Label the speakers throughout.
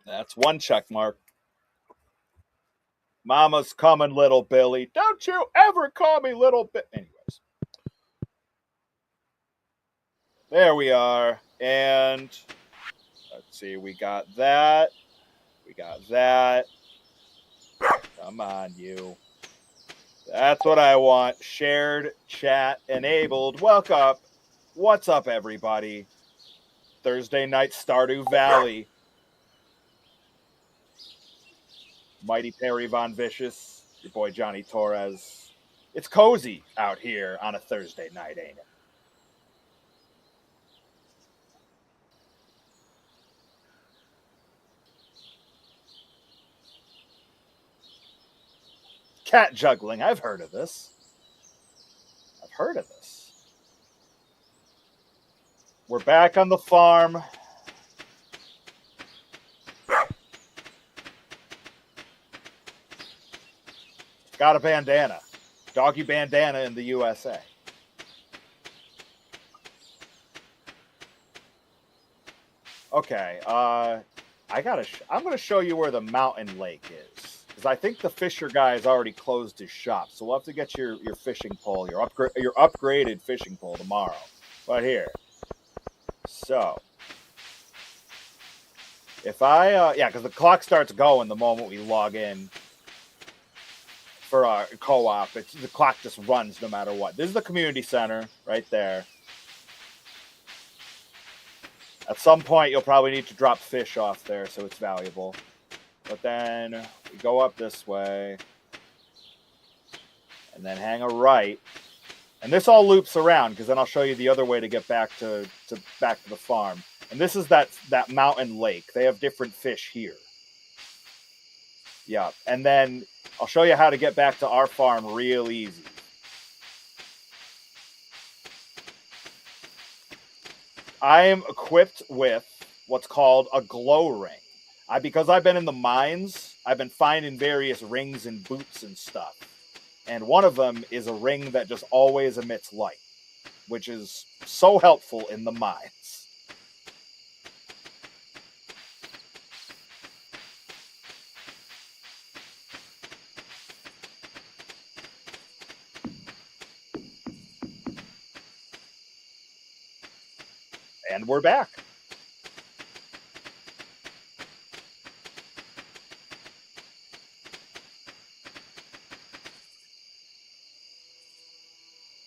Speaker 1: That's one check mark. Mama's coming, little Billy. Don't you ever call me little Billy. Anyways, there we are. And let's see, we got that. We got that. Come on, you. That's what I want. Shared chat enabled. Welcome. What's up, everybody? Thursday night, Stardew Valley. Mighty Perry Von Vicious. Your boy Johnny Torres. It's cozy out here on a Thursday night, ain't it? Cat juggling. I've heard of this. I've heard of this. We're back on the farm. Got a bandana. Doggy bandana in the USA. Okay, I'm gonna show you where the mountain lake is. Because I think the Fisher guy has already closed his shop. So we'll have to get your fishing pole, your upgraded fishing pole tomorrow. Right here. So if I yeah, because the clock starts going the moment we log in for our co-op. The clock just runs no matter what. This is the community center right there. At some point, you'll probably need to drop fish off there, so it's valuable. But then we go up this way, and then hang a right, and this all loops around because then I'll show you the other way to get back to the farm. And this is that mountain lake. They have different fish here. Yeah, and then I'll show you how to get back to our farm real easy. I am equipped with what's called a glow ring. Because I've been in the mines, I've been finding various rings and boots and stuff. And one of them is a ring that just always emits light, which is so helpful in the mines. And we're back.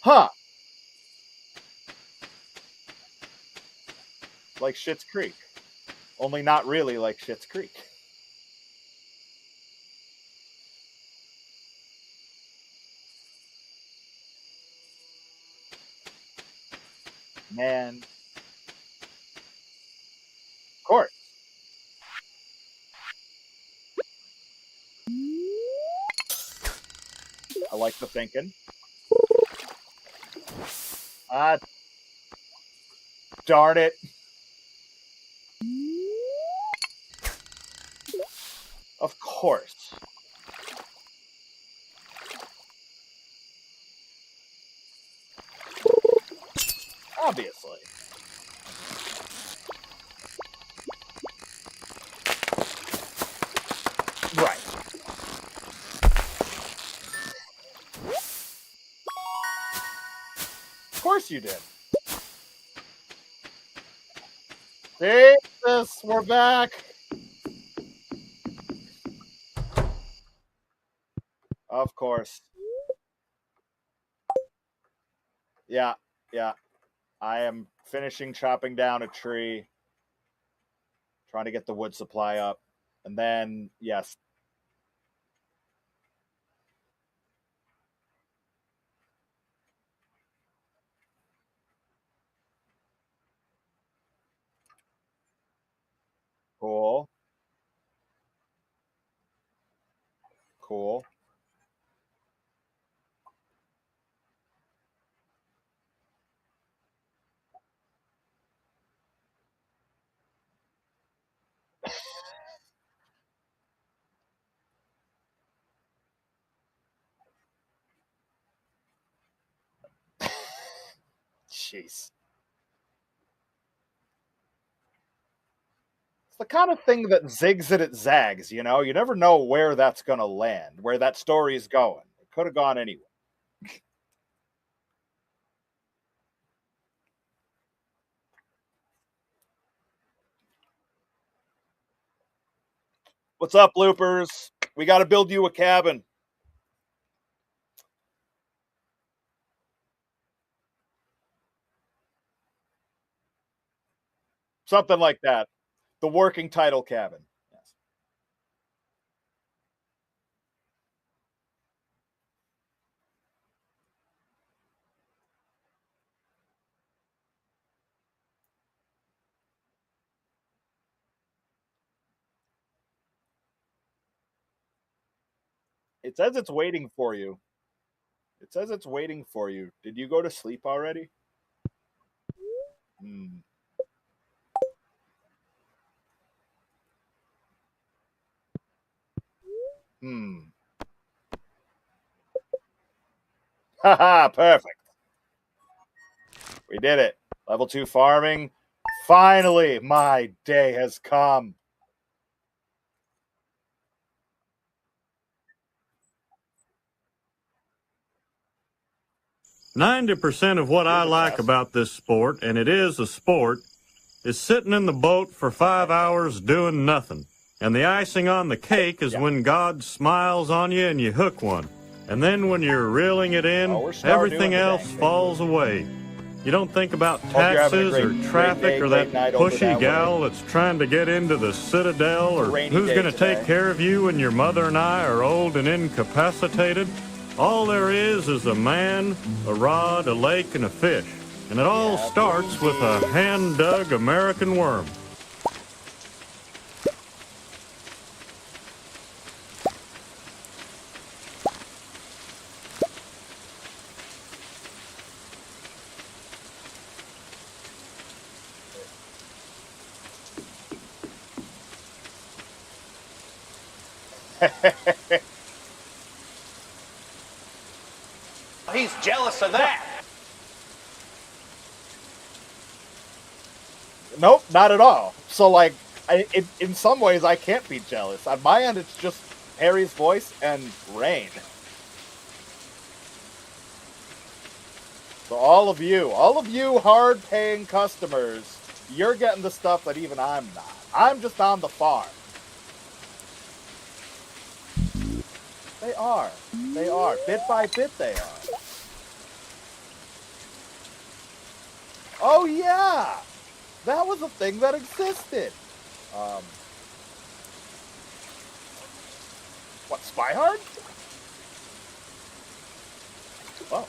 Speaker 1: Huh. Like Schitt's Creek. Only not really like Schitt's Creek. Man. Of course. I like the thinking. Ah, darn it. Of course. Obviously. Right. Of course you did. Jesus, we're back. Of course. Yeah, yeah. I am finishing chopping down a tree, trying to get the wood supply up. And then, yes. Cool. Cool. Jeez. It's the kind of thing that zigs and it zags, you know? You never know where that's gonna land, where that story is going. It could have gone anywhere. What's up, loopers? We got to build you a cabin. Something like that. The working title cabin. Yes. It says it's waiting for you. It says it's waiting for you. Did you go to sleep already? Hmm. Hmm. Haha, perfect. We did it. Level 2 farming. Finally, my day has come.
Speaker 2: 90% of what I like about this sport, and it is a sport, is sitting in the boat for 5 hours doing nothing. And the icing on the cake is when God smiles on you and you hook one. And then when you're reeling it in, everything else falls away. You don't think about taxes or traffic or that pushy gal that's trying to get into the Citadel or who's going to take care of you when your mother and I are old and incapacitated. All there is a man, a rod, a lake, and a fish. And it all starts with a hand-dug American worm.
Speaker 3: He's jealous of that.
Speaker 1: Nope, not at all. So, like, in some ways, I can't be jealous. On my end, it's just Harry's voice and rain. So all of you hard-paying customers, you're getting the stuff that even I'm not. I'm just on the farm. They are. They are. Bit by bit, they are. Oh, yeah! That was a thing that existed. What, Spy Hard? Oh.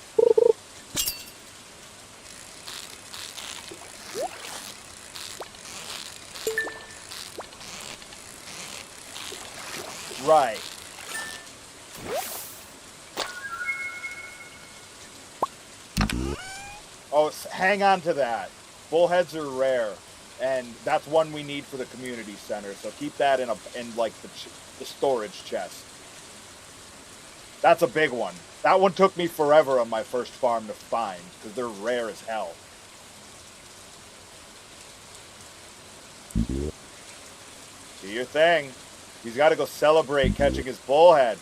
Speaker 1: Right. Oh, hang on to that. Bullheads are rare, and that's one we need for the community center. So keep that in like the storage chest. That's a big one. That one took me forever on my first farm to find because they're rare as hell. Do your thing. He's got to go celebrate catching his bullhead.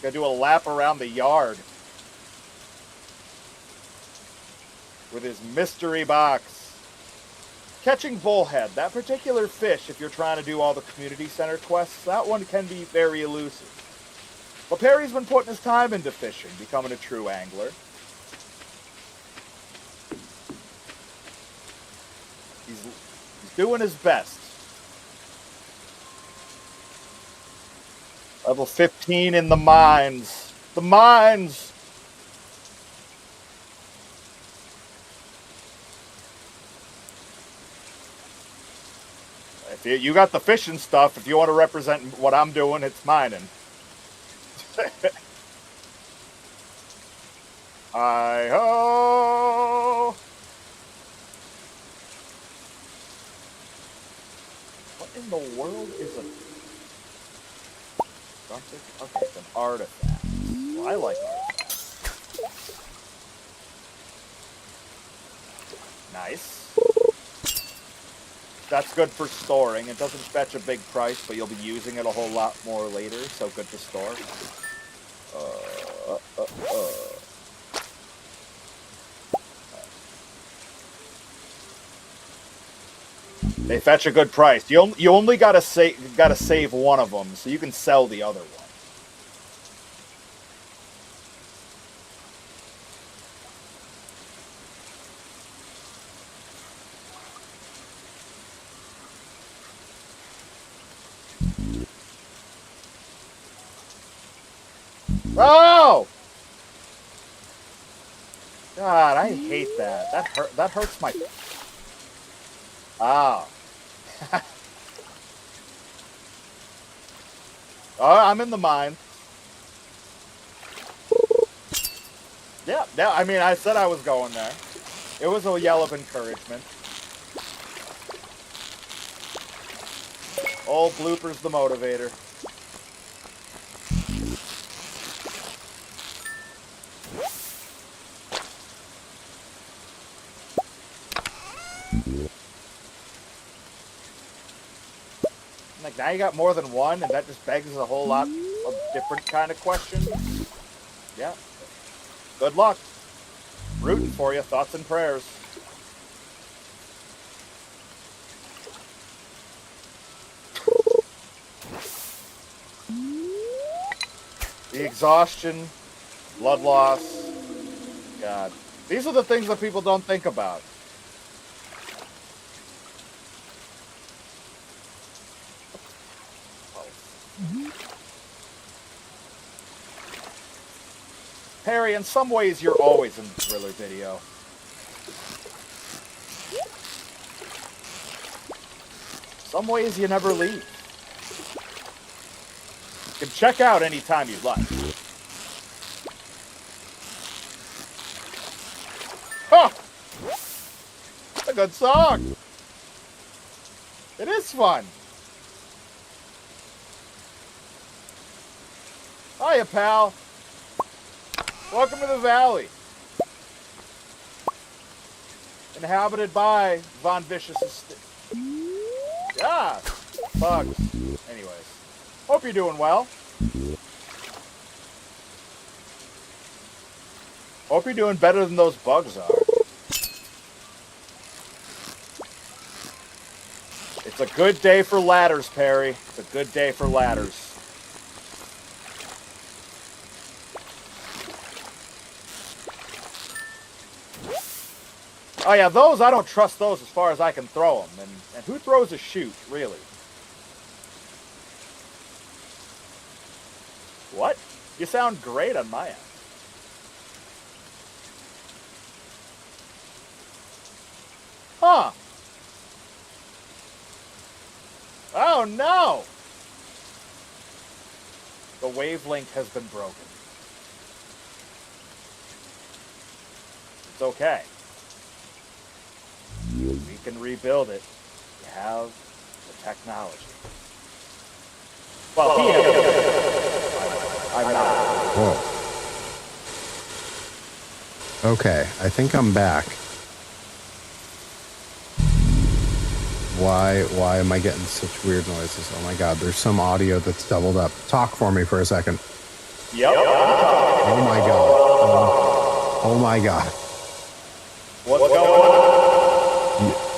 Speaker 1: Got to do a lap around the yard with his mystery box. Catching bullhead, that particular fish, if you're trying to do all the community center quests, that one can be very elusive. But Perry's been putting his time into fishing, becoming a true angler. He's doing his best. Level 15 in the mines. The mines! If you got the fishing stuff, if you want to represent what I'm doing, it's mining. Hi-ho! What in the world is a... Okay, it's an artifact. Well, I like artifacts. Nice. That's good for storing. It doesn't fetch a big price, but you'll be using it a whole lot more later, so good to store. They fetch a good price. You only gotta save one of them, so you can sell the other one. Oh! God, I hate that. That hurts my... Oh. Oh, I'm in the mine. Yeah, I mean, I said I was going there. It was a yell of encouragement. Old Blooper's the motivator. Like, now you got more than one, and that just begs a whole lot of different kind of questions. Yeah. Good luck. Rooting for you. Thoughts and prayers. The exhaustion, blood loss. God. These are the things that people don't think about. Harry, in some ways, you're always in the thriller video. Some ways, you never leave. You can check out anytime you'd like. Huh! It's a good song. It is fun. Hiya, pal. Welcome to the valley. Inhabited by Von Vicious's... Yeah, bugs. Anyways, hope you're doing well. Hope you're doing better than those bugs are. It's a good day for ladders, Perry. It's a good day for ladders. Oh yeah, those, I don't trust those as far as I can throw them. And who throws a chute, really? What? You sound great on my end. Huh. Oh no! The wavelength has been broken. It's okay. We can rebuild it. We have the technology. Well, he has. I'm not.
Speaker 4: Whoa. Okay, I think I'm back. Why am I getting such weird noises? Oh my god, there's some audio that's doubled up. Talk for me for a second.
Speaker 1: Yep.
Speaker 4: Oh my god. Oh my god.
Speaker 1: What's going on?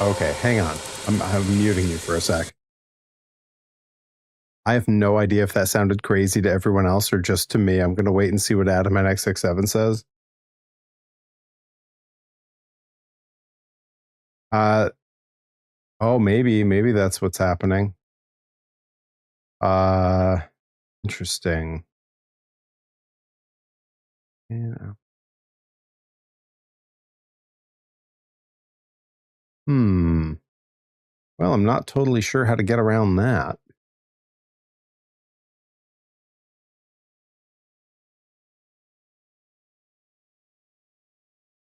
Speaker 4: Okay, hang on. I'm muting you for a sec. I have no idea if that sounded crazy to everyone else or just to me. I'm going to wait and see what Adam at X67 says. Oh, maybe that's what's happening. Interesting. Yeah. Well, I'm not totally sure how to get around that.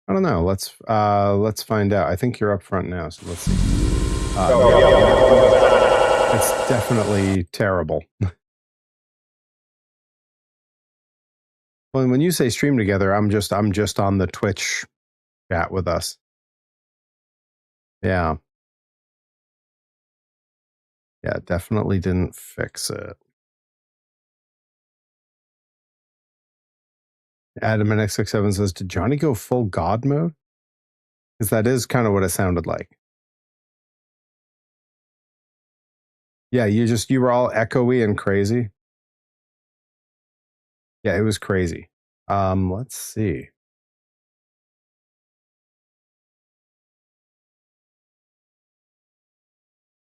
Speaker 4: I don't know. Let's find out. I think you're up front now, so let's see. It's definitely terrible. Well, when you say stream together, I'm just on the Twitch chat with us. Yeah. Yeah, definitely didn't fix it. Adam and X67 says, did Johnny go full God mode? Because that is kind of what it sounded like. Yeah, you were all echoey and crazy. Yeah, it was crazy. Let's see.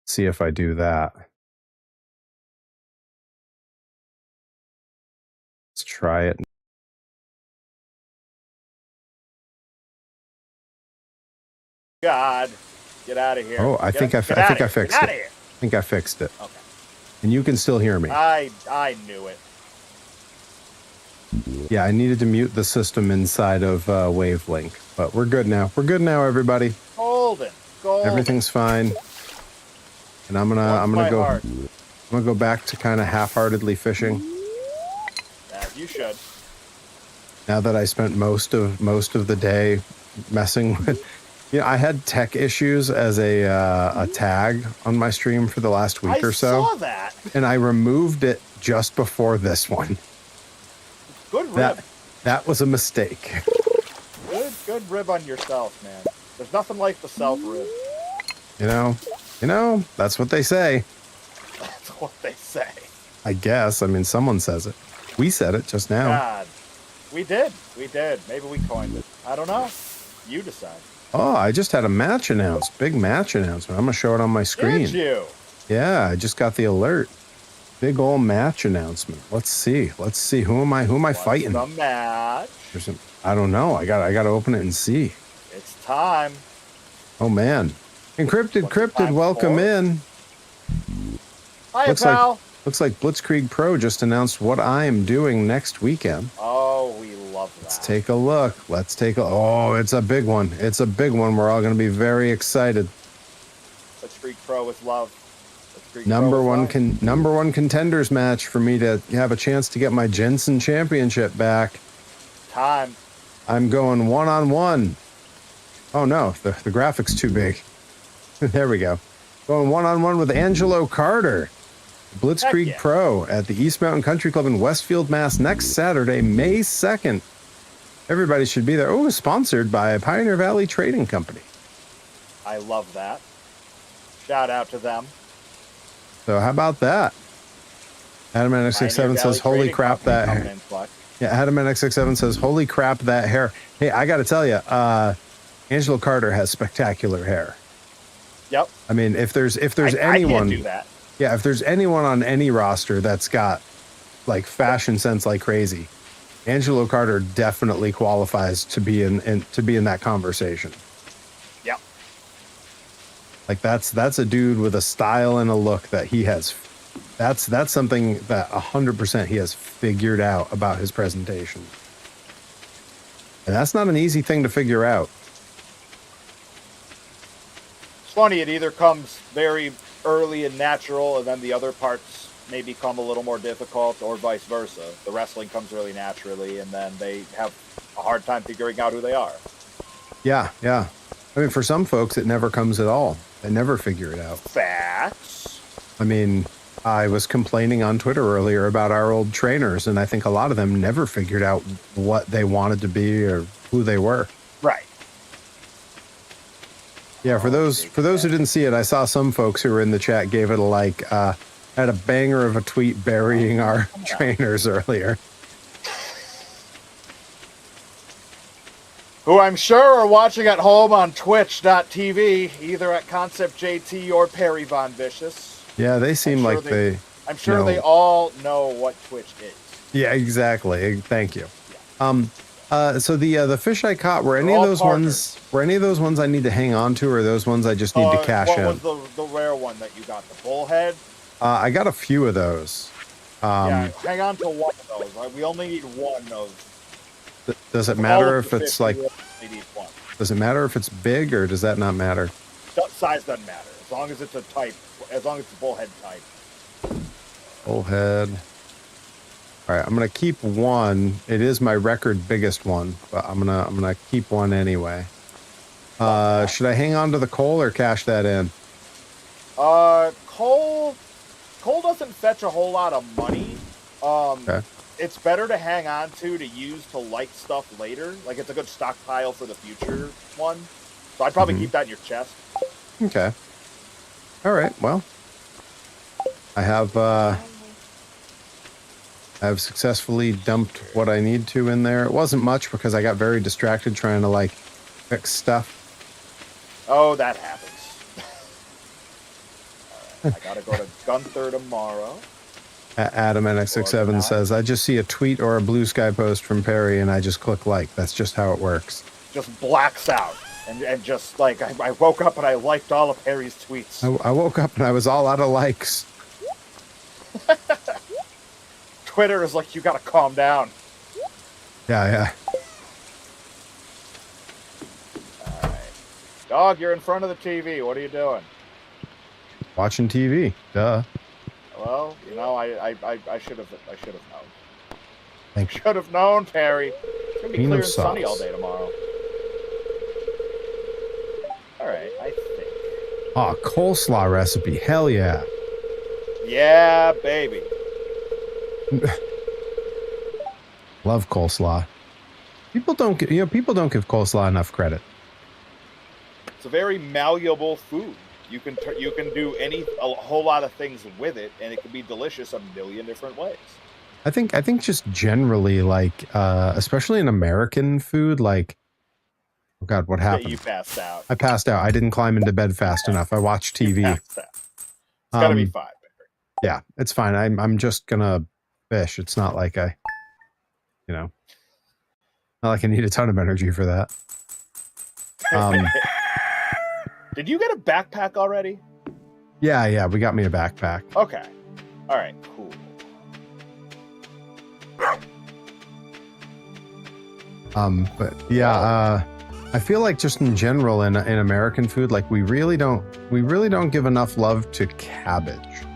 Speaker 4: See if I do that. Let's try it.
Speaker 1: God, get out of here.
Speaker 4: Oh, I think I fixed it. I think I fixed it.
Speaker 1: Okay.
Speaker 4: And you can still hear me.
Speaker 1: I knew it.
Speaker 4: Yeah, I needed to mute the system inside of Wavelink, but we're good now. We're good now, everybody.
Speaker 1: Golden.
Speaker 4: Everything's fine. And I'm gonna go back to kind of half-heartedly fishing.
Speaker 1: As you should.
Speaker 4: Now that I spent most of the day messing with, I had tech issues as a tag on my stream for the last week or so.
Speaker 1: I saw that.
Speaker 4: And I removed it just before this one.
Speaker 1: Good rib.
Speaker 4: That was a mistake.
Speaker 1: Good rib on yourself, man. There's nothing like the self rib.
Speaker 4: You know, that's what they say.
Speaker 1: That's what they say.
Speaker 4: I guess. I mean, someone says it. We said it just now.
Speaker 1: God. We did. Maybe we coined it. I don't know. You decide.
Speaker 4: Oh, I just had a match announced. Big match announcement. I'm going to show it on my screen.
Speaker 1: Did you?
Speaker 4: Yeah, I just got the alert. Big old match announcement. Let's see. Who am I fighting?
Speaker 1: The match.
Speaker 4: I don't know. I got to open it and see.
Speaker 1: It's time.
Speaker 4: Oh man. Encrypted, welcome in.
Speaker 1: Hi, pal.
Speaker 4: Looks like Blitzkrieg Pro just announced what I am doing next weekend.
Speaker 1: Oh, we love that.
Speaker 4: Let's take a look. Oh, it's a big one. We're all going to be very excited.
Speaker 1: Blitzkrieg Pro with love.
Speaker 4: Number one contenders match for me to have a chance to get my Jensen championship back.
Speaker 1: Time.
Speaker 4: I'm going 1-on-1. Oh no, the graphic's too big. There we go. Going 1-on-1 with Angelo Carter. Blitzkrieg Pro at the East Mountain Country Club in Westfield, Mass. next Saturday, May 2nd. Everybody should be there. Oh, sponsored by Pioneer Valley Trading Company.
Speaker 1: I love that. Shout out to them.
Speaker 4: So how about that? Adam X67 says, holy crap, that hair. Yeah, Adam X67 says, holy crap, that hair. Hey, I got to tell you, Angelo Carter has spectacular hair.
Speaker 1: Yep.
Speaker 4: I mean, if there's anyone,
Speaker 1: I can't do that.
Speaker 4: Yeah, if there's anyone on any roster that's got like fashion sense like crazy, Angelo Carter definitely qualifies to be in that conversation.
Speaker 1: Yep.
Speaker 4: Like that's a dude with a style and a look that he has. That's something that 100% he has figured out about his presentation. And that's not an easy thing to figure out.
Speaker 1: It's funny, it either comes very early and natural, and then the other parts may become a little more difficult, or vice versa. The wrestling comes really naturally, and then they have a hard time figuring out who they are.
Speaker 4: Yeah. I mean, for some folks, it never comes at all. They never figure it out.
Speaker 1: Facts.
Speaker 4: I mean, I was complaining on Twitter earlier about our old trainers, and I think a lot of them never figured out what they wanted to be or who they were.
Speaker 1: Right.
Speaker 4: Yeah, for those who didn't see it, I saw some folks who were in the chat gave it a like. Had a banger of a tweet burying our trainers earlier.
Speaker 1: Who I'm sure are watching at home on twitch.tv, either at Concept JT or Perry Von Vicious.
Speaker 4: Yeah, they seem like they.
Speaker 1: I'm sure they all know what Twitch is.
Speaker 4: Yeah, exactly. Thank you.
Speaker 1: Yeah.
Speaker 4: So the fish I caught, were any of those ones I need to hang on to, or those ones I just need to cash in?
Speaker 1: What was the rare one that you got? The bullhead?
Speaker 4: I got a few of those.
Speaker 1: Yeah, hang on to one of those. We only need one of.
Speaker 4: Does it matter if it's like? Does it matter if it's big, or does that not matter?
Speaker 1: Size doesn't matter as long as it's a type. As long as it's a bullhead type.
Speaker 4: Bullhead. All right, I'm gonna keep one. It is my record biggest one, but I'm gonna keep one anyway. Should I hang on to the coal or cash that in?
Speaker 1: Coal doesn't fetch a whole lot of money.
Speaker 4: Okay.
Speaker 1: It's better to hang on to use to light stuff later. Like, it's a good stockpile for the future one. So I'd probably keep that in your chest.
Speaker 4: Okay. All right. Well, I have successfully dumped what I need to in there. It wasn't much because I got very distracted trying to like fix stuff.
Speaker 1: Oh, that happens. All right, I gotta go to Gunther tomorrow.
Speaker 4: Adam NX67 says, I just see a tweet or a Blue Sky post from Perry and I just click like. That's just how it works.
Speaker 1: Just blacks out. And just like, I woke up and I liked all of Perry's tweets.
Speaker 4: I woke up and I was all out of likes.
Speaker 1: Twitter is like, you gotta calm down.
Speaker 4: Yeah.
Speaker 1: Alright. Dog, you're in front of the TV. What are you doing?
Speaker 4: Watching TV. Duh.
Speaker 1: Well, you know, I should have known.
Speaker 4: Thank you.
Speaker 1: Should have known, Perry. It's gonna be clear and sunny all day tomorrow. Alright, I think.
Speaker 4: Oh, coleslaw recipe. Hell yeah.
Speaker 1: Yeah, baby.
Speaker 4: Love coleslaw. People don't give coleslaw enough credit.
Speaker 1: It's a very malleable food. You can do a whole lot of things with it, and it can be delicious a million different ways.
Speaker 4: I think just generally, like, especially in American food, like, oh God, what happened?
Speaker 1: Yeah, you passed out.
Speaker 4: I passed out. I didn't climb into bed fast enough. I watched TV.
Speaker 1: It's gotta be fine.
Speaker 4: Yeah, it's fine. I'm just gonna fish. It's not like not like I need a ton of energy for that.
Speaker 1: Did you get a backpack already?
Speaker 4: Yeah, we got me a backpack.
Speaker 1: Okay. All right, cool.
Speaker 4: But yeah, I feel like just in general in American food, like we really don't give enough love to cabbage.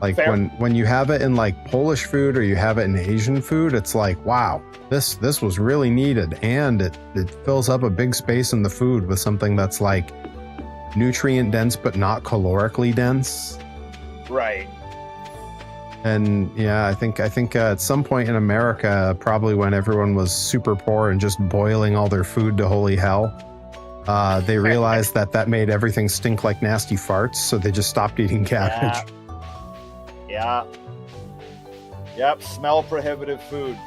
Speaker 4: Like
Speaker 1: Fair.
Speaker 4: when you have it in like Polish food or you have it in Asian food, it's like, wow, this was really needed, and it fills up a big space in the food with something that's like nutrient dense but not calorically dense.
Speaker 1: Right.
Speaker 4: And yeah, I think at some point in America, probably when everyone was super poor and just boiling all their food to holy hell, they realized that made everything stink like nasty farts, so they just stopped eating cabbage.
Speaker 1: Yeah. Yep, smell prohibitive foods.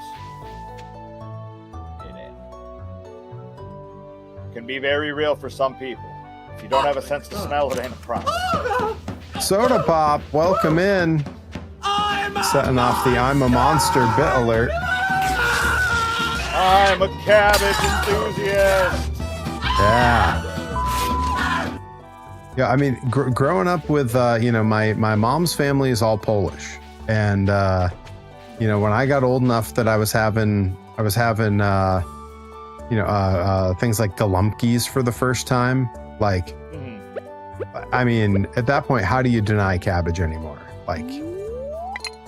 Speaker 1: It can be very real for some people. If you don't have a sense of smell, it ain't a problem.
Speaker 4: Soda Pop, welcome in. Setting off the I'm a Monster bit alert.
Speaker 1: I'm a cabbage enthusiast.
Speaker 4: Yeah, I mean, growing up with, my mom's family is all Polish. And, when I got old enough that I was having things like galumpkies for the first time, like, I mean, at that point, how do you deny cabbage anymore? Like,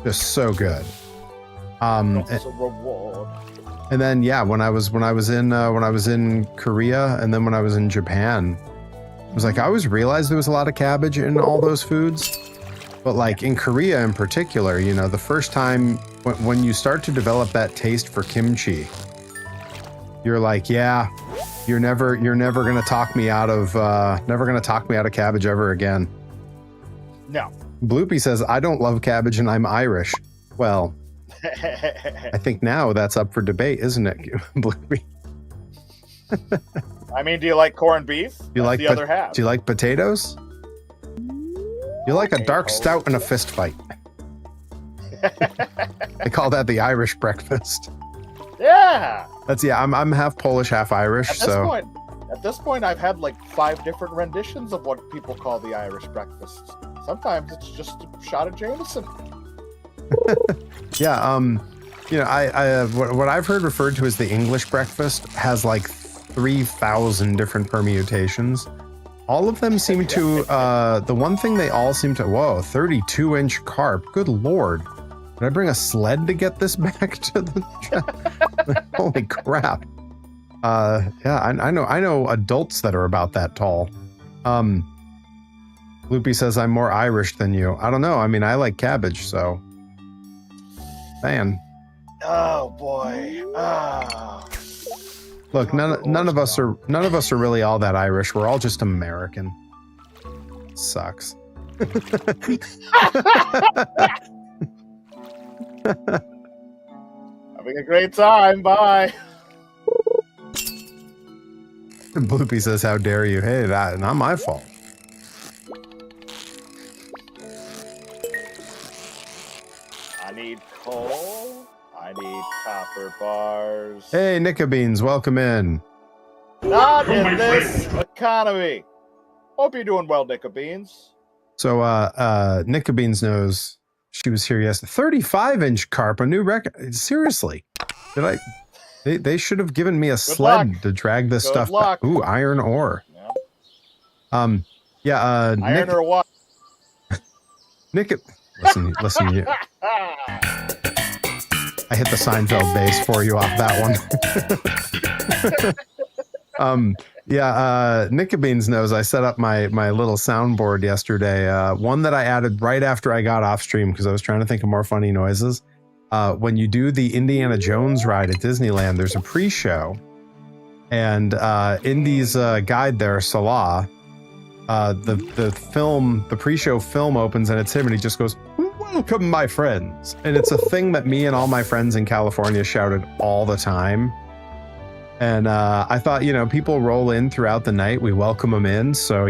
Speaker 4: just so good.
Speaker 1: That's a reward.
Speaker 4: And then, yeah, when I was in Korea, and then when I was in Japan, I was like, I always realized there was a lot of cabbage in all those foods, but like in Korea in particular, the first time when you start to develop that taste for kimchi, you're like, yeah, you're never gonna talk me out of cabbage ever again.
Speaker 1: No.
Speaker 4: Bloopy says, I don't love cabbage and I'm Irish. Well, I think now that's up for debate, isn't it, Bloopy?
Speaker 1: I mean, do you like corned beef?
Speaker 4: Do you like
Speaker 1: the other half?
Speaker 4: Do you like potatoes? You like a dark stout and a fist fight. They call that the Irish breakfast.
Speaker 1: Yeah.
Speaker 4: I'm half Polish, half Irish.
Speaker 1: At this point, I've had like 5 different renditions of what people call the Irish breakfast. Sometimes it's just a shot of Jameson.
Speaker 4: Yeah. What I've heard referred to as the English breakfast has like 3,000 different permutations. All of them seem to, the one thing they all seem to, 32-inch carp. Good Lord. Did I bring a sled to get this back to the, holy crap. Yeah, I know adults that are about that tall. Loopy says I'm more Irish than you. I don't know. I mean, I like cabbage, so. Man.
Speaker 1: Oh boy. Oh.
Speaker 4: Look, none of us are really all that Irish. We're all just American. Sucks.
Speaker 1: Having a great time. Bye.
Speaker 4: Bloopy says, "How dare you?" Hey, that not my fault.
Speaker 1: I need coal. I need copper bars.
Speaker 4: Hey, Nicka Beans, welcome in.
Speaker 1: Not in this economy. Hope you're doing well, Nicka Beans.
Speaker 4: So, Nicka Beans knows she was here yesterday. 35-inch carp, a new record. Seriously, did I? They should have given me a sled to drag this stuff back. Ooh, iron ore.
Speaker 1: Yeah. Iron or what?
Speaker 4: Nicka, listen, you. I hit the Seinfeld bass for you off that one. Nicka Beans knows I set up my little soundboard yesterday. One that I added right after I got off stream because I was trying to think of more funny noises. When you do the Indiana Jones ride at Disneyland, there's a pre-show, and Indy's guide there, Salah, the pre-show film opens and it's him, and he just goes, "Welcome, my friends," and it's a thing that me and all my friends in California shouted all the time. And I thought, people roll in throughout the night, we welcome them in, so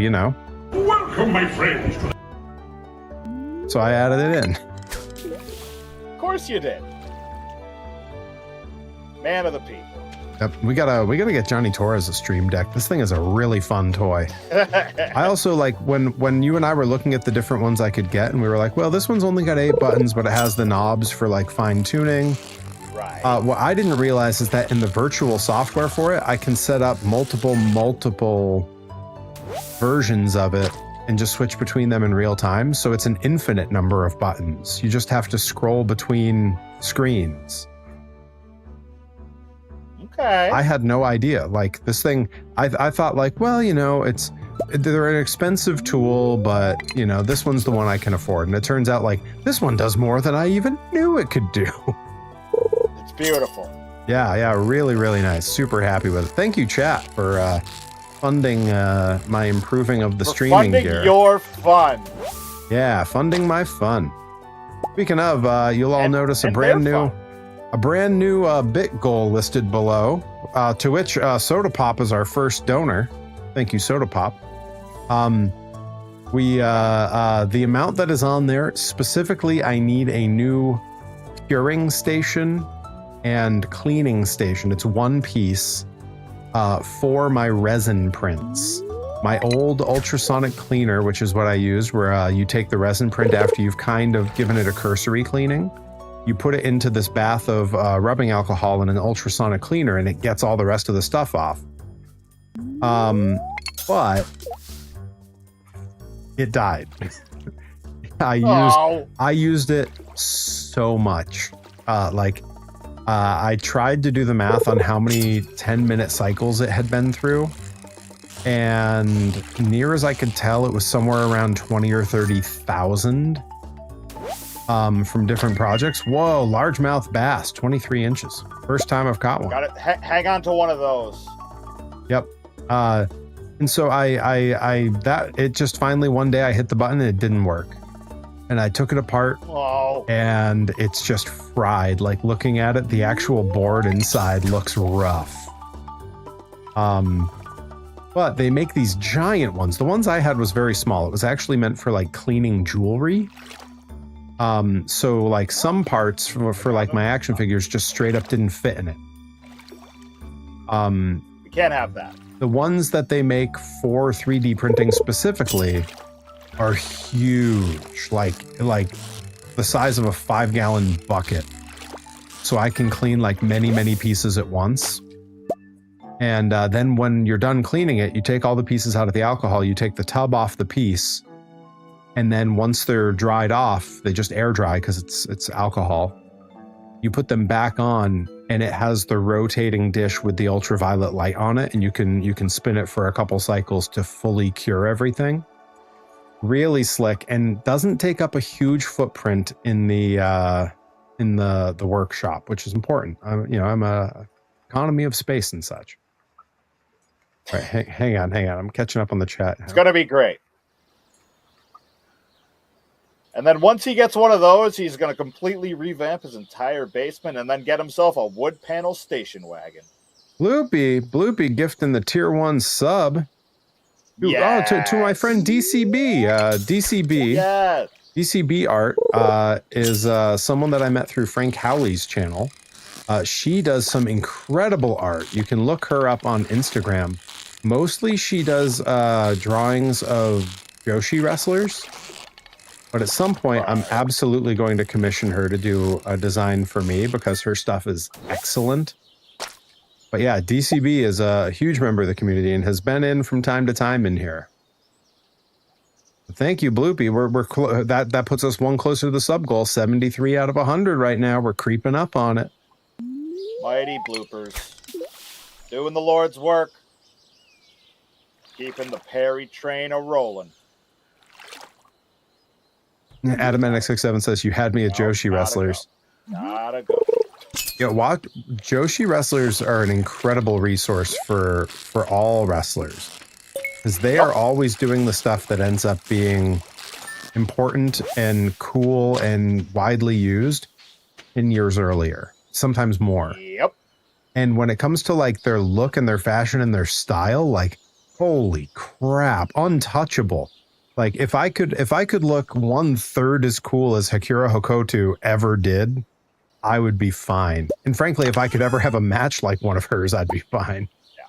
Speaker 5: welcome, my friends.
Speaker 4: So I added it in.
Speaker 1: Of course you did. Man of the people.
Speaker 4: Yep, we gotta get Johnny Torres a stream deck. This thing is a really fun toy. I also like when you and I were looking at the different ones I could get, and we were like, well, this one's only got 8 buttons, but it has the knobs for like fine tuning.
Speaker 1: Right.
Speaker 4: What I didn't realize is that in the virtual software for it, I can set up multiple versions of it and just switch between them in real time. So it's an infinite number of buttons. You just have to scroll between screens.
Speaker 1: Okay.
Speaker 4: I had no idea. Like this thing, I thought like, well, they're an expensive tool, but this one's the one I can afford. And it turns out like this one does more than I even knew it could do.
Speaker 1: It's beautiful.
Speaker 4: Yeah, really, really nice. Super happy with it. Thank you, chat, for funding my improving of the streaming gear.
Speaker 1: Funding your fun.
Speaker 4: Yeah, funding my fun. Speaking of, you'll all notice a brand new bit goal listed below, to which Soda Pop is our first donor. Thank you, Soda Pop. The amount that is on there, specifically, I need a new curing station and cleaning station. It's one piece for my resin prints. My old ultrasonic cleaner, which is what I used, where you take the resin print after you've kind of given it a cursory cleaning. You put it into this bath of rubbing alcohol and an ultrasonic cleaner, and it gets all the rest of the stuff off. But it died. I used it so much. I tried to do the math on how many 10-minute cycles it had been through, and near as I could tell, it was somewhere around 20 or 30,000. From different projects. Whoa, largemouth bass, 23 inches. First time I've caught one.
Speaker 1: Got it. Hang on to one of those.
Speaker 4: Yep. And so it just finally one day I hit the button and it didn't work. And I took it apart.
Speaker 1: Oh.
Speaker 4: And it's just fried. Like looking at it, the actual board inside looks rough. But they make these giant ones. The ones I had was very small. It was actually meant for like cleaning jewelry. So like some parts for like my action figures just straight up didn't fit in it.
Speaker 1: You can't have that.
Speaker 4: The ones that they make for 3D printing specifically are huge, like the size of a 5-gallon bucket. So I can clean like many pieces at once. And then when you're done cleaning it, you take all the pieces out of the alcohol, you take the tub off the piece. And then once they're dried off, they just air dry because it's alcohol. You put them back on, and it has the rotating dish with the ultraviolet light on it, and you can spin it for a couple cycles to fully cure everything. really slick, and doesn't take up a huge footprint in the workshop, which is important. I'm a economy of space and such. All right, hang on. I'm catching up on the chat.
Speaker 1: It's going to be great. And then once he gets one of those, he's going to completely revamp his entire basement and then get himself a wood panel station wagon.
Speaker 4: Bloopy gifting the tier 1 sub.
Speaker 1: Yes.
Speaker 4: Oh, to my friend DCB. DCB.
Speaker 1: Yes.
Speaker 4: DCB art is someone that I met through Frank Howley's channel. She does some incredible art. You can look her up on Instagram. Mostly she does drawings of Joshi wrestlers. But at some point, I'm absolutely going to commission her to do a design for me because her stuff is excellent. But yeah, DCB is a huge member of the community and has been in from time to time in here. Thank you, Bloopy. That puts us one closer to the sub goal. 73 out of 100 right now. We're creeping up on it.
Speaker 1: Mighty bloopers. Doing the Lord's work. Keeping the Perry train a-rolling.
Speaker 4: Adam NX67 says, you had me at Joshi wrestlers.
Speaker 1: Gotta go.
Speaker 4: Yeah, Joshi wrestlers are an incredible resource for all wrestlers. Because they are always doing the stuff that ends up being important and cool and widely used in years earlier. Sometimes more.
Speaker 1: Yep.
Speaker 4: And when it comes to like their look and their fashion and their style, like, holy crap, untouchable. Like if I could look 1/3 as cool as Hakura Hokoto ever did, I would be fine. And frankly, if I could ever have a match like one of hers, I'd be fine.
Speaker 1: Yeah.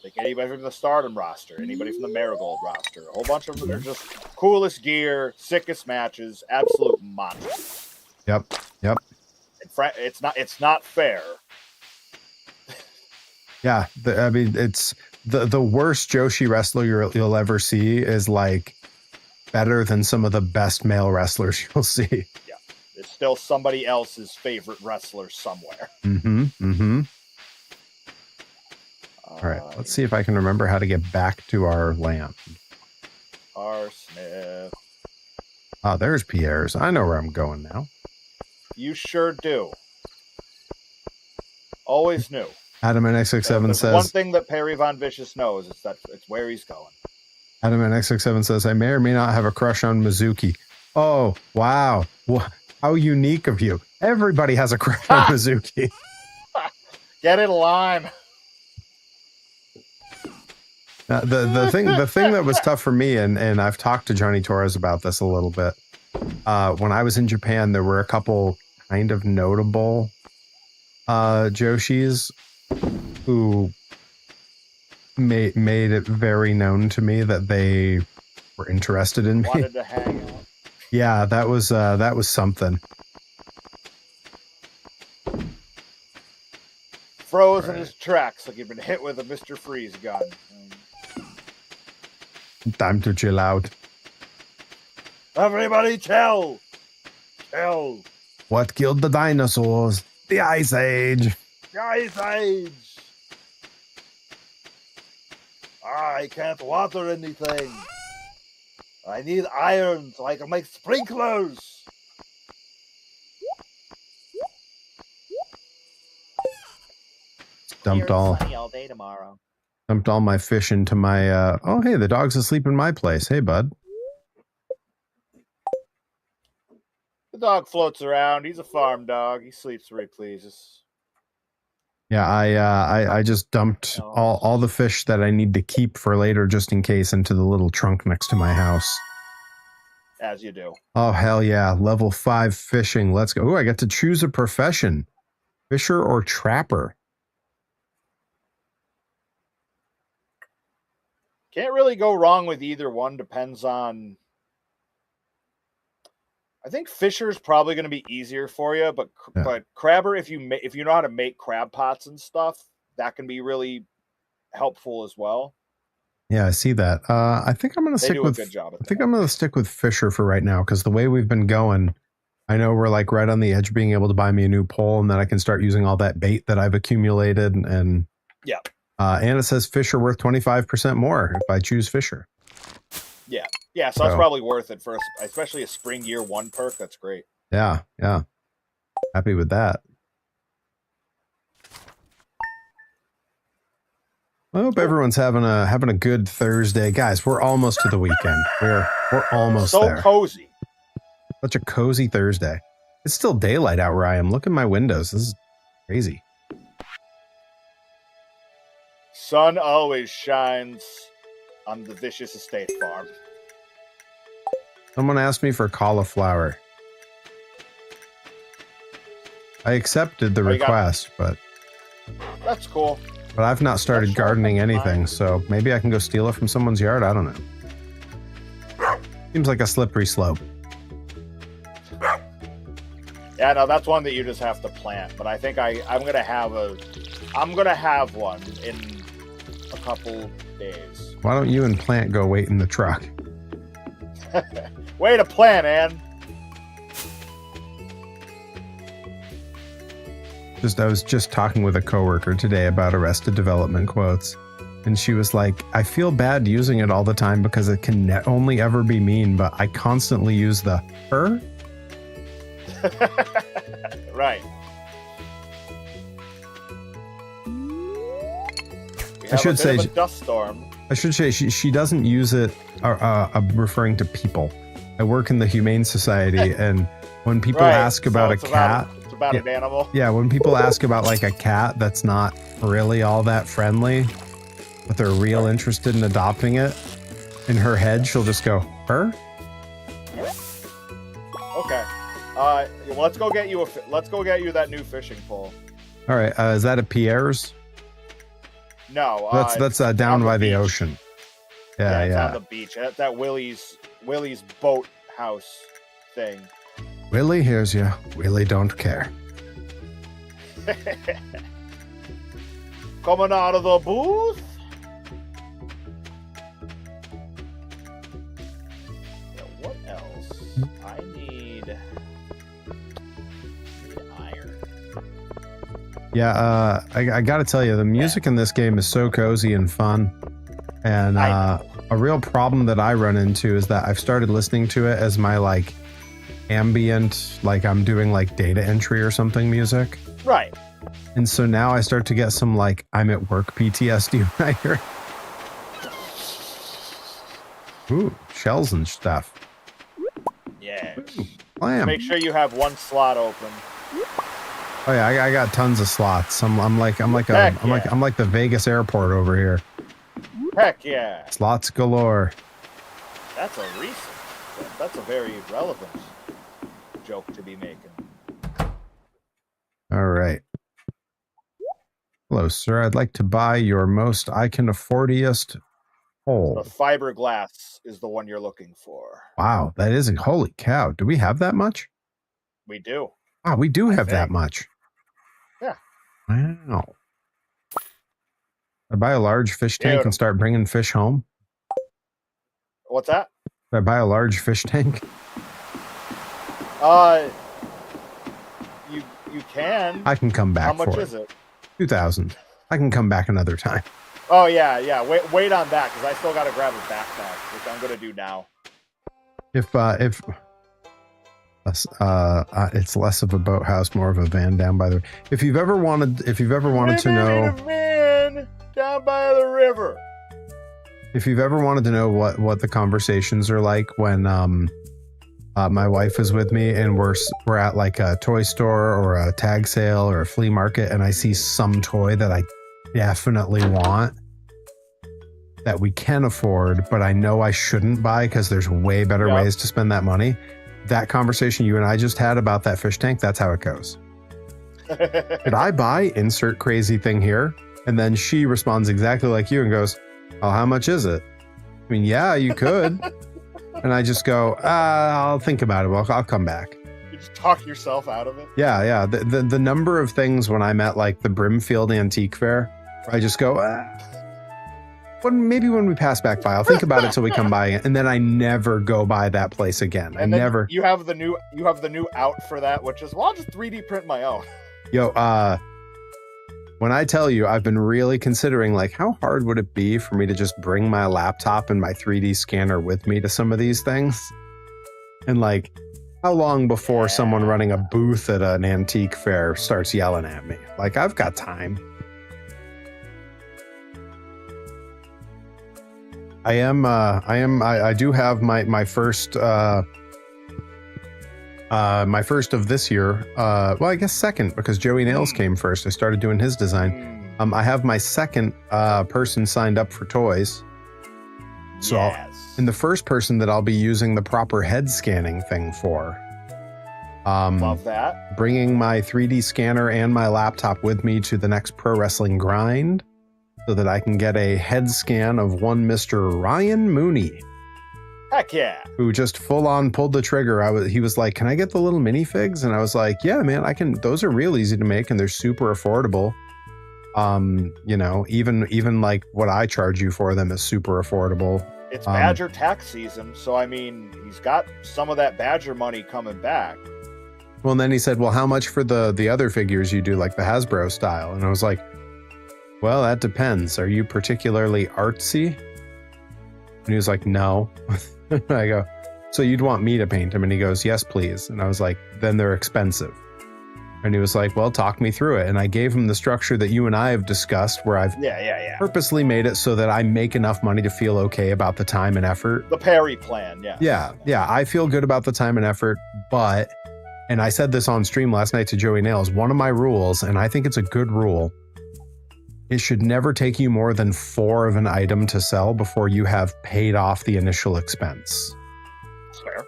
Speaker 1: Like anybody from the Stardom roster, anybody from the Marigold roster, a whole bunch of them are just coolest gear, sickest matches, absolute monsters.
Speaker 4: Yep.
Speaker 1: It's not fair.
Speaker 4: Yeah, I mean, it's the worst Joshi wrestler you'll ever see is like better than some of the best male wrestlers you'll see.
Speaker 1: Yeah, it's still somebody else's favorite wrestler somewhere.
Speaker 4: All right, let's see if I can remember how to get back to our land.
Speaker 1: Smith.
Speaker 4: Oh, there's Pierre's. I know where I'm going now.
Speaker 1: You sure do. Always knew.
Speaker 4: Adam NX67 says,
Speaker 1: one thing that Perry Von Vicious knows is that it's where he's going.
Speaker 4: Adam NX67 says, I may or may not have a crush on Mizuki. Oh, wow. How unique of you. Everybody has a crush on Mizuki.
Speaker 1: Get in line.
Speaker 4: Now, the thing that was tough for me, and I've talked to Johnny Torres about this a little bit. When I was in Japan, there were a couple kind of notable Joshis who made it very known to me that they were interested in me.
Speaker 1: Wanted to hang out.
Speaker 4: Yeah, that was something.
Speaker 1: Froze in his tracks like he'd been hit with a Mr. Freeze gun.
Speaker 4: Time to chill out.
Speaker 1: Everybody chill! Chill!
Speaker 4: What killed the dinosaurs? The Ice Age.
Speaker 1: The Ice Age! I can't water anything. I need iron so I can make sprinklers.
Speaker 4: Dumped all
Speaker 3: day tomorrow.
Speaker 4: Dumped all my fish into my oh hey, the dog's asleep in my place. Hey bud.
Speaker 1: The dog floats around. He's a farm dog. He sleeps where he pleases.
Speaker 4: Yeah, I just dumped all the fish that I need to keep for later just in case into the little trunk next to my house.
Speaker 1: As you do.
Speaker 4: Oh hell yeah, level 5 fishing. Let's go. Oh, I got to choose a profession. Fisher or trapper.
Speaker 1: Can't really go wrong with either one. Depends on. I think Fisher's probably going to be easier for you, but Crabber, if you know how to make crab pots and stuff, that can be really helpful as well.
Speaker 4: Yeah, I see that. I think I'm going to stick with. I think I'm going to stick with Fisher for right now because the way we've been going, I know we're like right on the edge of being able to buy me a new pole, and then I can start using all that bait that I've accumulated. And and it says Fisher worth 25% more if I choose Fisher.
Speaker 1: Yeah, Yeah, so that's probably worth it for, especially a spring year 1 perk. That's great.
Speaker 4: Yeah, yeah. Happy with that. I hope everyone's having a good Thursday, guys. We're almost to the weekend. We're almost
Speaker 1: so
Speaker 4: there.
Speaker 1: Cozy.
Speaker 4: Such a cozy Thursday. It's still daylight out where I am. Look at my windows. This is crazy.
Speaker 1: Sun always shines on the Vicious Estate farm.
Speaker 4: Someone asked me for cauliflower. I accepted the request, but
Speaker 1: that's cool.
Speaker 4: But I've not started gardening anything, so maybe I can go steal it from someone's yard. I don't know. Seems like a slippery slope.
Speaker 1: Yeah, no, that's one that you just have to plant. But I think I'm gonna have one in a couple days.
Speaker 4: Why don't you and Plant go wait in the truck?
Speaker 1: Way to plan, Ann.
Speaker 4: I was just talking with a coworker today about Arrested Development quotes, and she was like, I feel bad using it all the time because it can only ever be mean, but I constantly use the her.
Speaker 1: Right.
Speaker 4: I should say
Speaker 1: dust storm.
Speaker 4: I should say she doesn't use it referring to people. I work in the Humane Society, and when people ask about a cat,
Speaker 1: about an animal.
Speaker 4: Yeah, when people ask about like a cat that's not really all that friendly, but they're real interested in adopting it, in her head she'll just go, her?
Speaker 1: Okay. Well, let's go get you that new fishing pole.
Speaker 4: All right, is that a Pierre's?
Speaker 1: No,
Speaker 4: that's down by the ocean. Yeah,
Speaker 1: it's on the beach. That Willie's boat house thing.
Speaker 4: Willie hears you. Willie don't care.
Speaker 1: Coming out of the booth. Yeah, what else? I need iron.
Speaker 4: Yeah, I gotta tell you, the music in this game is so cozy and fun. And a real problem that I run into is that I've started listening to it as my like ambient, like I'm doing like data entry or something music.
Speaker 1: Right.
Speaker 4: And so now I start to get some like I'm at work PTSD when I hear ooh, shells and stuff.
Speaker 1: Yeah.
Speaker 4: Clam.
Speaker 1: Make sure you have one slot open.
Speaker 4: Oh yeah, I got tons of slots. I'm like the Vegas airport over here.
Speaker 1: Heck yeah.
Speaker 4: Slots galore.
Speaker 1: That's a very relevant joke to be making.
Speaker 4: All right. Hello, sir. I'd like to buy your most I can affordiest hole.
Speaker 1: The fiberglass is the one you're looking for.
Speaker 4: Wow, that is holy cow. Do we have that much?
Speaker 1: We do.
Speaker 4: Wow, we do have that much.
Speaker 1: Yeah.
Speaker 4: Wow. I buy a large fish tank and start bringing fish home.
Speaker 1: What's that?
Speaker 4: I buy a large fish tank.
Speaker 1: You can.
Speaker 4: I can come back.
Speaker 1: How much is it?
Speaker 4: 2,000. I can come back another time.
Speaker 1: Oh yeah. Wait on that because I still got to grab a backpack, which I'm gonna do now.
Speaker 4: If it's less of a boathouse, more of a van down by the. If you've ever wanted to know.
Speaker 1: Van down by the river.
Speaker 4: If you've ever wanted to know what the conversations are like when my wife is with me and we're at like a toy store or a tag sale or a flea market and I see some toy that I definitely want that we can afford, but I know I shouldn't buy because there's way better ways to spend that money. That conversation you and I just had about that fish tank, that's how it goes. Did I buy insert crazy thing here? And then she responds exactly like you and goes, oh, how much is it? I mean, yeah, you could. And I just go, I'll think about it. Well, I'll come back.
Speaker 1: You just talk yourself out of it?
Speaker 4: Yeah. The number of things when I'm at like the Brimfield Antique Fair, I just go, maybe when we pass back by, I'll think about it till we come by. And then I never go by that place again.
Speaker 1: And then you have the new out for that, which is, well, I'll just 3D print my own.
Speaker 4: Yo, When I tell you, I've been really considering, like, how hard would it be for me to just bring my laptop and my 3D scanner with me to some of these things? And, like, how long before someone running a booth at an antique fair starts yelling at me? Like, I've got time. I do have my first my first of this year. Well, I guess second, because Joey Nails came first. I started doing his design. I have my second person signed up for toys. So and the first person that I'll be using the proper head scanning thing for.
Speaker 1: Love that.
Speaker 4: Bringing my 3D scanner and my laptop with me to the next Pro Wrestling Grind so that I can get a head scan of one Mr. Ryan Mooney.
Speaker 1: Heck yeah.
Speaker 4: Who just full on pulled the trigger. He was like, "Can I get the little minifigs?" And I was like, "Yeah, man, I can. Those are real easy to make and they're super affordable. You know, even like what I charge you for them is super affordable."
Speaker 1: It's Badger tax season, so I mean, he's got some of that Badger money coming back.
Speaker 4: Well, and then he said, "Well, how much for the other figures you do, like the Hasbro style?" And I was like, "Well, that depends. Are you particularly artsy?" And he was like, "No." I go, "So you'd want me to paint them?" And he goes, "Yes, please." And I was like, "Then they're expensive." And he was like, "Well, talk me through it." And I gave him the structure that you and I have discussed, where I've purposely made it so that I make enough money to feel okay about the time and effort.
Speaker 1: The Perry plan, yeah.
Speaker 4: Yeah, I feel good about the time and effort, but, and I said this on stream last night to Joey Nails, one of my rules, and I think it's a good rule, it should never take you more than 4 of an item to sell before you have paid off the initial expense.
Speaker 1: Fair.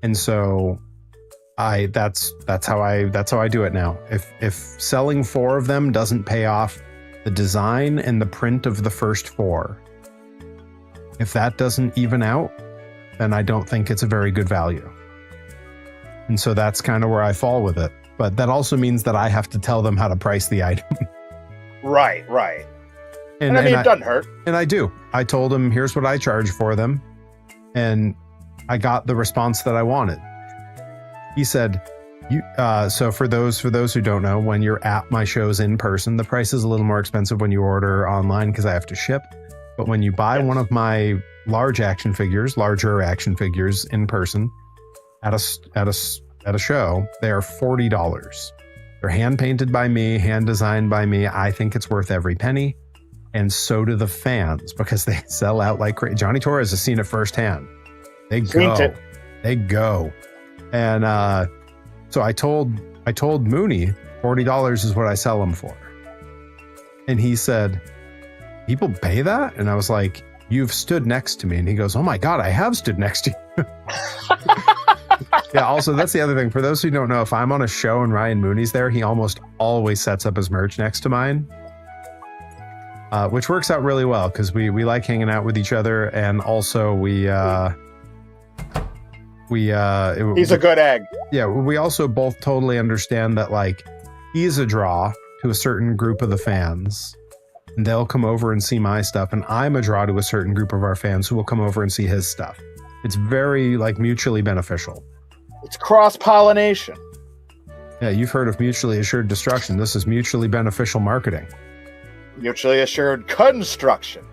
Speaker 4: And so that's how I do it now. If selling 4 of them doesn't pay off the design and the print of the first 4, if that doesn't even out, then I don't think it's a very good value. And so that's kind of where I fall with it. But that also means that I have to tell them how to price the item.
Speaker 1: Right. And I mean, it doesn't hurt.
Speaker 4: And I do. I told him, here's what I charge for them. And I got the response that I wanted. He said, so for those who don't know, when you're at my shows in person, the price is a little more expensive when you order online because I have to ship. But when you buy one of my larger action figures in person at a show, they are $40. They're hand painted by me, hand designed by me. I think it's worth every penny. And so do the fans, because they sell out like crazy. Johnny Torres has seen it firsthand. They go. And so I told Mooney $40 is what I sell them for. And he said, "People pay that?" And I was like, "You've stood next to me." And he goes, "Oh my God, I have stood next to you." Yeah, also, that's the other thing. For those who don't know, if I'm on a show and Ryan Mooney's there, he almost always sets up his merch next to mine. Which works out really well because we like hanging out with each other, and also he's
Speaker 1: a good egg.
Speaker 4: Yeah, we also both totally understand that, like, he's a draw to a certain group of the fans, and they'll come over and see my stuff, and I'm a draw to a certain group of our fans who will come over and see his stuff. It's very, like, mutually beneficial.
Speaker 1: It's cross-pollination.
Speaker 4: Yeah, you've heard of mutually assured destruction. This is mutually beneficial marketing.
Speaker 1: Mutually assured construction.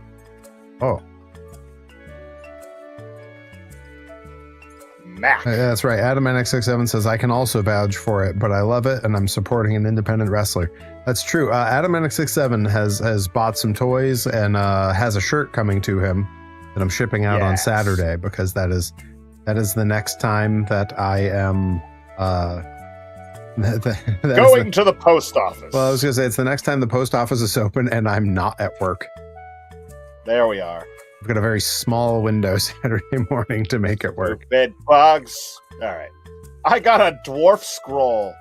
Speaker 4: Oh.
Speaker 1: Mac.
Speaker 4: That's right. Adam NX67 says, "I can also vouch for it, but I love it, and I'm supporting an independent wrestler." That's true. Adam NX67 has bought some toys and has a shirt coming to him that I'm shipping out on Saturday, because that is the next time that I am
Speaker 1: going to the post office.
Speaker 4: Well, I was going to say, it's the next time the post office is open and I'm not at work.
Speaker 1: There we are.
Speaker 4: I've got a very small window Saturday morning to make it work.
Speaker 1: Bed bugs. All right. I got a dwarf scroll.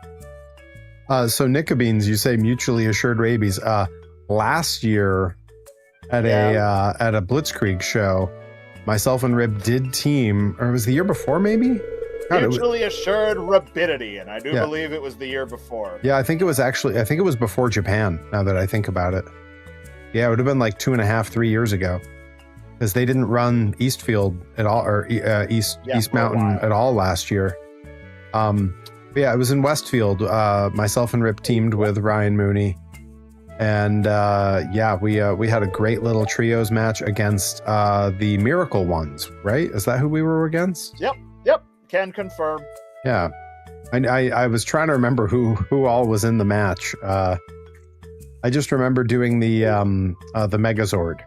Speaker 4: So Nickabeans, you say mutually assured rabies. Last year at a Blitzkrieg show, myself and Rib did team, or it was the year before maybe? God,
Speaker 1: mutually assured rabidity, and I do believe it was the year before.
Speaker 4: Yeah, I think it was before Japan, now that I think about it. Yeah, it would have been like 2.5-3 years ago. Because they didn't run Eastfield at all, or East Mountain at all last year. But yeah, it was in Westfield. Myself and Rip teamed with Ryan Mooney. And yeah, we had a great little trios match against the Miracle Ones, right? Is that who we were against?
Speaker 1: Yep. Can confirm.
Speaker 4: Yeah. I was trying to remember who all was in the match. I just remember doing the Megazord.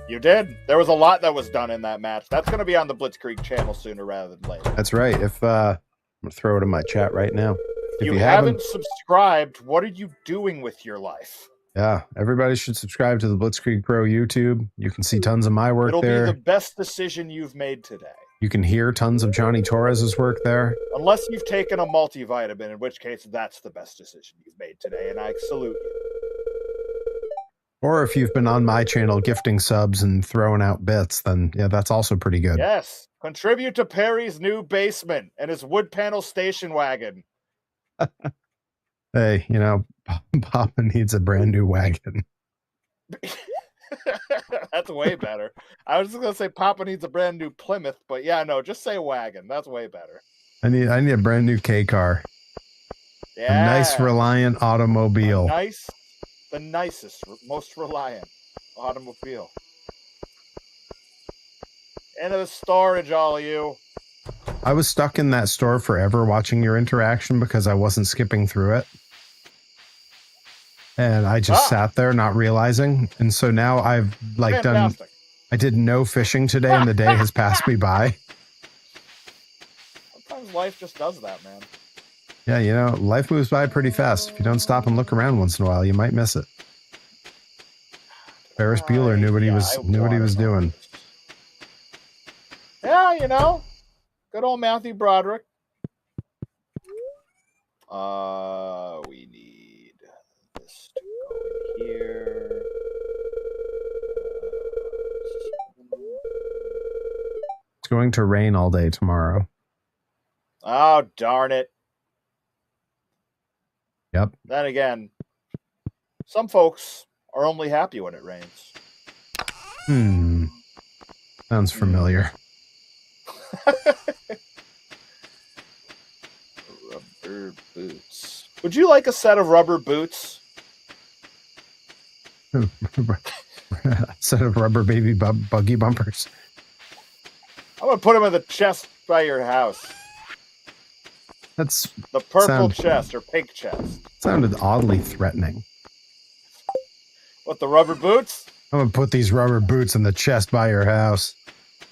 Speaker 1: You did. There was a lot that was done in that match. That's going to be on the Blitzkrieg channel sooner rather than later.
Speaker 4: That's right. If I'm gonna throw it in my chat right now. If
Speaker 1: you haven't subscribed, what are you doing with your life?
Speaker 4: Yeah, everybody should subscribe to the Blitzkrieg Pro YouTube. You can see tons of my work
Speaker 1: It'll
Speaker 4: there.
Speaker 1: be the best decision you've made today.
Speaker 4: You can hear tons of Johnny Torres's work there.
Speaker 1: Unless you've taken a multivitamin, in which case that's the best decision you've made today, and I salute you.
Speaker 4: Or if you've been on my channel gifting subs and throwing out bits, then yeah, that's also pretty good.
Speaker 1: Yes. Contribute to Perry's new basement and his wood panel station wagon.
Speaker 4: Hey, you know, Papa needs a brand new wagon.
Speaker 1: That's way better. I was just gonna say Papa needs a brand new Plymouth, but yeah, no, just say wagon. That's way better.
Speaker 4: I need a brand new K car.
Speaker 1: Yeah.
Speaker 4: A nice Reliant automobile.
Speaker 1: The nicest, most reliant automobile. Into the storage, all of you.
Speaker 4: I was stuck in that store forever watching your interaction because I wasn't skipping through it. And I just sat there not realizing. And so now I've like
Speaker 1: Fantastic.
Speaker 4: I did no fishing today and the day has passed me by.
Speaker 1: Sometimes life just does that, man.
Speaker 4: Yeah, you know, life moves by pretty fast. If you don't stop and look around once in a while, you might miss it. Ferris Bueller knew what he was doing.
Speaker 1: Yeah, you know. Good old Matthew Broderick. We need this to go in here.
Speaker 4: It's going to rain all day tomorrow.
Speaker 1: Oh, darn it.
Speaker 4: Yep.
Speaker 1: Then again, some folks are only happy when it rains.
Speaker 4: Sounds familiar.
Speaker 1: Rubber boots. Would you like a set of rubber boots?
Speaker 4: A set of rubber baby buggy bumpers.
Speaker 1: I'm going to put them in the chest by your house.
Speaker 4: That's
Speaker 1: the purple chest or pink chest.
Speaker 4: Sounded oddly threatening.
Speaker 1: What, the rubber boots?
Speaker 4: I'm going to put these rubber boots in the chest by your house.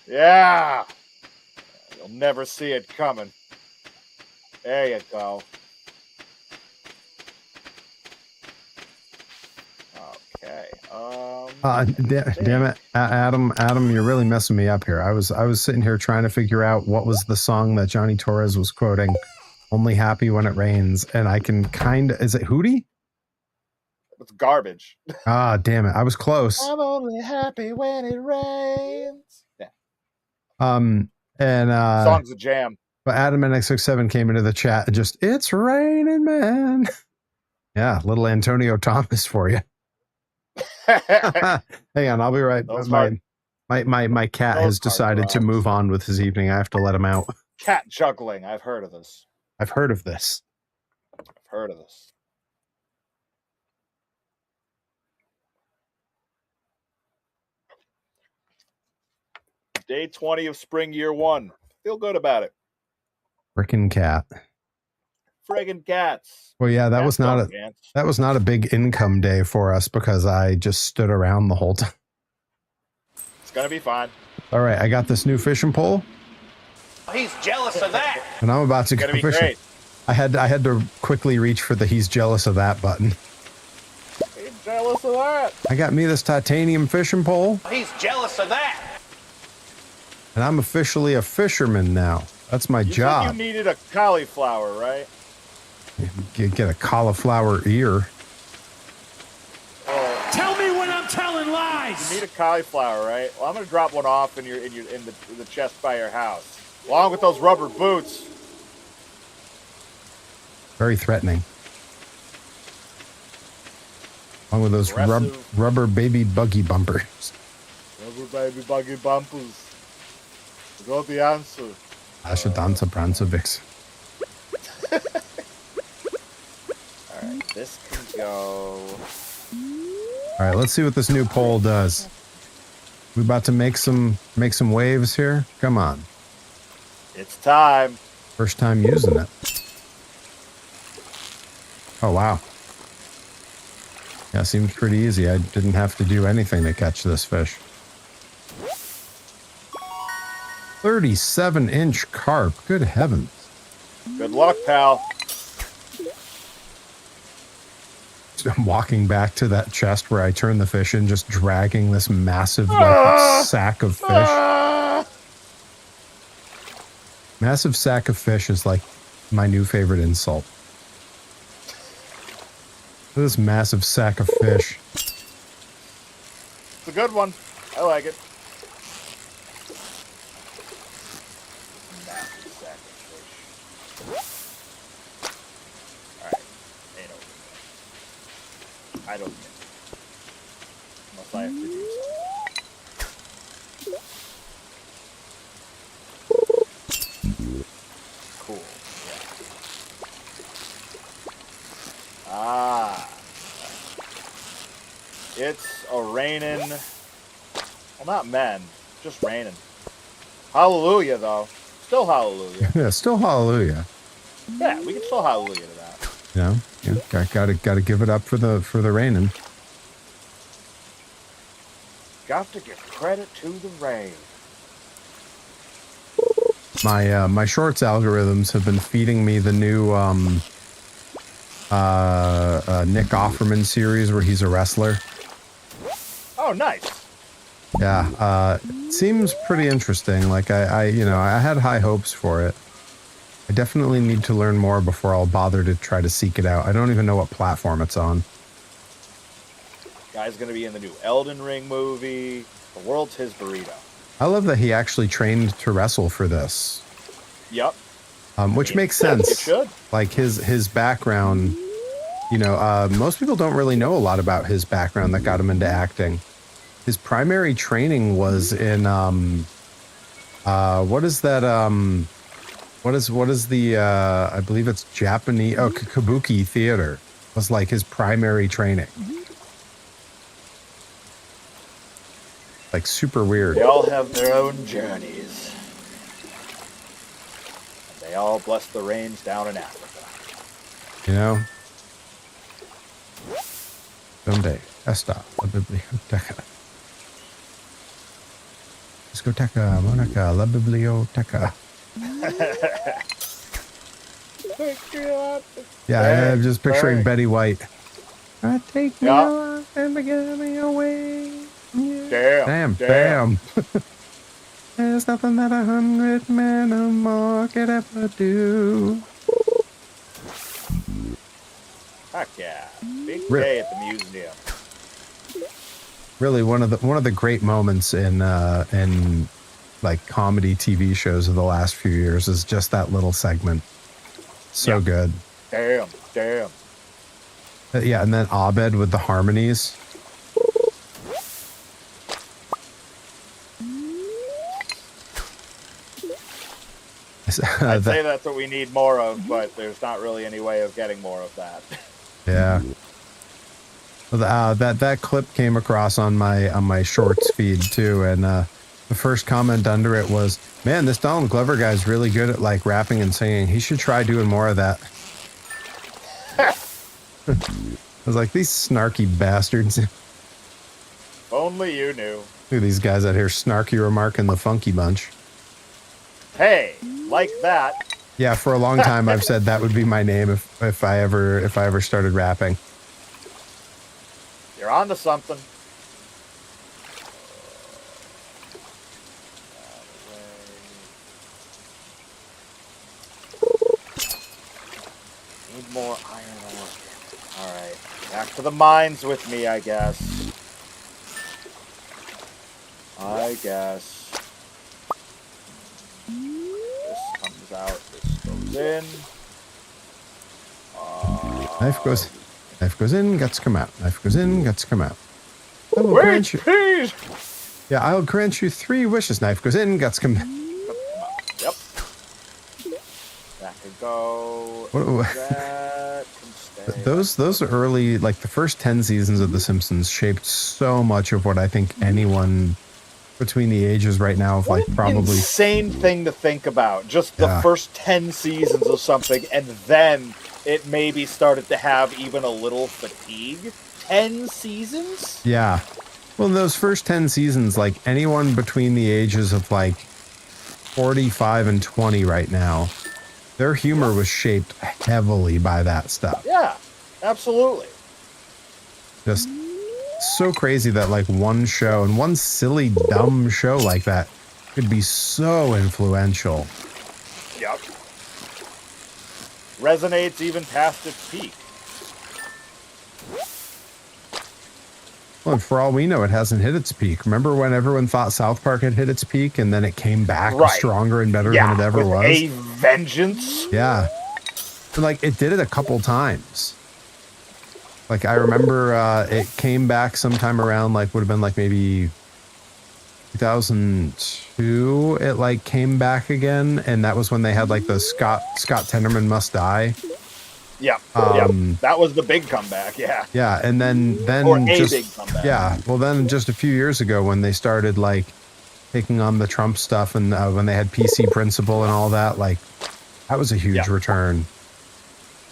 Speaker 1: Yeah. You'll never see it coming. There you go. Okay.
Speaker 4: Damn it, Adam, you're really messing me up here. I was sitting here trying to figure out what was the song that Johnny Torres was quoting. Only happy when it rains, and I can is it Hootie?
Speaker 1: It's garbage.
Speaker 4: Ah, damn it! I was close.
Speaker 1: I'm only happy when it rains. Yeah.
Speaker 4: And
Speaker 1: song's a jam.
Speaker 4: But Adam NX67 came into the chat and just, it's raining, man. Yeah, little Antonio Thomas for you. Hang on, I'll be right. My cat has decided to move on with his evening. I have to let him out.
Speaker 1: Cat juggling. I've heard of this.
Speaker 4: I've heard of this.
Speaker 1: Day 20 of spring year 1. Feel good about it.
Speaker 4: Frickin' cat.
Speaker 1: Friggin' cats.
Speaker 4: Well, yeah, that was not a big income day for us because I just stood around the whole time.
Speaker 1: It's gonna be fine.
Speaker 4: All right, I got this new fishing pole.
Speaker 3: He's jealous of that.
Speaker 4: And I'm about to go fishing. Great. I had to quickly reach for the "he's jealous of that" button.
Speaker 1: He's jealous of that.
Speaker 4: I got me this titanium fishing pole.
Speaker 3: He's jealous of that.
Speaker 4: And I'm officially a fisherman now. That's my job.
Speaker 1: Said you needed a cauliflower, right?
Speaker 4: Get a cauliflower ear.
Speaker 5: Tell me when I'm telling lies.
Speaker 1: You need a cauliflower, right? Well, I'm gonna drop one off in the chest by your house, along with those rubber boots.
Speaker 4: Very threatening. Along with those rubber baby buggy bumpers.
Speaker 1: Rubber baby buggy bumpers. I got the answer.
Speaker 4: Asha danza pranza vix.
Speaker 1: Alright, this can go.
Speaker 4: All right, let's see what this new pole does. We about to make some waves here? Come on.
Speaker 1: It's time.
Speaker 4: First time using it. Oh, wow. Yeah, seems pretty easy. I didn't have to do anything to catch this fish. 37-inch carp. Good heavens.
Speaker 1: Good luck, pal.
Speaker 4: I'm walking back to that chest where I turned the fish in, just dragging this massive like, sack of fish. Massive sack of fish is like my new favorite insult. Look at this massive sack of fish.
Speaker 1: It's a good one. I like it. Massive sack of fish. Alright. Ain't over yet. I don't think. Unless I have to do something. Cool. Yeah. Ah. It's a raining. Well, not men. Just raining. Hallelujah, though. Still hallelujah.
Speaker 4: Yeah, still hallelujah.
Speaker 1: Yeah, we can still hallelujah to that.
Speaker 4: Yeah, gotta give it up for the raining.
Speaker 1: Got to give credit to the rain.
Speaker 4: My shorts algorithms have been feeding me the new Nick Offerman series where he's a wrestler.
Speaker 1: Oh, nice.
Speaker 4: Yeah, seems pretty interesting. Like I had high hopes for it. I definitely need to learn more before I'll bother to try to seek it out. I don't even know what platform it's on.
Speaker 1: Guy's gonna be in the new Elden Ring movie. The world's his burrito.
Speaker 4: I love that he actually trained to wrestle for this.
Speaker 1: Yep.
Speaker 4: Which makes sense.
Speaker 1: It should.
Speaker 4: Like his background, most people don't really know a lot about his background that got him into acting. His primary training was in what is that what is the I believe it's Japanese kabuki theater was like his primary training. Like super weird.
Speaker 1: They all have their own journeys. And they all bless the rains down in Africa.
Speaker 4: You know? Someday, esta la biblioteca. Discoteca, Monica, la biblioteca. Yeah, I'm just picturing Betty White. Take me on and get me away. Yeah. Damn. There's nothing that 100 men or more could ever do.
Speaker 1: Heck yeah. Big day at the museum.
Speaker 4: Really one of the great moments in like comedy TV shows of the last few years is just that little segment. So good.
Speaker 1: Damn.
Speaker 4: Yeah, and then Abed with the harmonies.
Speaker 1: I'd say that's what we need more of, but there's not really any way of getting more of that.
Speaker 4: Yeah. That clip came across on my shorts feed too, and the first comment under it was, "Man, this Donald Glover guy's really good at like rapping and singing. He should try doing more of that." I was like, these snarky bastards.
Speaker 1: If only you knew.
Speaker 4: Look at these guys out here snarky remarking the Funky Bunch.
Speaker 1: Hey, like that.
Speaker 4: Yeah, for a long time I've said that would be my name if I ever started rapping.
Speaker 1: You're on to something. Need more iron ore. Alright. Back to the mines with me, I guess. This comes out. This goes in.
Speaker 4: Knife goes in, guts come out. Knife goes in, guts come out.
Speaker 1: Wait, please!
Speaker 4: Yeah, I'll grant you 3 wishes. Knife goes in, guts come out.
Speaker 1: Yep. That could go.
Speaker 4: What-
Speaker 1: That. Let them stay.
Speaker 4: Those early, like the first 10 seasons of The Simpsons shaped so much of what I think anyone between the ages right now of like probably
Speaker 1: insane thing to think about. Just the
Speaker 4: Yeah.
Speaker 1: first 10 seasons of something, and then it maybe started to have even a little fatigue. 10 seasons?
Speaker 4: Yeah. Well, those first 10 seasons, like anyone between the ages of like 45 and 20 right now, their humor was shaped heavily by that stuff.
Speaker 1: Yeah, absolutely.
Speaker 4: Just so crazy that like one show and one silly, dumb show like that could be so influential.
Speaker 1: Yep. Resonates even past its peak.
Speaker 4: Well, and for all we know, it hasn't hit its peak. Remember when everyone thought South Park had hit its peak and then it came back
Speaker 1: Right.
Speaker 4: stronger and better
Speaker 1: Yeah,
Speaker 4: than it ever
Speaker 1: with
Speaker 4: was?
Speaker 1: a vengeance.
Speaker 4: Yeah. And, like, it did it a couple times. Like, I remember it came back sometime around, like, would have been, like, maybe 2002. It, like, came back again, and that was when they had, like, the Scott Tenorman Must Die.
Speaker 1: Yep. That was the big comeback, yeah.
Speaker 4: Yeah, and then
Speaker 1: Or a
Speaker 4: just,
Speaker 1: big comeback.
Speaker 4: yeah, well, then just a few years ago when they started, like, taking on the Trump stuff and when they had PC Principle and all that, like, that was a huge return.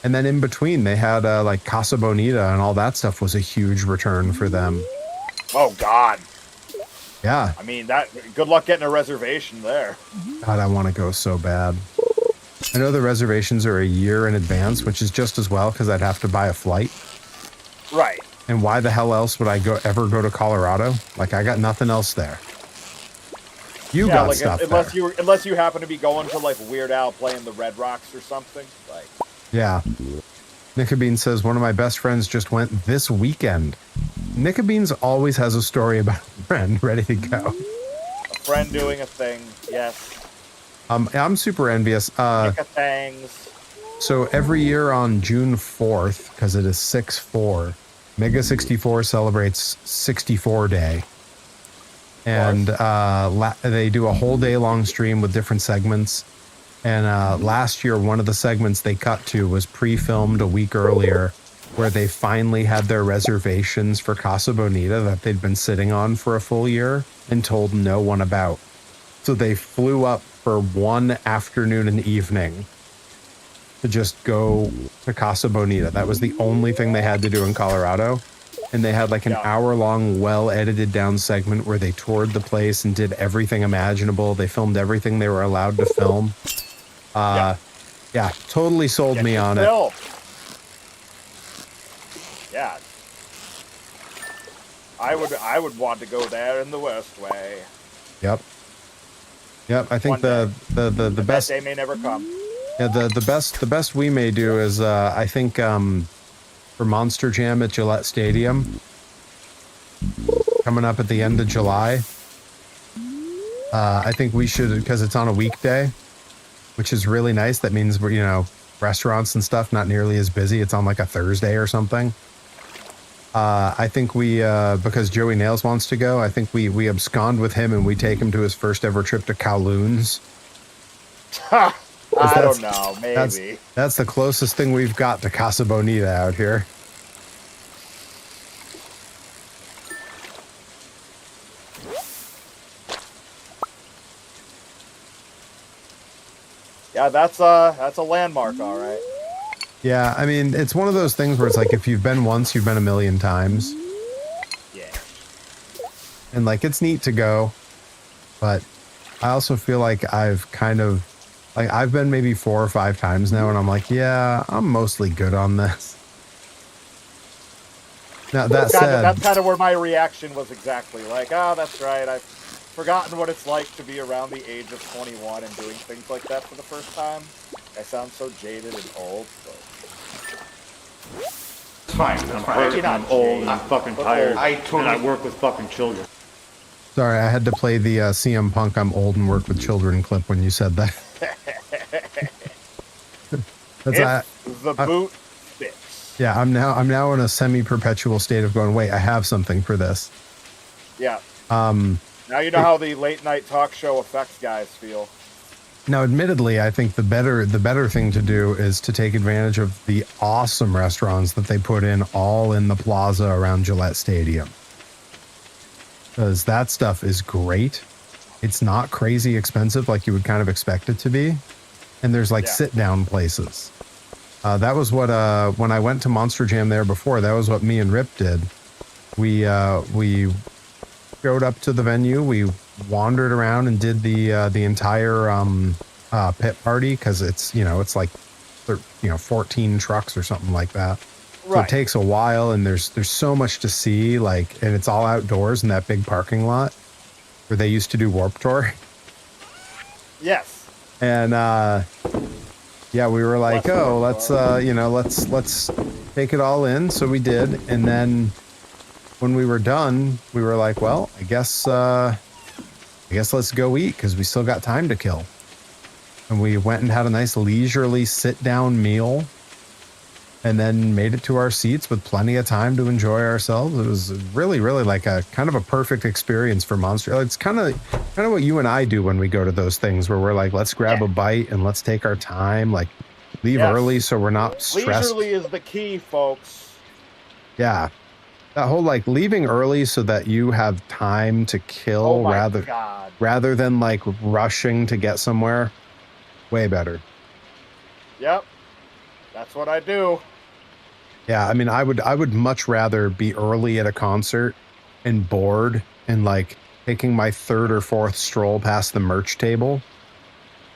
Speaker 4: And then in between, they had like Casa Bonita and all that stuff was a huge return for them.
Speaker 1: Oh, God.
Speaker 4: Yeah.
Speaker 1: I mean, that. Good luck getting a reservation there.
Speaker 4: God, I want to go so bad. I know the reservations are a year in advance, which is just as well because I'd have to buy a flight.
Speaker 1: Right.
Speaker 4: And why the hell else would I ever go to Colorado? Like, I got nothing else there. You got
Speaker 1: like
Speaker 4: stuff
Speaker 1: unless you happen to be going to like Weird Al playing the Red Rocks or something. Like.
Speaker 4: Yeah. Nickabean says, one of my best friends just went this weekend. Nickabeans always has a story about a friend ready to go.
Speaker 1: A friend doing a thing, yes.
Speaker 4: I'm super envious.
Speaker 1: Nicka-thangs.
Speaker 4: So every year on June 4th, because it is 6/4, Mega 64 celebrates 64 Day. And they do a whole day long stream with different segments. And last year, one of the segments they cut to was pre-filmed a week earlier, where they finally had their reservations for Casa Bonita that they'd been sitting on for a full year and told no one about. So they flew up for one afternoon and evening to just go to Casa Bonita. That was the only thing they had to do in Colorado. And they had like an hour-long, well-edited down segment where they toured the place and did everything imaginable. They filmed everything they were allowed to film. Yeah, totally sold me on it.
Speaker 1: Yeah. I would want to go there in the worst way.
Speaker 4: Yep. I think the best
Speaker 1: day may never come.
Speaker 4: Yeah, the best we may do is I think for Monster Jam at Gillette Stadium coming up at the end of July. I think we should, because it's on a weekday, which is really nice. That means we're, restaurants and stuff not nearly as busy. It's on like a Thursday or something. I think we, because Joey Nails wants to go, I think we abscond with him and we take him to his first ever trip to Kowloon's.
Speaker 1: I don't know, maybe.
Speaker 4: That's the closest thing we've got to Casa Bonita out here.
Speaker 1: Yeah, that's a landmark, all right.
Speaker 4: Yeah, I mean, it's one of those things where it's like if you've been once, you've been a million times.
Speaker 1: Yeah.
Speaker 4: And like it's neat to go, but I also feel like I've been maybe 4 or 5 times now, and I'm like, yeah, I'm mostly good on this. Now that's
Speaker 1: kind of where my reaction was exactly. Like, that's right. I've forgotten what it's like to be around the age of 21 and doing things like that for the first time. I sound so jaded and old, but...
Speaker 6: It's fine. I'm hurt, I'm old, I'm fucking tired, and I work with fucking children.
Speaker 4: Sorry, I had to play the CM Punk "I'm old and work with children" clip when you said that.
Speaker 1: The boot fits.
Speaker 4: Yeah, I'm now in a semi-perpetual state of going, wait, I have something for this.
Speaker 1: Yeah. Now you know how the late night talk show effects guys feel.
Speaker 4: Now, admittedly, I think the better thing to do is to take advantage of the awesome restaurants that they put in all in the plaza around Gillette Stadium. Because that stuff is great. It's not crazy expensive like you would kind of expect it to be. And there's like sit-down places. That was what, when I went to Monster Jam there before, that was what me and Rip did. We showed up to the venue. We wandered around and did the entire pit party because it's like 14 trucks or something like that. So it takes a while, and there's so much to see, like, and it's all outdoors in that big parking lot where they used to do Warped Tour.
Speaker 1: Yes.
Speaker 4: And yeah, we were like, let's take it all in. So we did, and then when we were done, we were like, well, I guess let's go eat because we still got time to kill. And we went and had a nice leisurely sit-down meal, and then made it to our seats with plenty of time to enjoy ourselves. It was really, really like a kind of a perfect experience for Monster. It's kind of what you and I do when we go to those things where we're like, let's grab a bite and let's take our time, like leave early so we're not stressed.
Speaker 1: Leisurely is the key, folks.
Speaker 4: Yeah. That whole like leaving early so that you have time to kill rather than like rushing to get somewhere. Way better.
Speaker 1: Yep. That's what I do.
Speaker 4: Yeah, I mean, I would much rather be early at a concert and bored and like taking my third or fourth stroll past the merch table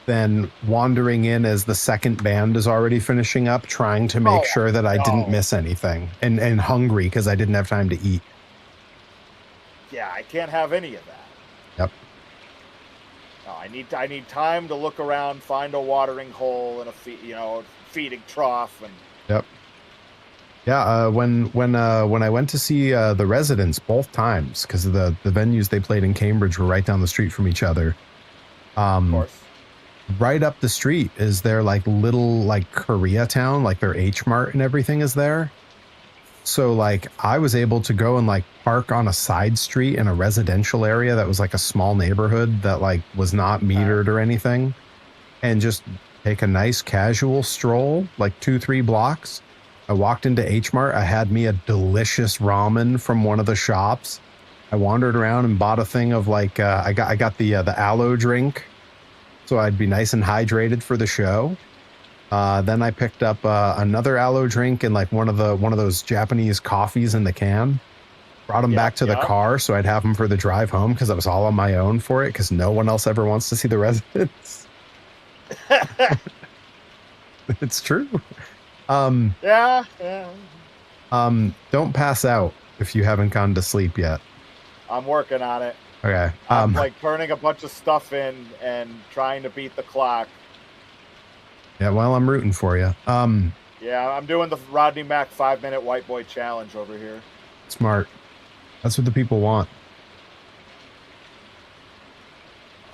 Speaker 4: than wandering in as the second band is already finishing up, trying to make sure that I didn't miss anything and hungry because I didn't have time to eat.
Speaker 1: Yeah, I can't have any of that.
Speaker 4: Yep.
Speaker 1: No, I need time to look around, find a watering hole and a feeding trough, and
Speaker 4: yep. Yeah, when I went to see the Residents both times, because the venues they played in Cambridge were right down the street from each other.
Speaker 1: Of course.
Speaker 4: Right up the street is their like little like Koreatown, like their H Mart and everything is there. So like I was able to go and like park on a side street in a residential area that was like a small neighborhood that like was not metered or anything, and just take a nice casual stroll, like 2-3 blocks. I walked into H Mart. I had me a delicious ramen from one of the shops. I wandered around and bought a thing of like I got the aloe drink, so I'd be nice and hydrated for the show. Then I picked up another aloe drink and like one of those Japanese coffees in the can. Brought them back to the car so I'd have them for the drive home because I was all on my own for it because no one else ever wants to see the Residents. It's true. Don't pass out if you haven't gone to sleep yet.
Speaker 1: I'm working on it.
Speaker 4: Okay.
Speaker 1: I'm like turning a bunch of stuff in and trying to beat the clock.
Speaker 4: Yeah, well, I'm rooting for you.
Speaker 1: Yeah, I'm doing the Rodney Mack 5-minute white boy challenge over here.
Speaker 4: Smart. That's what the people want.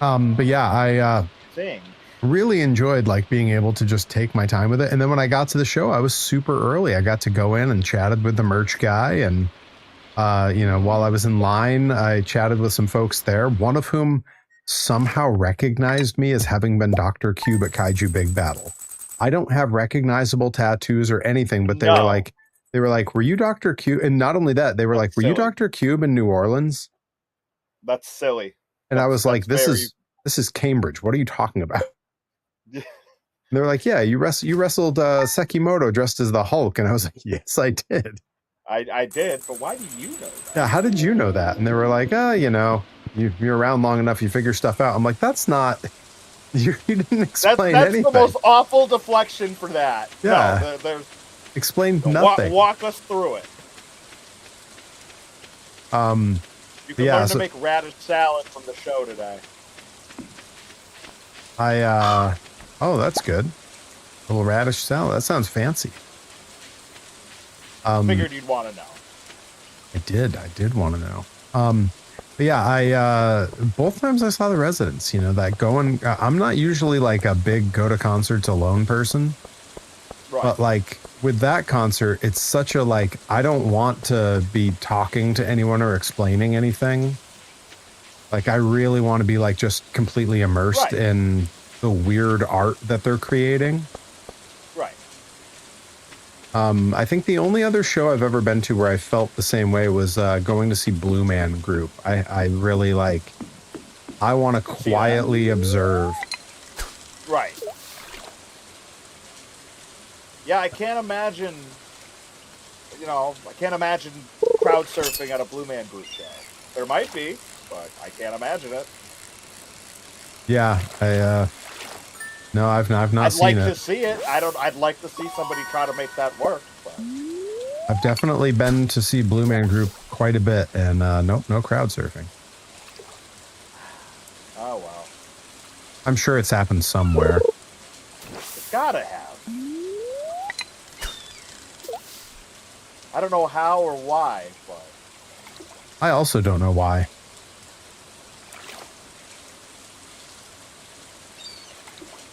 Speaker 4: But yeah, I really enjoyed like being able to just take my time with it. And then when I got to the show, I was super early. I got to go in and chatted with the merch guy. And, while I was in line, I chatted with some folks there, one of whom somehow recognized me as having been Dr. Cube at Kaiju Big Battle. I don't have recognizable tattoos or anything, but they were like, were you Dr. Cube? And not only that, they were like, were you Dr. Cube in New Orleans?
Speaker 1: That's silly.
Speaker 4: And I was like, this is Cambridge. What are you talking about? They were like, yeah, you wrestled Sekimoto dressed as the Hulk. And I was like, yes, I did.
Speaker 1: I did, but why do you know that?
Speaker 4: Yeah, how did you know that? And they were like, you're around long enough, you figure stuff out. I'm like, that's not... You didn't explain anything.
Speaker 1: That's the most awful deflection for that.
Speaker 4: Yeah.
Speaker 1: No,
Speaker 4: explained nothing.
Speaker 1: Walk us through it. You can learn to make radish salad from the show today.
Speaker 4: Oh, that's good. A little radish salad. That sounds fancy.
Speaker 1: Figured you'd want to know.
Speaker 4: I did want to know. But yeah, I both times I saw the Residents, that going, I'm not usually like a big go to concerts alone person, right. But like with that concert, it's such a like, I don't want to be talking to anyone or explaining anything. Like I really want to be like just completely immersed in the weird art that they're creating.
Speaker 1: Right.
Speaker 4: I think the only other show I've ever been to where I felt the same way was going to see Blue Man Group. I really like, I want to quietly observe.
Speaker 1: Right. Yeah, I can't imagine, I can't imagine crowd surfing at a Blue Man Group show. There might be, but I can't imagine it.
Speaker 4: Yeah, no, I've not seen it.
Speaker 1: I'd like to see it. I'd like to see somebody try to make that work. But.
Speaker 4: I've definitely been to see Blue Man Group quite a bit, and nope, no crowd surfing.
Speaker 1: Oh, well.
Speaker 4: I'm sure it's happened somewhere.
Speaker 1: It's gotta have. I don't know how or why, but...
Speaker 4: I also don't know why.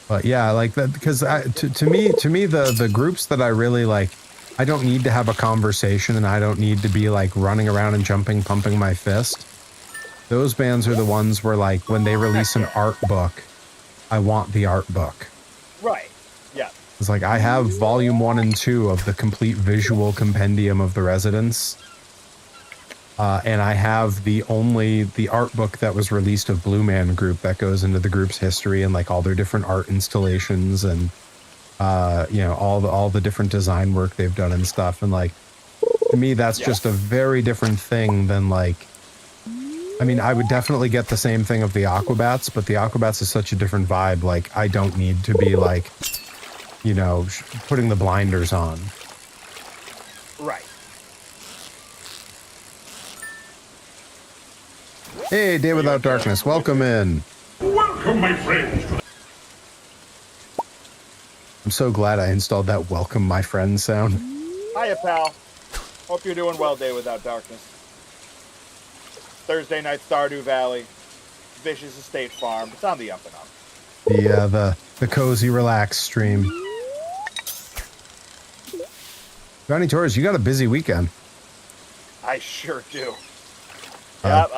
Speaker 4: But yeah, like that, because to me, the groups that I really like, I don't need to have a conversation, and I don't need to be like running around and jumping, pumping my fist. Those bands are the ones where, like, when they release an art book, I want the art book.
Speaker 1: Right. Yeah.
Speaker 4: It's like, I have volume 1 and 2 of the complete visual compendium of the Residents. And I have the art book that was released of Blue Man Group that goes into the group's history and like all their different art installations and, all the different design work they've done and stuff. And like, to me, that's just a very different thing than like, I mean, I would definitely get the same thing of the Aquabats, but the Aquabats is such a different vibe. Like, I don't need to be like, putting the blinders on.
Speaker 1: Right.
Speaker 4: Hey, Day Without Darkness, welcome in.
Speaker 5: Welcome, my friends.
Speaker 4: I'm so glad I installed that welcome my friend sound.
Speaker 1: Hiya, pal. Hope you're doing well, Day Without Darkness. Thursday night, Stardew Valley. Vicious Estate Farm. It's on the up and up.
Speaker 4: The cozy relax stream. Johnny Torres, you got a busy weekend.
Speaker 1: I sure do. Yep,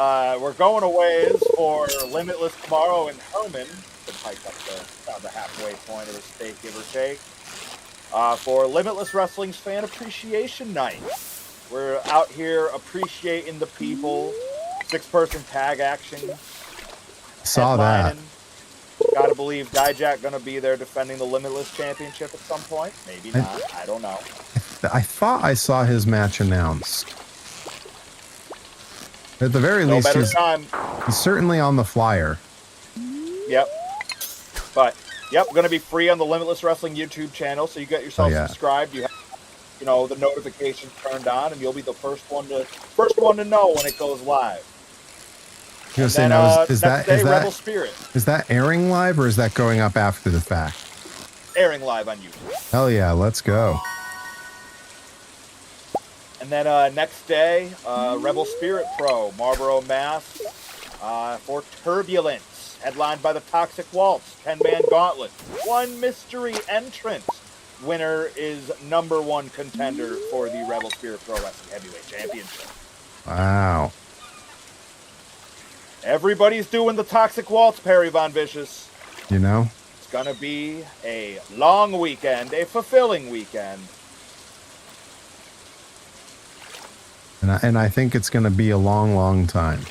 Speaker 1: we're going away for Limitless tomorrow in Herman to hike up the halfway point of the state, give or take. For Limitless Wrestling's Fan Appreciation Night. We're out here appreciating the people. 6-person tag action.
Speaker 4: Saw that.
Speaker 1: Gotta believe Dijak gonna be there defending the Limitless Championship at some point. Maybe not. I don't know.
Speaker 4: I thought I saw his match announced. At the very least, he's certainly on the flyer.
Speaker 1: Yep. But, going to be free on the Limitless Wrestling YouTube channel, so you get yourself subscribed. You have, the notifications turned on, and you'll be the first one to know when it goes live.
Speaker 4: You say now, is that
Speaker 1: Rebel Spirit
Speaker 4: is that airing live or is that going up after the fact?
Speaker 1: airing live on YouTube.
Speaker 4: Hell yeah, let's go.
Speaker 1: And then next day, Rebel Spirit Pro, Marlboro, Mass, for Turbulence, headlined by the Toxic Waltz, 10-man gauntlet, 1 mystery entrant. Winner is #1 contender for the Rebel Spirit Pro Wrestling Heavyweight Championship.
Speaker 4: Wow.
Speaker 1: Everybody's doing the Toxic Waltz, Perry Von Vicious.
Speaker 4: It's
Speaker 1: going to be a long weekend, a fulfilling weekend.
Speaker 4: And I think it's going to be a long, long time.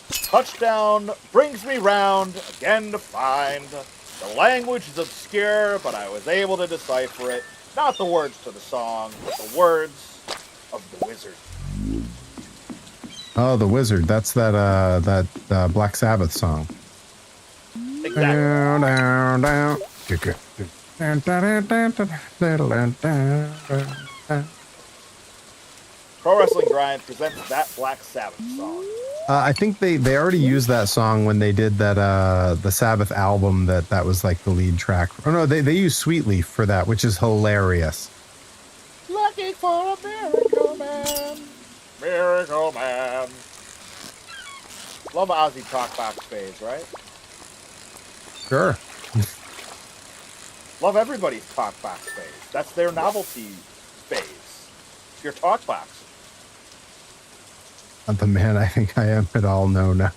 Speaker 1: Touchdown brings me round again to find the language is obscure, but I was able to decipher it. Not the words to the song, but the words of the wizard.
Speaker 4: Oh, the Wizard. That's that Black Sabbath song.
Speaker 1: Exactly.
Speaker 4: Down, down, down.
Speaker 1: Pro Wrestling Grind presents that Black Sabbath song.
Speaker 4: I think they already used that song when they did that the Sabbath album that was like the lead track. Oh no, they used Sweetleaf for that, which is hilarious.
Speaker 1: Looking for a miracle man. Miracle man. Love Ozzy Talkbox phase, right?
Speaker 4: Sure.
Speaker 1: Love everybody's Talkbox phase. That's their novelty phase. Your Talkbox.
Speaker 4: Not the man I think I am at all, no.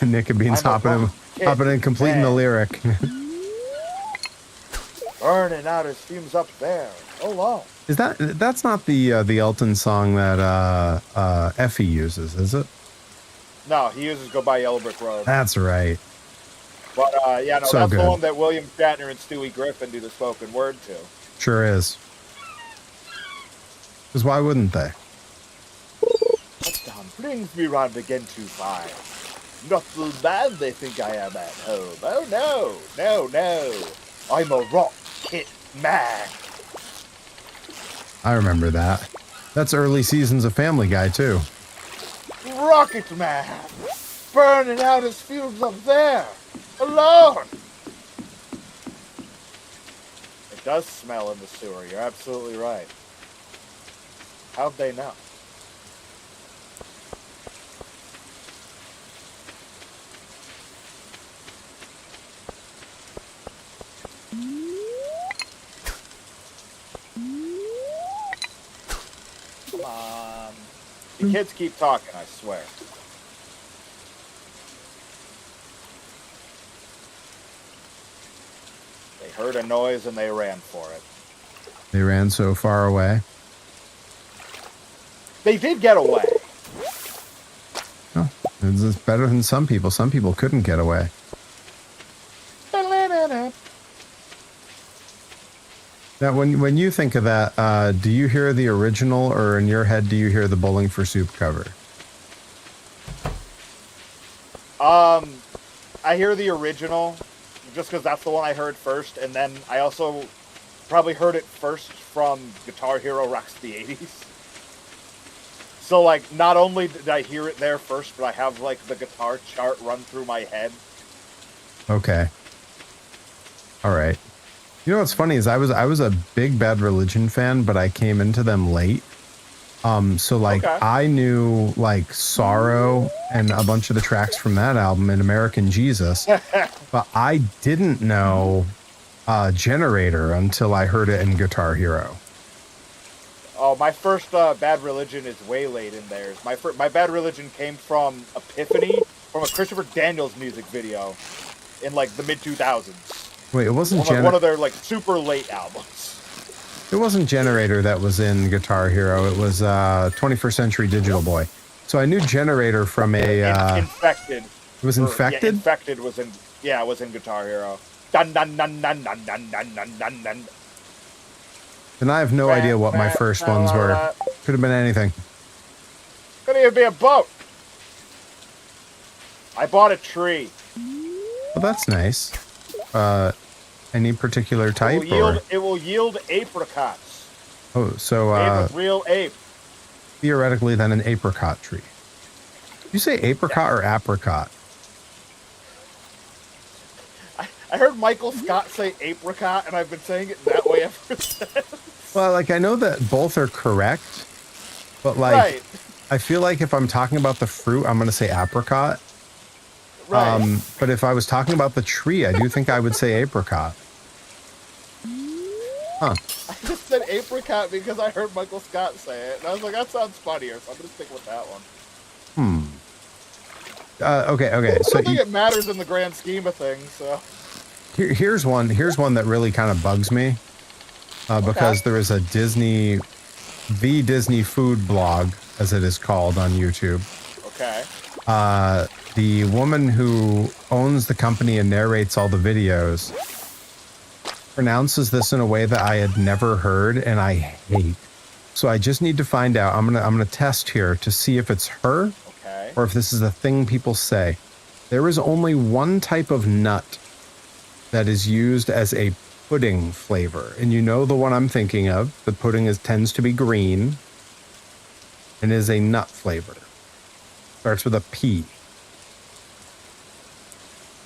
Speaker 4: Nick and Beans
Speaker 1: I'm a
Speaker 4: hopping in, completing the
Speaker 1: man.
Speaker 4: lyric.
Speaker 1: Burning out his fumes up there. Oh, wow.
Speaker 4: Is that's not the Elton song that Effie uses, is it?
Speaker 1: No, he uses Go By Yellow Brick Road.
Speaker 4: That's right.
Speaker 1: But, yeah, no,
Speaker 4: So
Speaker 1: that's
Speaker 4: good.
Speaker 1: the one that William Shatner and Stewie Griffin do the spoken word to.
Speaker 4: Sure is. Because why wouldn't they?
Speaker 1: Touchdown brings me round again to find. Not the man they think I am at home. Oh, no. No, no. I'm a rocket man.
Speaker 4: I remember that. That's early seasons of Family Guy, too.
Speaker 1: Rocket man. Burning out his fumes up there. Alone. It does smell in the sewer. You're absolutely right. How'd they know? Come on. The kids keep talking, I swear. They heard a noise and they ran for it.
Speaker 4: They ran so far away.
Speaker 1: They did get away.
Speaker 4: Oh, it's better than some people. Some people couldn't get away. Now, when you think of that, do you hear the original, or in your head, do you hear the Bowling for Soup cover?
Speaker 1: I hear the original, just because that's the one I heard first, and then I also probably heard it first from Guitar Hero Rocks the 80s. So, like, not only did I hear it there first, but I have, like, the guitar chart run through my head.
Speaker 4: Okay. All right. You know what's funny is I was a big Bad Religion fan, but I came into them late. So like
Speaker 1: Okay.
Speaker 4: I knew like Sorrow and a bunch of the tracks from that album and American Jesus, but I didn't know Generator until I heard it in Guitar Hero.
Speaker 1: Oh, my first Bad Religion is way late in theirs. My Bad Religion came from Epiphany, from a Christopher Daniels music video in, like, the mid-2000s.
Speaker 4: Wait, it wasn't
Speaker 1: One of their, like, super late albums.
Speaker 4: It wasn't Generator that was in Guitar Hero. It was 21st Century Digital Boy. So I knew Generator from a
Speaker 1: Infected.
Speaker 4: It was Infected?
Speaker 1: Yeah, Infected was in Guitar Hero. Dun dun dun dun dun dun dun dun dun dun.
Speaker 4: And I have no idea what my first ones were. Could have been anything.
Speaker 1: Could even be a boat. I bought a tree.
Speaker 4: Well, that's nice. Any particular type?
Speaker 1: It will yield apricots.
Speaker 4: Oh, so
Speaker 1: Made with real ape.
Speaker 4: theoretically then an apricot tree. You say apricot or apricot?
Speaker 1: I heard Michael Scott say apricot, and I've been saying it that way ever since.
Speaker 4: Well, like I know that both are correct, but like
Speaker 1: Right.
Speaker 4: I feel like if I'm talking about the fruit, I'm going to say apricot.
Speaker 1: Right.
Speaker 4: But if I was talking about the tree, I do think I would say apricot. Huh.
Speaker 1: I just said apricot because I heard Michael Scott say it, and I was like, that sounds funnier, so I'm going to stick with that one.
Speaker 4: Okay.
Speaker 1: I
Speaker 4: So
Speaker 1: don't think it matters in the grand scheme of things, so.
Speaker 4: here's one that really kind of bugs me because there is a the Disney food blog, as it is called on YouTube.
Speaker 1: Okay.
Speaker 4: The woman who owns the company and narrates all the videos pronounces this in a way that I had never heard and I hate. So I just need to find out. I'm gonna test here to see if it's her
Speaker 1: Okay.
Speaker 4: or if this is a thing people say. There is only one type of nut that is used as a pudding flavor, and you know the one I'm thinking of. The pudding tends to be green and is a nut flavor. Starts with a P.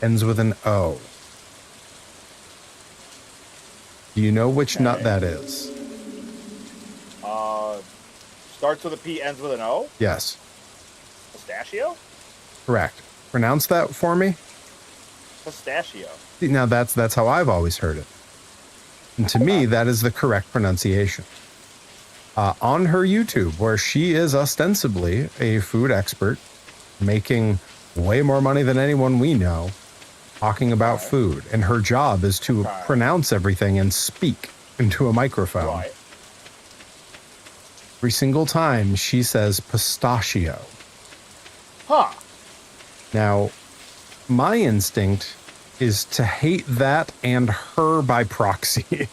Speaker 4: Ends with an O. Do you know which nut that is?
Speaker 1: Starts with a P, ends with an O?
Speaker 4: Yes,
Speaker 1: Pistachio?
Speaker 4: correct. Pronounce that for me.
Speaker 1: Pistachio.
Speaker 4: See, now that's how I've always heard it. And to me, that is the correct pronunciation. On her YouTube, where she is ostensibly a food expert, making way more money than anyone we know, talking about food. And her job is to pronounce everything and speak into a microphone.
Speaker 1: Right.
Speaker 4: Every single time she says pistachio.
Speaker 1: Huh. Now,
Speaker 4: My instinct is to hate that and her by proxy.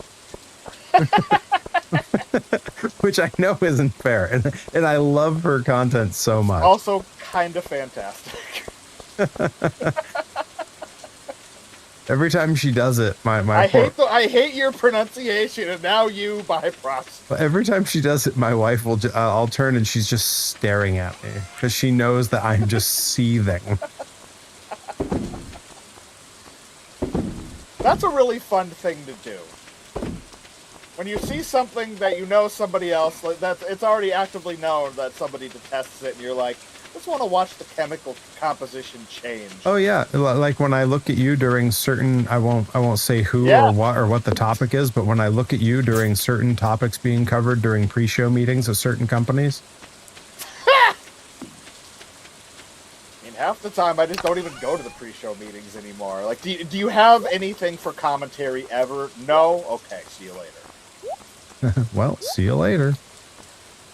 Speaker 4: Which I know isn't fair. And I love her content so much.
Speaker 1: Also kind of fantastic.
Speaker 4: Every time she does it,
Speaker 1: I hate your pronunciation, and now you by proxy.
Speaker 4: Every time she does it, my wife will. I'll turn and she's just staring at me because she knows that I'm just seething.
Speaker 1: That's a really fun thing to do. When you see something that you know somebody else, it's already actively known that somebody detests it, and you're like, I just want to watch the chemical composition change.
Speaker 4: Oh yeah, like when I look at you during certain, I won't say who or what the topic is, but when I look at you during certain topics being covered during pre-show meetings of certain companies.
Speaker 1: I mean, half the time I just don't even go to the pre-show meetings anymore. Like, do you have anything for commentary ever? No? Okay, see you later.
Speaker 4: Well, see you later.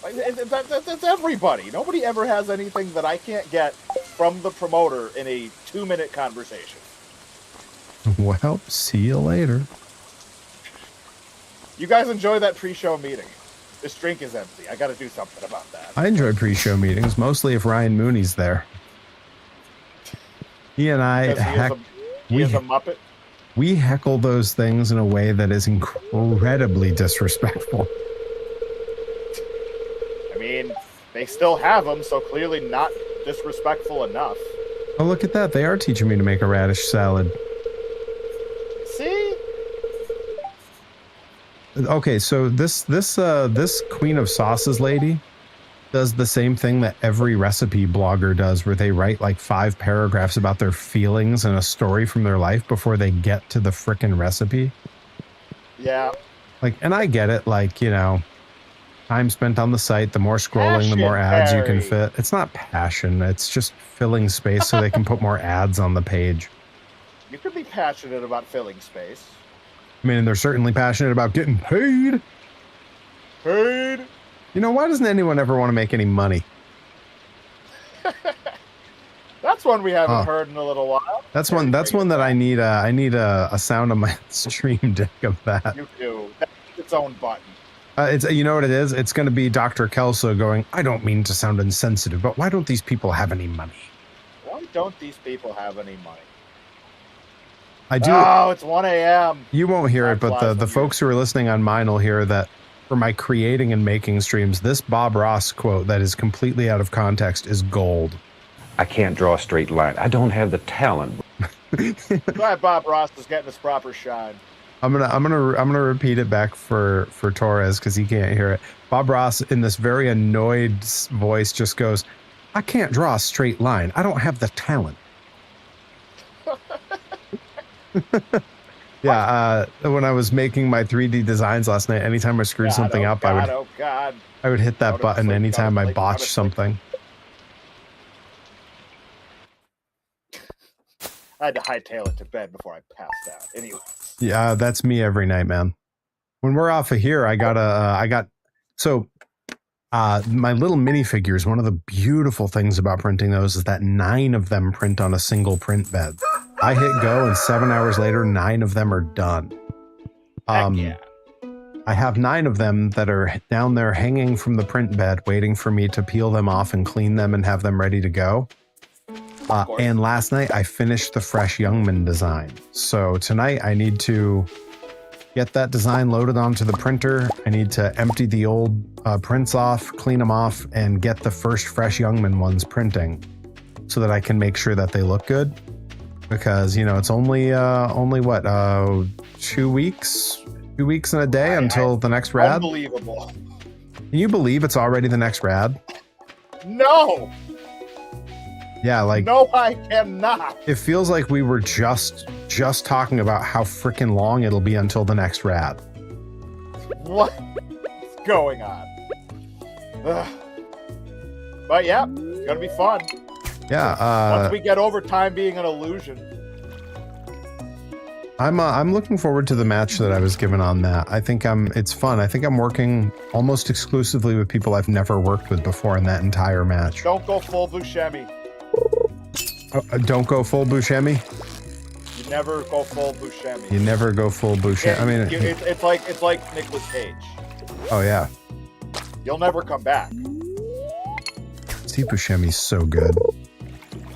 Speaker 1: That's everybody. Nobody ever has anything that I can't get from the promoter in a 2-minute conversation.
Speaker 4: Well, see you later.
Speaker 1: You guys enjoy that pre-show meeting. This drink is empty. I gotta do something about that.
Speaker 4: I enjoy pre-show meetings, mostly if Ryan Mooney's there. He and I
Speaker 1: he is a Muppet.
Speaker 4: We heckle those things in a way that is incredibly disrespectful.
Speaker 1: I mean, they still have them, so clearly not disrespectful enough.
Speaker 4: Oh, look at that. They are teaching me to make a radish salad.
Speaker 1: See?
Speaker 4: Okay, so this Queen of Sauces lady does the same thing that every recipe blogger does, where they write like 5 paragraphs about their feelings and a story from their life before they get to the frickin' recipe.
Speaker 1: Yeah.
Speaker 4: Like, and I get it, like, you know, time spent on the site, the more scrolling, the more ads you can fit. It's not passion, it's just filling space so they can put more ads on the page.
Speaker 1: You could be passionate about filling space.
Speaker 4: I mean, they're certainly passionate about getting paid.
Speaker 1: Paid?
Speaker 4: You know, why doesn't anyone ever want to make any money?
Speaker 1: That's one we haven't heard in a little while.
Speaker 4: That's one that I need a sound on my stream deck of that.
Speaker 1: You do. That's its own button.
Speaker 4: It's, you know what it is? It's going to be Dr. Kelso going, I don't mean to sound insensitive, but why don't these people have any money?
Speaker 1: Why don't these people have any money?
Speaker 4: I do.
Speaker 1: Oh, it's 1 a.m.
Speaker 4: You won't hear it, but the folks who are listening on mine will hear that for my creating and making streams, this Bob Ross quote that is completely out of context is gold.
Speaker 7: I can't draw a straight line. I don't have the talent.
Speaker 1: Glad Bob Ross is getting his proper shine.
Speaker 4: I'm gonna repeat it back for Torres because he can't hear it. Bob Ross in this very annoyed voice just goes, I can't draw a straight line. I don't have the talent. Yeah, when I was making my 3D designs last night, anytime I screwed something up, I would hit that button anytime I botched something.
Speaker 1: I had to hightail it to bed before I passed out. Anyway.
Speaker 4: Yeah, that's me every night, man. When we're off of here, my little minifigures, one of the beautiful things about printing those is that 9 of them print on a single print bed. I hit go and 7 hours later, 9 of them are done.
Speaker 1: Yeah.
Speaker 4: I have 9 of them that are down there hanging from the print bed, waiting for me to peel them off and clean them and have them ready to go. And last night I finished the Fresh Youngman design. So tonight I need to get that design loaded onto the printer. I need to empty the old prints off, clean them off, and get the first Fresh Youngman ones printing so that I can make sure that they look good. Because, you know, it's only what, 2 weeks? 2 weeks and a day until the next rad?
Speaker 1: Unbelievable.
Speaker 4: Can you believe it's already the next rad?
Speaker 1: No!
Speaker 4: Yeah, like...
Speaker 1: No, I cannot!
Speaker 4: It feels like we were just talking about how freaking long it'll be until the next rad.
Speaker 1: What's going on? Ugh. But yeah, it's gonna be fun.
Speaker 4: Yeah.
Speaker 1: Once we get over time being an illusion.
Speaker 4: I'm looking forward to the match that I was given on that. I think it's fun. I think I'm working almost exclusively with people I've never worked with before in that entire match.
Speaker 1: Don't go full Buscemi.
Speaker 4: Don't go full Buscemi?
Speaker 1: You never go full Buscemi.
Speaker 4: You never go full Buscemi. I mean,
Speaker 1: it's like Nicolas Cage.
Speaker 4: Oh yeah.
Speaker 1: You'll never come back.
Speaker 4: Steve Buscemi's so good.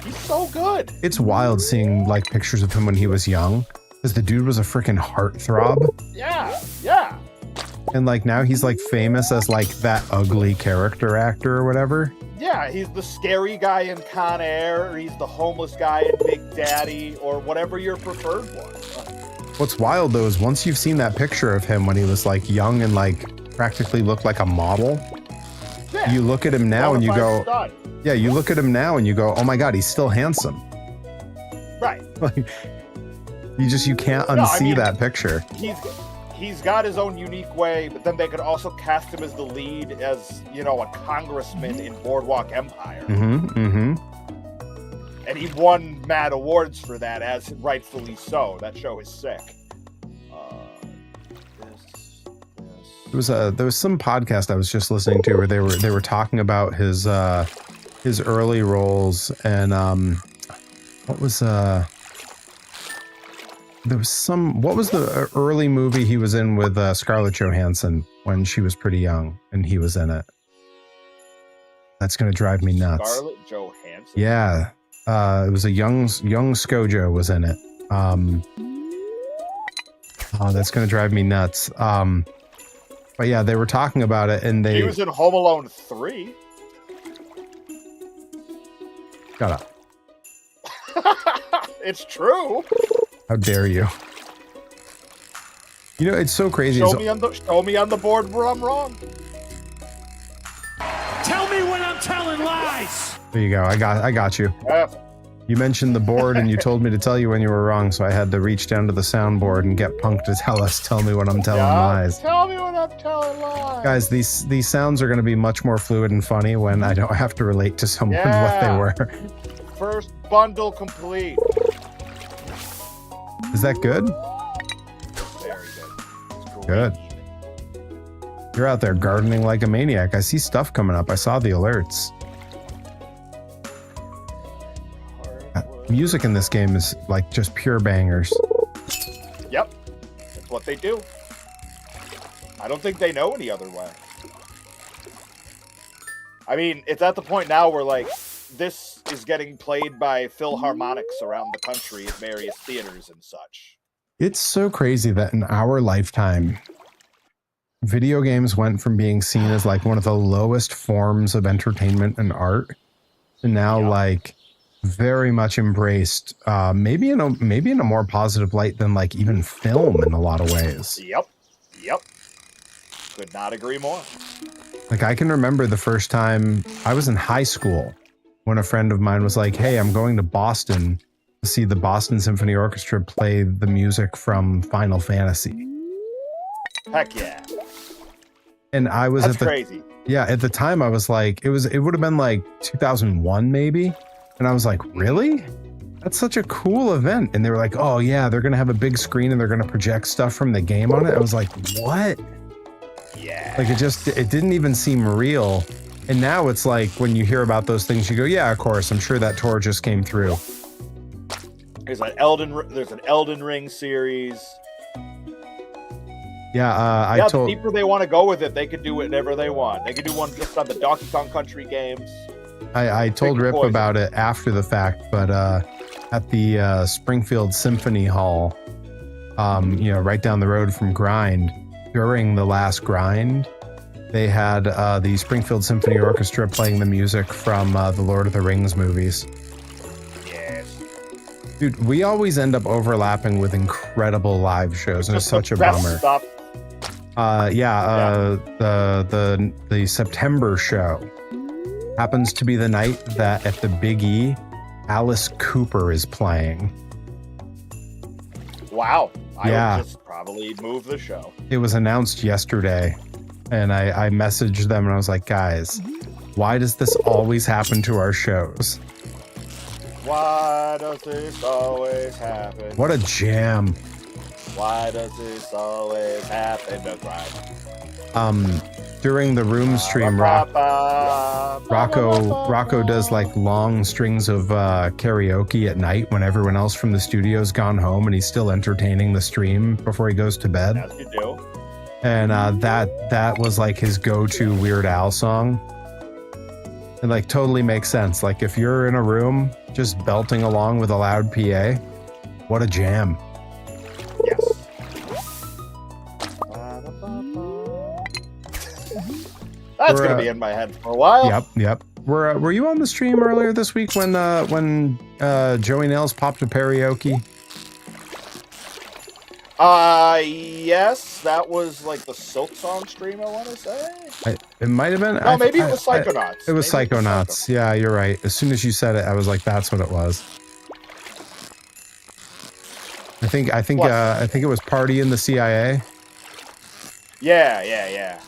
Speaker 1: He's so good.
Speaker 4: It's wild seeing like pictures of him when he was young, because the dude was a freaking heartthrob.
Speaker 1: Yeah.
Speaker 4: And like now he's like famous as like that ugly character actor or whatever.
Speaker 1: Yeah, he's the scary guy in Con Air, or he's the homeless guy in Big Daddy, or whatever your preferred one.
Speaker 4: What's wild though is once you've seen that picture of him when he was like young and like practically looked like a model,
Speaker 1: Yeah.
Speaker 4: you look at him now and you go,
Speaker 1: Stud.
Speaker 4: yeah, you look at him now and you go, oh my God, he's still handsome.
Speaker 1: Right.
Speaker 4: Like you can't unsee that picture.
Speaker 1: He's got his own unique way, but then they could also cast him as the lead as, a congressman in Boardwalk Empire.
Speaker 4: Mm-hmm.
Speaker 1: And he won mad awards for that, as rightfully so. That show is sick.
Speaker 4: There was some podcast I was just listening to where they were talking about his early roles, and what was the early movie he was in with Scarlett Johansson when she was pretty young and he was in it? That's gonna drive me nuts.
Speaker 1: Scarlett Johansson?
Speaker 4: Yeah. It was a young Scojo was in it. That's gonna drive me nuts. But yeah, they were talking about it, and
Speaker 1: He was in Home Alone 3.
Speaker 4: Shut up.
Speaker 1: It's true.
Speaker 4: How dare you? It's so crazy.
Speaker 1: Show me on the board where I'm wrong.
Speaker 3: Tell me when I'm telling lies.
Speaker 4: There you go. I got you.
Speaker 1: Yeah.
Speaker 4: You mentioned the board, and you told me to tell you when you were wrong, so I had to reach down to the soundboard and get Punk to tell me when I'm telling lies.
Speaker 1: Tell me when I'm telling lies.
Speaker 4: Guys, these sounds are going to be much more fluid and funny when I don't have to relate to someone what they were.
Speaker 1: First bundle complete.
Speaker 4: Is that good?
Speaker 1: Very good. It's
Speaker 4: Good. You're out there gardening like a maniac. I see stuff coming up. I saw the alerts. Music in this game is like just pure bangers.
Speaker 1: Yep. That's what they do. I don't think they know any other way. I mean, it's at the point now where, like, this is getting played by Philharmonics around the country at various theaters and such.
Speaker 4: It's so crazy that in our lifetime, video games went from being seen as like one of the lowest forms of entertainment and art to now like very much embraced, maybe in a more positive light than like even film in a lot of ways.
Speaker 1: Yep. Could not agree more.
Speaker 4: Like I can remember the first time I was in high school when a friend of mine was like, hey, I'm going to Boston to see the Boston Symphony Orchestra play the music from Final Fantasy.
Speaker 1: Heck yeah.
Speaker 4: And I was
Speaker 1: That's crazy.
Speaker 4: Yeah, at the time I was like, it would have been like 2001 maybe. And I was like, really? That's such a cool event. And they were like, oh yeah, they're going to have a big screen and they're going to project stuff from the game on it. I was like, what?
Speaker 1: Yeah.
Speaker 4: Like it didn't even seem real. And now it's like when you hear about those things, you go, yeah, of course, I'm sure that tour just came through.
Speaker 1: There's an Elden Ring series.
Speaker 4: Yeah,
Speaker 1: the deeper they want to go with it, they could do whatever they want. They could do one just on the Donkey Kong Country games.
Speaker 4: I told Rip about it after the fact, but at the Springfield Symphony Hall, right down the road from Grind, during the last Grind, they had the Springfield Symphony Orchestra playing the music from the Lord of the Rings movies.
Speaker 1: Yes.
Speaker 4: Dude, we always end up overlapping with incredible live shows, and it's such a bummer.
Speaker 1: Stuff.
Speaker 4: The September show happens to be the night that at the Big Alice Cooper is playing.
Speaker 1: Wow.
Speaker 4: Yeah.
Speaker 1: I would just probably move the show.
Speaker 4: It was announced yesterday, and I messaged them and I was like, guys, why does this always happen to our shows?
Speaker 1: Why does this always happen?
Speaker 4: What a jam.
Speaker 1: Why does this always happen to grind?
Speaker 4: During the room stream, Rocco does like long strings of karaoke at night when everyone else from the studio's gone home, and he's still entertaining the stream before he goes to bed.
Speaker 1: As you do.
Speaker 4: And that was like his go-to Weird Al song. It like totally makes sense. Like if you're in a room just belting along with a loud PA, what a jam.
Speaker 1: Yes. That's gonna be in my head for a while.
Speaker 4: Yep. Were you on the stream earlier this week when Joey Nails popped a karaoke?
Speaker 1: Yes, that was like the Silk Song stream, I want to say.
Speaker 4: It might have been.
Speaker 1: No, maybe it was Psychonauts.
Speaker 4: It was Psychonauts. Yeah, you're right. As soon as you said it, I was like, that's what it was. I think it was Party in the CIA.
Speaker 1: Yeah.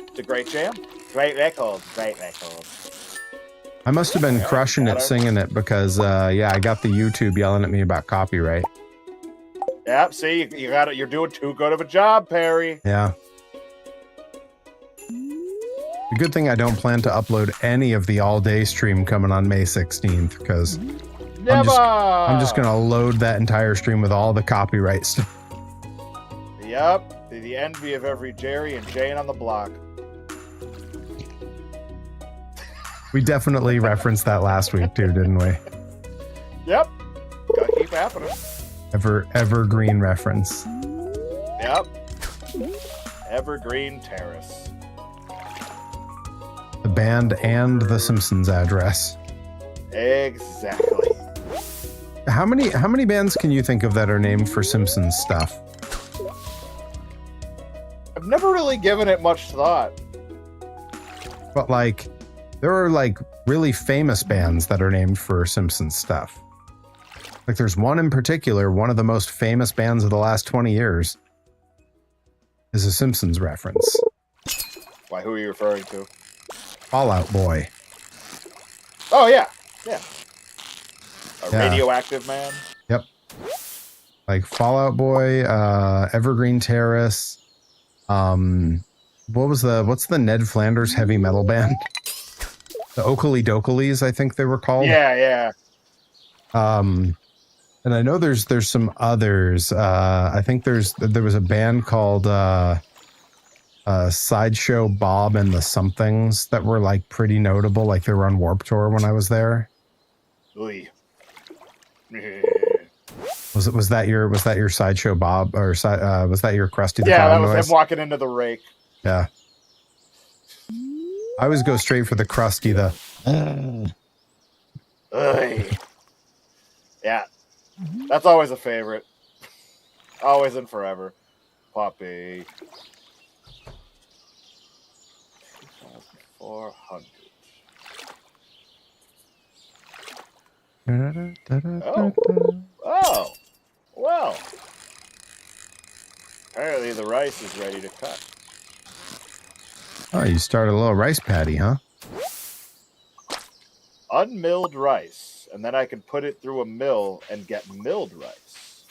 Speaker 1: It's a great jam. Great record.
Speaker 4: I must have been crushing it singing it because I got the YouTube yelling at me about copyright.
Speaker 1: Yep, see, you got it. You're doing too good of a job, Perry.
Speaker 4: Yeah. The good thing I don't plan to upload any of the all-day stream coming on May 16th because I'm just gonna load that entire stream with all the copyright stuff.
Speaker 1: Yep, the envy of every Jerry and Jane on the block.
Speaker 4: We definitely referenced that last week too, didn't we?
Speaker 1: Yep, gotta keep happening.
Speaker 4: Evergreen reference.
Speaker 1: Yep. Evergreen Terrace.
Speaker 4: The band and the Simpsons address.
Speaker 1: Exactly.
Speaker 4: How many bands can you think of that are named for Simpsons stuff?
Speaker 1: I've never really given it much thought.
Speaker 4: But like, there are like really famous bands that are named for Simpsons stuff. Like there's one in particular, one of the most famous bands of the last 20 years is a Simpsons reference.
Speaker 1: Why, who are you referring to?
Speaker 4: Fall Out Boy.
Speaker 1: Oh, yeah. Radioactive Man?
Speaker 4: Yep. Like Fall Out Boy, Evergreen Terrace. What's the Ned Flanders heavy metal band? The Oakley Dokleys, I think they were called.
Speaker 1: Yeah.
Speaker 4: And I know there's some others. I think there was a band called Sideshow Bob and the Somethings that were like pretty notable. Like they were on Warped Tour when I was there.
Speaker 1: Oy.
Speaker 4: Was that your Sideshow Bob or was that your Krusty the Clown?
Speaker 1: Yeah, that was
Speaker 4: noise?
Speaker 1: him walking into the rake.
Speaker 4: Yeah. I always go straight for the Krusty,
Speaker 1: Oy. Yeah. That's always a favorite. Always and forever. Puppy. 2,400. Oh. Well. Apparently the rice is ready to cut.
Speaker 4: Oh, you started a little rice patty, huh?
Speaker 1: Unmilled rice, and then I can put it through a mill and get milled rice.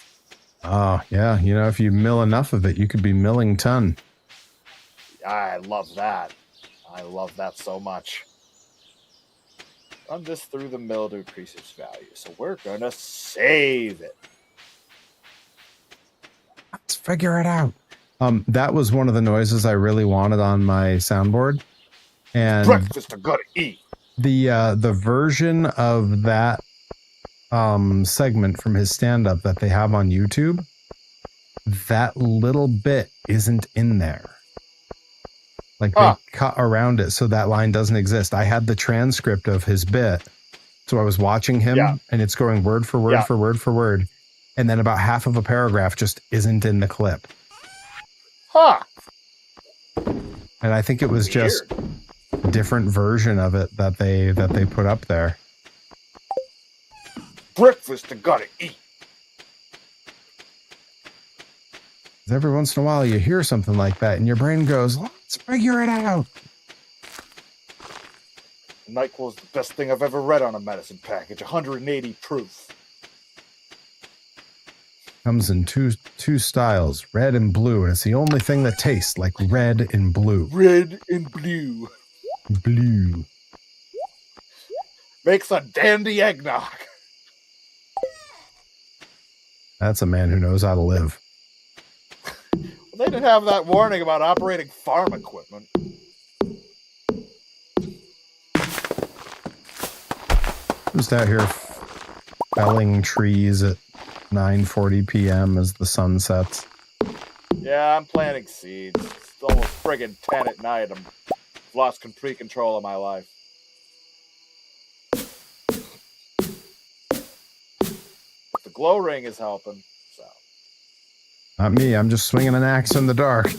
Speaker 4: Oh, yeah. You know, if you mill enough of it, you could be milling ton.
Speaker 1: I love that. I love that so much. Run this through the mill to increase its value. So we're going to save it.
Speaker 4: Let's figure it out. That was one of the noises I really wanted on my soundboard. And
Speaker 1: breakfast I gotta eat.
Speaker 4: The version of that segment from his stand-up that they have on YouTube, that little bit isn't in there. Like they cut around it so that line doesn't exist. I had the transcript of his bit, so I was watching him, and it's going word for word for word for word, and then about half of a paragraph just isn't in the clip.
Speaker 1: Huh.
Speaker 4: And I think it was just a different version of it that they put up there.
Speaker 1: Breakfast I gotta eat.
Speaker 4: Every once in a while you hear something like that and your brain goes, let's figure it out.
Speaker 1: NyQuil's the best thing I've ever read on a medicine package. 180 proof.
Speaker 4: Comes in two styles, red and blue, and it's the only thing that tastes like red and blue.
Speaker 1: Red and blue.
Speaker 4: Blue.
Speaker 1: Makes a dandy eggnog.
Speaker 4: That's a man who knows how to live.
Speaker 1: They didn't have that warning about operating farm equipment.
Speaker 4: Just out here felling trees at 9:40 p.m. as the sun sets.
Speaker 1: Yeah, I'm planting seeds. It's almost friggin' 10 at night. I've lost complete control of my life. The glow ring is helping, so.
Speaker 4: Not me, I'm just swinging an axe in the dark.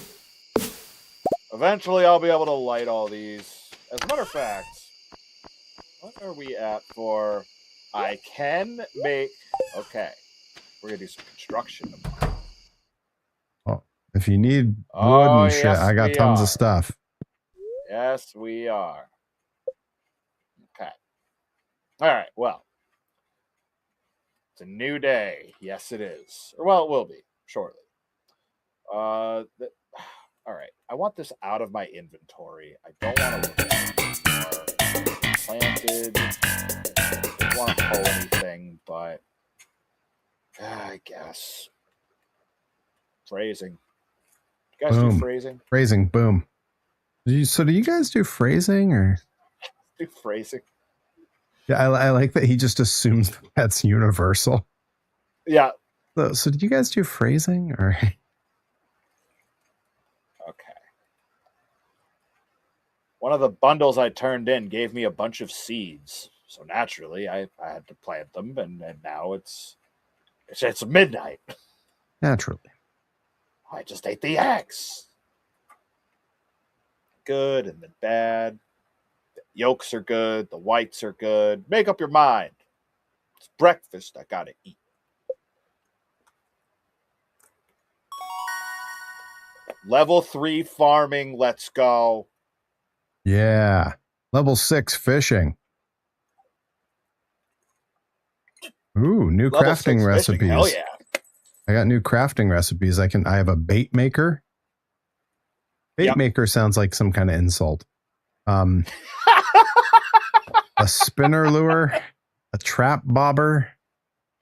Speaker 1: Eventually, I'll be able to light all these. As a matter of fact, what are we at for? I can make... Okay. We're going to do some construction tomorrow.
Speaker 4: Well, if you need wood and shit,
Speaker 1: yes,
Speaker 4: I got tons of stuff.
Speaker 1: Yes, we are. Okay. All right, well. It's a new day. Yes, it is. Or, well, it will be, shortly. All right. I want this out of my inventory. I don't want to look at it. Planted. I don't want to pull anything, but I guess. Phrasing. You guys do phrasing?
Speaker 4: Phrasing, boom. So do you guys do phrasing or?
Speaker 1: Do phrasing.
Speaker 4: Yeah, I like that he just assumes that's universal.
Speaker 1: Yeah.
Speaker 4: So do you guys do phrasing or?
Speaker 1: Okay. One of the bundles I turned in gave me a bunch of seeds. So naturally, I had to plant them, and now it's midnight.
Speaker 4: Naturally.
Speaker 1: I just ate the axe. Good and then bad. The yolks are good. The whites are good. Make up your mind. It's breakfast. I gotta eat. Level 3 farming. Let's go.
Speaker 4: Yeah. Level 6 fishing. Ooh, new
Speaker 1: Level
Speaker 4: crafting
Speaker 1: 6
Speaker 4: recipes.
Speaker 1: fishing. Hell yeah.
Speaker 4: I got new crafting recipes. I have a bait maker. Bait maker sounds like some kind of insult. A spinner lure, a trap bobber,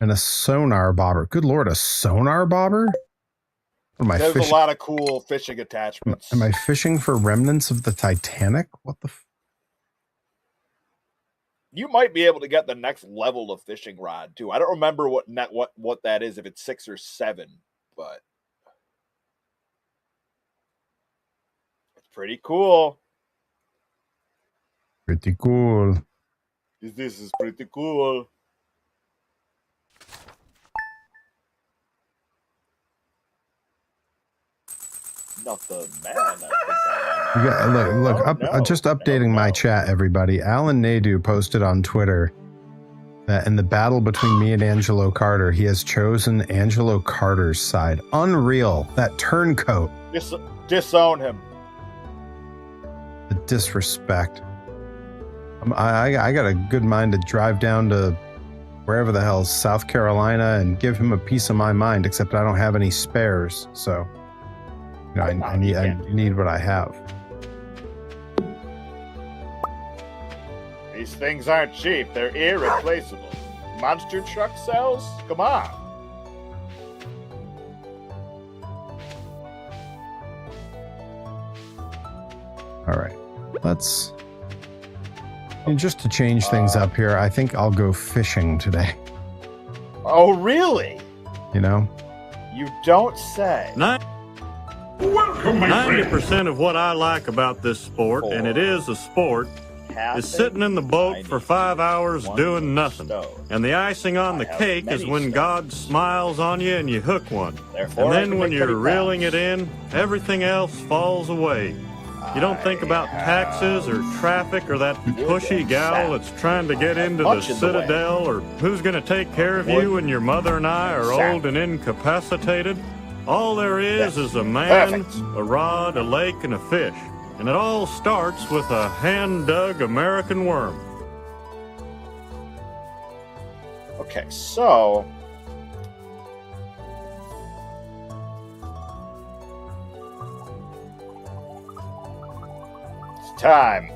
Speaker 4: and a sonar bobber. Good Lord, a sonar bobber?
Speaker 1: There's a lot of cool fishing attachments.
Speaker 4: Am I fishing for remnants of the Titanic? What the?
Speaker 1: You might be able to get the next level of fishing rod too. I don't remember what that is, if it's 6 or 7, but it's pretty cool.
Speaker 4: Pretty cool.
Speaker 1: This is pretty cool. Not the man. I think I am.
Speaker 4: Look, just updating my chat, everybody. Alan Nadu posted on Twitter that in the battle between me and Angelo Carter, he has chosen Angelo Carter's side. Unreal. That turncoat.
Speaker 1: Disown him.
Speaker 4: The disrespect. I got a good mind to drive down to wherever the hell, South Carolina, and give him a piece of my mind, except I don't have any spares, so you know, I need what I have.
Speaker 1: These things aren't cheap. They're irreplaceable. Monster truck sells? Come on.
Speaker 4: All right. Let's... And just to change things up here, I think I'll go fishing today.
Speaker 1: Oh, really?
Speaker 4: You know?
Speaker 1: You don't say.
Speaker 5: Welcome, my
Speaker 2: 90% of what I like about this sport, and it is a sport, is sitting in the boat for 5 hours doing nothing. And the icing on the cake is when God smiles on you and you hook one. And then when you're reeling it in, everything else falls away. You don't think about taxes or traffic or that pushy gal that's trying to get into the Citadel or who's going to take care of you when your mother and I are old and incapacitated. All there is a man, a rod, a lake, and a fish. And it all starts with a hand-dug American worm.
Speaker 1: Okay, so... it's time.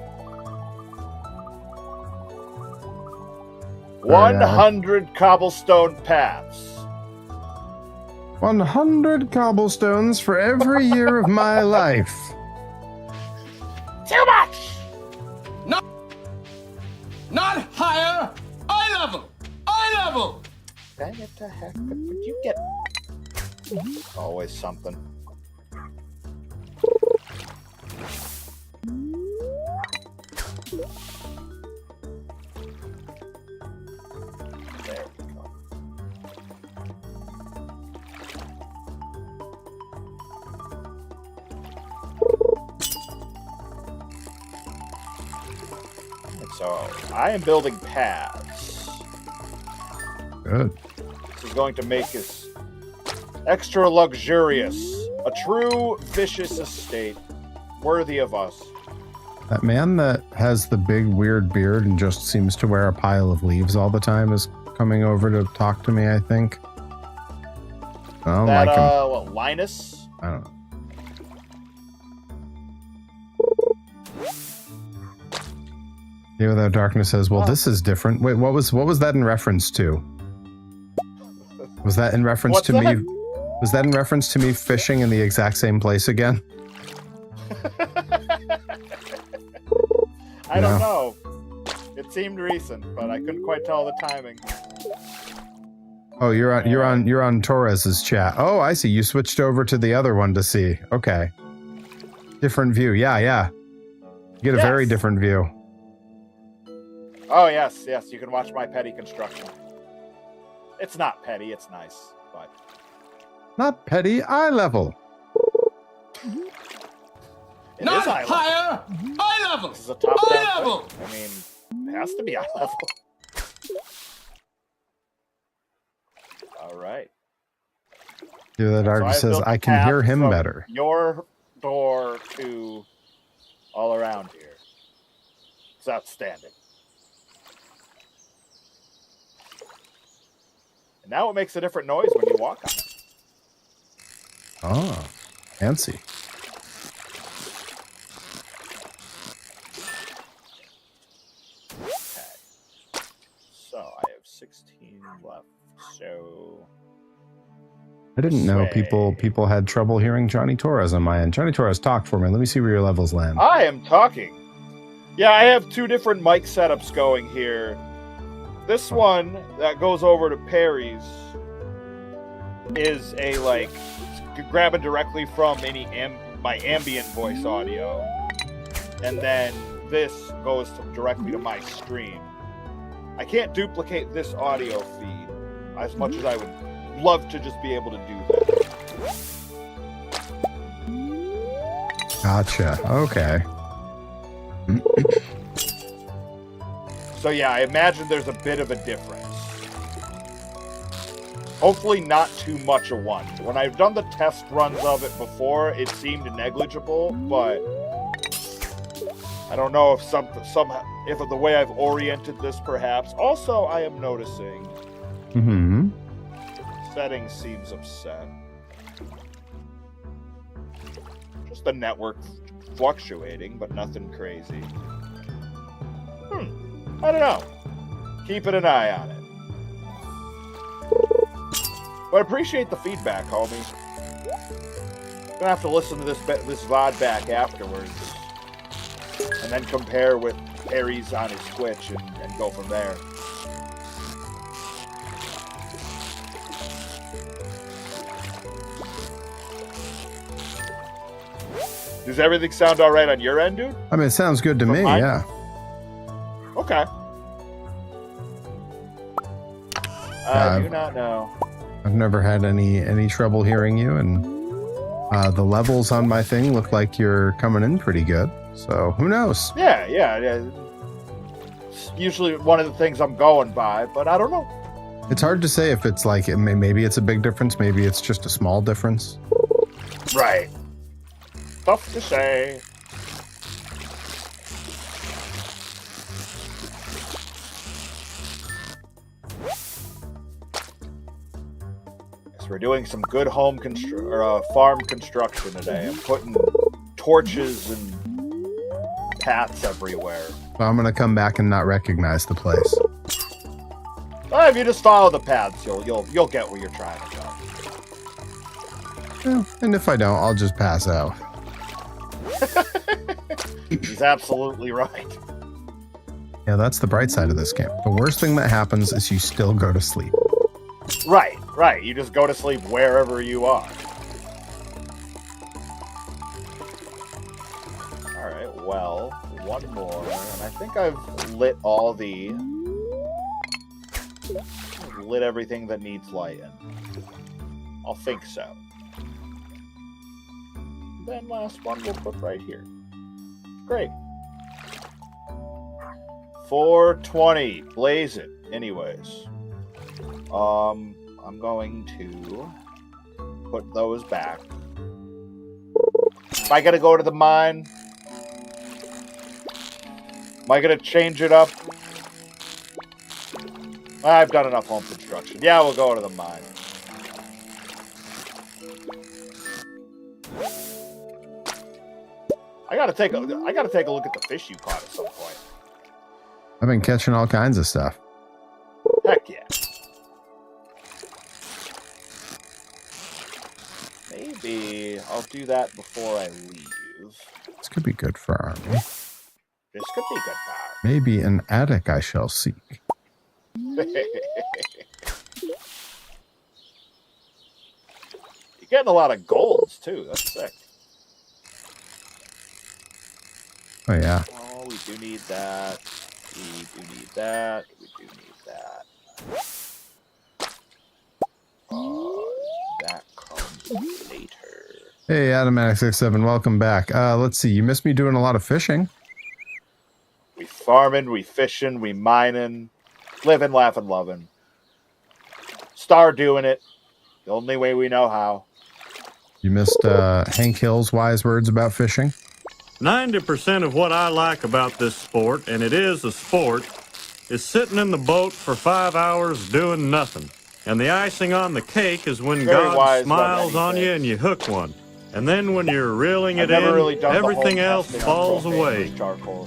Speaker 1: 100 cobblestone paths.
Speaker 4: 100 cobblestones for every year of my life.
Speaker 1: Too much!
Speaker 3: Not higher. Eye level. Eye level.
Speaker 1: Dang it to heck, but would you get... always something. There we go. And so, I am building paths.
Speaker 4: Good.
Speaker 1: This is going to make us extra luxurious. A true vicious estate, worthy of us.
Speaker 4: That man that has the big weird beard and just seems to wear a pile of leaves all the time is coming over to talk to me, I think. I don't like him.
Speaker 1: What, Linus?
Speaker 4: I don't know. Here Without Darkness says, well, this is different. Wait, what was that in reference to? Was that in reference
Speaker 1: What's
Speaker 4: to
Speaker 1: that?
Speaker 4: me? Was that in reference to me fishing in the exact same place again?
Speaker 1: I don't know. It seemed recent, but I couldn't quite tell the timing.
Speaker 4: Oh, you're on Torres's chat. Oh, I see. You switched over to the other one to see. Okay. Different view. Yeah. You get a very different view.
Speaker 1: Oh, yes. You can watch my petty construction. It's not petty, it's nice, but...
Speaker 4: Not petty, eye level.
Speaker 1: It
Speaker 3: Not
Speaker 1: is eye level.
Speaker 3: higher. Eye level.
Speaker 1: This is a top-down
Speaker 3: Eye level.
Speaker 1: thing. I mean, it has to be eye level. All right.
Speaker 4: Here Without Darkness says, I can hear him better.
Speaker 1: Your door to all around here. It's outstanding. And now it makes a different noise when you walk on it.
Speaker 4: Oh, fancy.
Speaker 1: Okay. So I have 16 left. So
Speaker 4: I didn't know people had trouble hearing Johnny Torres on my end. Johnny Torres, talk for me. Let me see where your levels land.
Speaker 1: I am talking. Yeah, I have two different mic setups going here. This one that goes over to Perry's is a grab it directly from my ambient voice audio, and then this goes directly to my stream. I can't duplicate this audio feed as much as I would love to just be able to do that.
Speaker 4: Gotcha. Okay.
Speaker 1: So yeah, I imagine there's a bit of a difference. Hopefully not too much of one. When I've done the test runs of it before, it seemed negligible, but I don't know if if the way I've oriented this perhaps. Also, I am noticing settings seems upset. Just the network fluctuating, but nothing crazy. I don't know. Keeping an eye on it. But I appreciate the feedback, homie. Gonna have to listen to this VOD back afterwards. And then compare with Perry's on his Twitch and go from there. Does everything sound alright on your end, dude?
Speaker 4: I mean, it sounds good to me, yeah.
Speaker 1: Okay. I do not know.
Speaker 4: I've never had any trouble hearing you, and the levels on my thing look like you're coming in pretty good. So who knows?
Speaker 1: Yeah. It's usually one of the things I'm going by, but I don't know.
Speaker 4: It's hard to say if it's maybe it's a big difference, maybe it's just a small difference.
Speaker 1: Right. Tough to say. we're doing some good farm construction today. I'm putting torches and paths everywhere.
Speaker 4: So I'm gonna come back and not recognize the place.
Speaker 1: Well, if you just follow the paths, you'll get where you're trying to go.
Speaker 4: Yeah, and if I don't, I'll just pass out.
Speaker 1: He's absolutely right.
Speaker 4: Yeah, that's the bright side of this game. The worst thing that happens is you still go to sleep.
Speaker 1: Right. You just go to sleep wherever you are. Alright, well, one more. And I think I've lit lit everything that needs lighting. I'll think so. Then last one we'll put right here. Great. 420. Blaze it. Anyways. I'm going to put those back. Am I gonna go to the mine? Am I gonna change it up? I've done enough home construction. Yeah, we'll go to the mine. I gotta take a look at the fish you caught at some point.
Speaker 4: I've been catching all kinds of stuff.
Speaker 1: Heck yeah. Maybe I'll do that before I leave.
Speaker 4: This could be good for our army.
Speaker 1: This could be good for our
Speaker 4: Maybe an attic I shall seek.
Speaker 1: You're getting a lot of golds, too. That's sick.
Speaker 4: Oh, yeah.
Speaker 1: Oh, we do need that. We do need that. We do need that. That comes later.
Speaker 4: Hey, Adamatic67, welcome back. Let's see. You missed me doing a lot of fishing.
Speaker 1: We farming, we fishing, we mining, living, laughing, loving. Stardew it. The only way we know how.
Speaker 4: You missed Hank Hill's wise words about fishing.
Speaker 2: 90% of what I like about this sport, and it is a sport, is sitting in the boat for 5 hours doing nothing. And the icing on the cake is when God smiles on you and you hook one. And then when you're reeling it in, everything else falls away.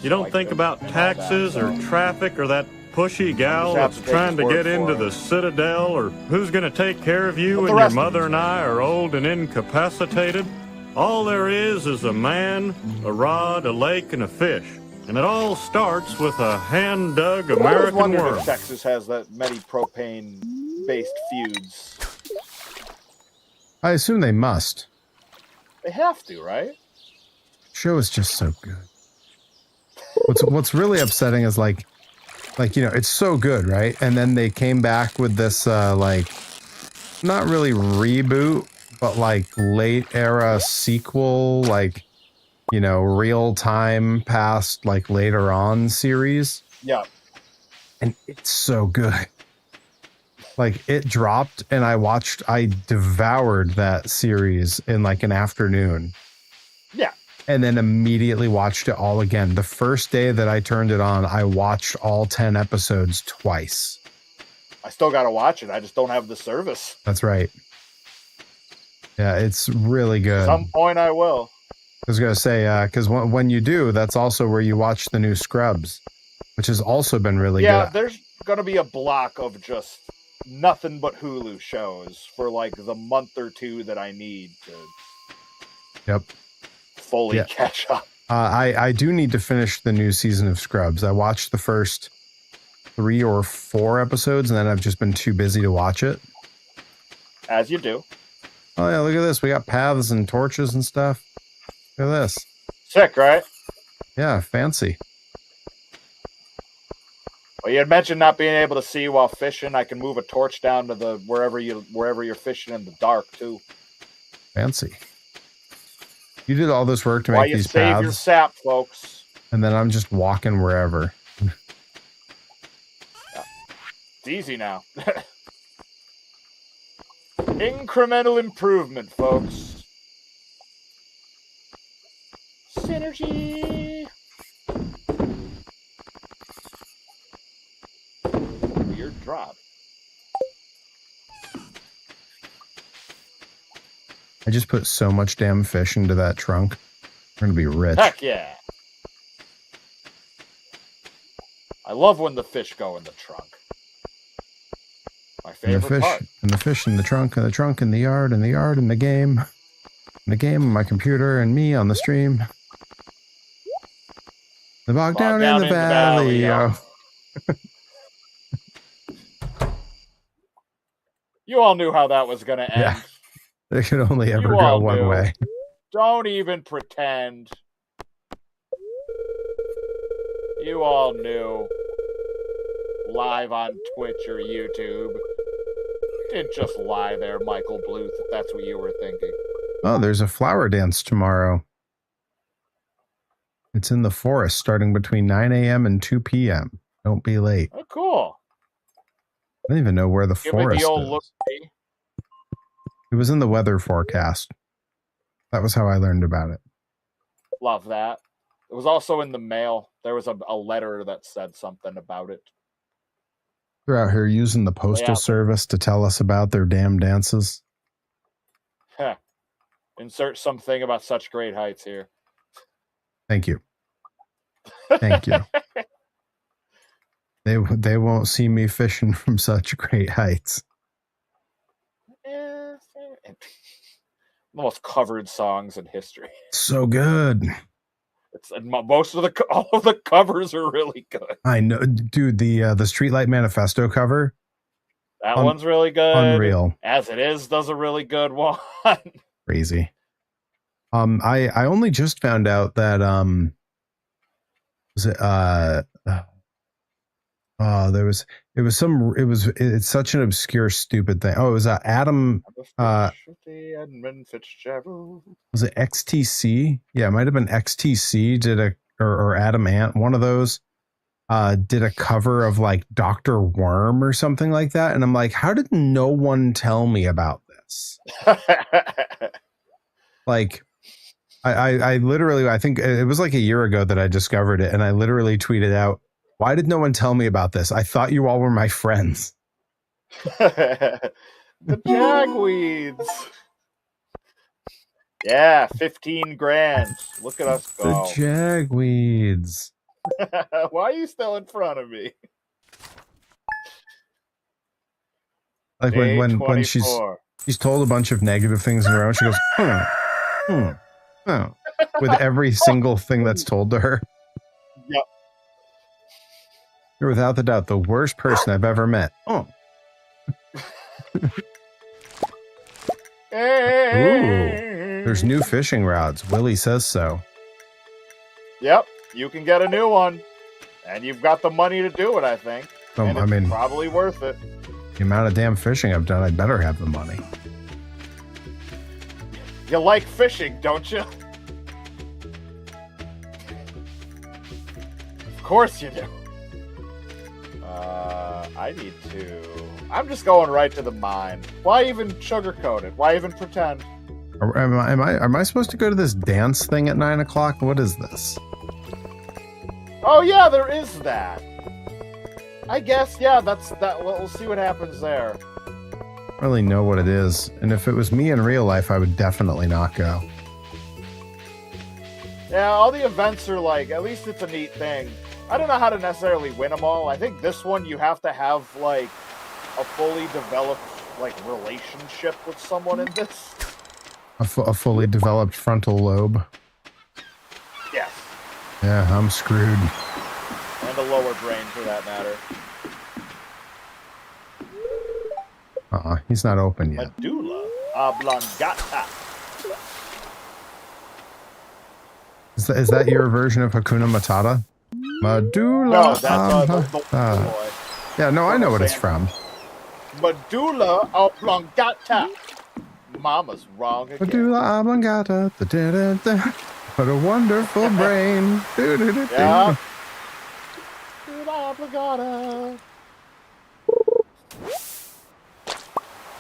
Speaker 2: You don't think about taxes or traffic or that pushy gal that's trying to get into the Citadel or who's going to take care of you when your mother and I are old and incapacitated. All there is a man, a rod, a lake, and a fish. And it all starts with a hand-dug American worm.
Speaker 1: If Texas has that many propane-based feuds.
Speaker 4: I assume they must.
Speaker 1: They have to, right?
Speaker 4: Show is just so good. What's really upsetting is like you know, it's so good, right? And then they came back with this like not really reboot, but like late era sequel, like, you know, real time past like later on series.
Speaker 1: Yeah.
Speaker 4: And it's so good. Like it dropped and I devoured that series in like an afternoon.
Speaker 1: Yeah.
Speaker 4: And then immediately watched it all again. The first day that I turned it on, I watched all 10 episodes twice.
Speaker 1: I still got to watch it. I just don't have the service.
Speaker 4: That's right. Yeah, it's really good.
Speaker 1: At some point I will.
Speaker 4: I was going to say, because when you do, that's also where you watch the new Scrubs, which has also been really good.
Speaker 1: Yeah, there's going to be a block of just nothing but Hulu shows for like the month or two that I need to fully catch up.
Speaker 4: I do need to finish the new season of Scrubs. I watched the first 3 or 4 episodes, and then I've just been too busy to watch it.
Speaker 1: As you do.
Speaker 4: Oh, yeah, look at this. We got paths and torches and stuff. Look at this.
Speaker 1: Sick, right?
Speaker 4: Yeah, fancy.
Speaker 1: Well, you had mentioned not being able to see while fishing. I can move a torch down to the wherever you're fishing in the dark too.
Speaker 4: Fancy. You did all this work to make these paths.
Speaker 1: Why you save your sap, folks.
Speaker 4: And then I'm just walking wherever.
Speaker 1: It's easy now. Incremental improvement, folks. Synergy. Weird drop.
Speaker 4: I just put so much damn fish into that trunk. We're gonna be rich.
Speaker 1: Heck yeah. I love when the fish go in the trunk. My favorite part.
Speaker 4: And the fish in the trunk, and the trunk in the yard, and the yard in the game. In the game, my computer, and me on the stream. The bog down in the valley, yo.
Speaker 1: You all knew how that was gonna end.
Speaker 4: Yeah. They could only ever go one way.
Speaker 1: Don't even pretend. You all knew. Live on Twitch or YouTube. Didn't just lie there, Michael Bluth, if that's what you were thinking.
Speaker 4: Oh, there's a flower dance tomorrow. It's in the forest starting between 9 a.m. and 2 p.m. Don't be late.
Speaker 1: Oh, cool.
Speaker 4: I don't even know where the
Speaker 1: Give
Speaker 4: forest
Speaker 1: it the old
Speaker 4: is.
Speaker 1: look.
Speaker 4: It was in the weather forecast. That was how I learned about it.
Speaker 1: Love that. It was also in the mail. There was a letter that said something about it.
Speaker 4: They're out here using the postal service to tell us about their damn dances.
Speaker 1: Heh. Insert something about such great heights here.
Speaker 4: Thank you. Thank you. They won't see me fishing from such great heights.
Speaker 1: The most covered songs in history.
Speaker 4: So good.
Speaker 1: All of the covers are really good.
Speaker 4: I know, dude. The Streetlight Manifesto cover.
Speaker 1: That one's really good.
Speaker 4: Unreal.
Speaker 1: As It Is does a really good one.
Speaker 4: Crazy. I only just found out that it's such an obscure stupid thing. Oh, it was Adam
Speaker 1: Edmund Fitzgerald.
Speaker 4: Was it XTC? Yeah, it might have been XTC or Adam Ant, one of those did a cover of like Dr. Worm or something like that, and I'm like, how did no one tell me about this? Like I literally, I think it was like a year ago that I discovered it, and I literally tweeted out, why did no one tell me about this? I thought you all were my friends.
Speaker 1: The Jagweeds. Yeah, 15 grand. Look at us go.
Speaker 4: The Jagweeds.
Speaker 1: Why are you still in front of me?
Speaker 4: Like when she's told a bunch of negative things in a row, she goes, with every single thing that's told to her.
Speaker 1: Yep.
Speaker 4: You're without the doubt the worst person I've ever met. Oh. Ooh, there's new fishing rods. Willie says so.
Speaker 1: Yep, you can get a new one, and you've got the money to do it. I think. And
Speaker 4: I mean,
Speaker 1: probably worth it.
Speaker 4: The amount of damn fishing I've done, I better have the money.
Speaker 1: You like fishing, don't you? Of course you do. I need to... I'm just going right to the mine. Why even sugarcoat it? Why even pretend?
Speaker 4: Am I supposed to go to this dance thing at 9 o'clock? What is this?
Speaker 1: Oh yeah, there is that. I guess, yeah, that's that. We'll see what happens there.
Speaker 4: I don't really know what it is, and if it was me in real life, I would definitely not go.
Speaker 1: Yeah, all the events are like, at least it's a neat thing. I don't know how to necessarily win them all. I think this one you have to have like a fully developed like relationship with someone in this.
Speaker 4: A fully developed frontal lobe.
Speaker 1: Yes.
Speaker 4: Yeah, I'm screwed.
Speaker 1: And a lower brain, for that matter.
Speaker 4: He's not open yet.
Speaker 1: Medulla oblongata.
Speaker 4: Is that your version of Hakuna Matata? Medulla.
Speaker 1: No, that's the boy.
Speaker 4: Yeah, no, I know what it's from.
Speaker 1: Medulla oblongata. Mama's wrong again.
Speaker 4: Medulla oblongata. Da-da-da-da. What a wonderful brain.
Speaker 1: Yeah. Medulla oblongata.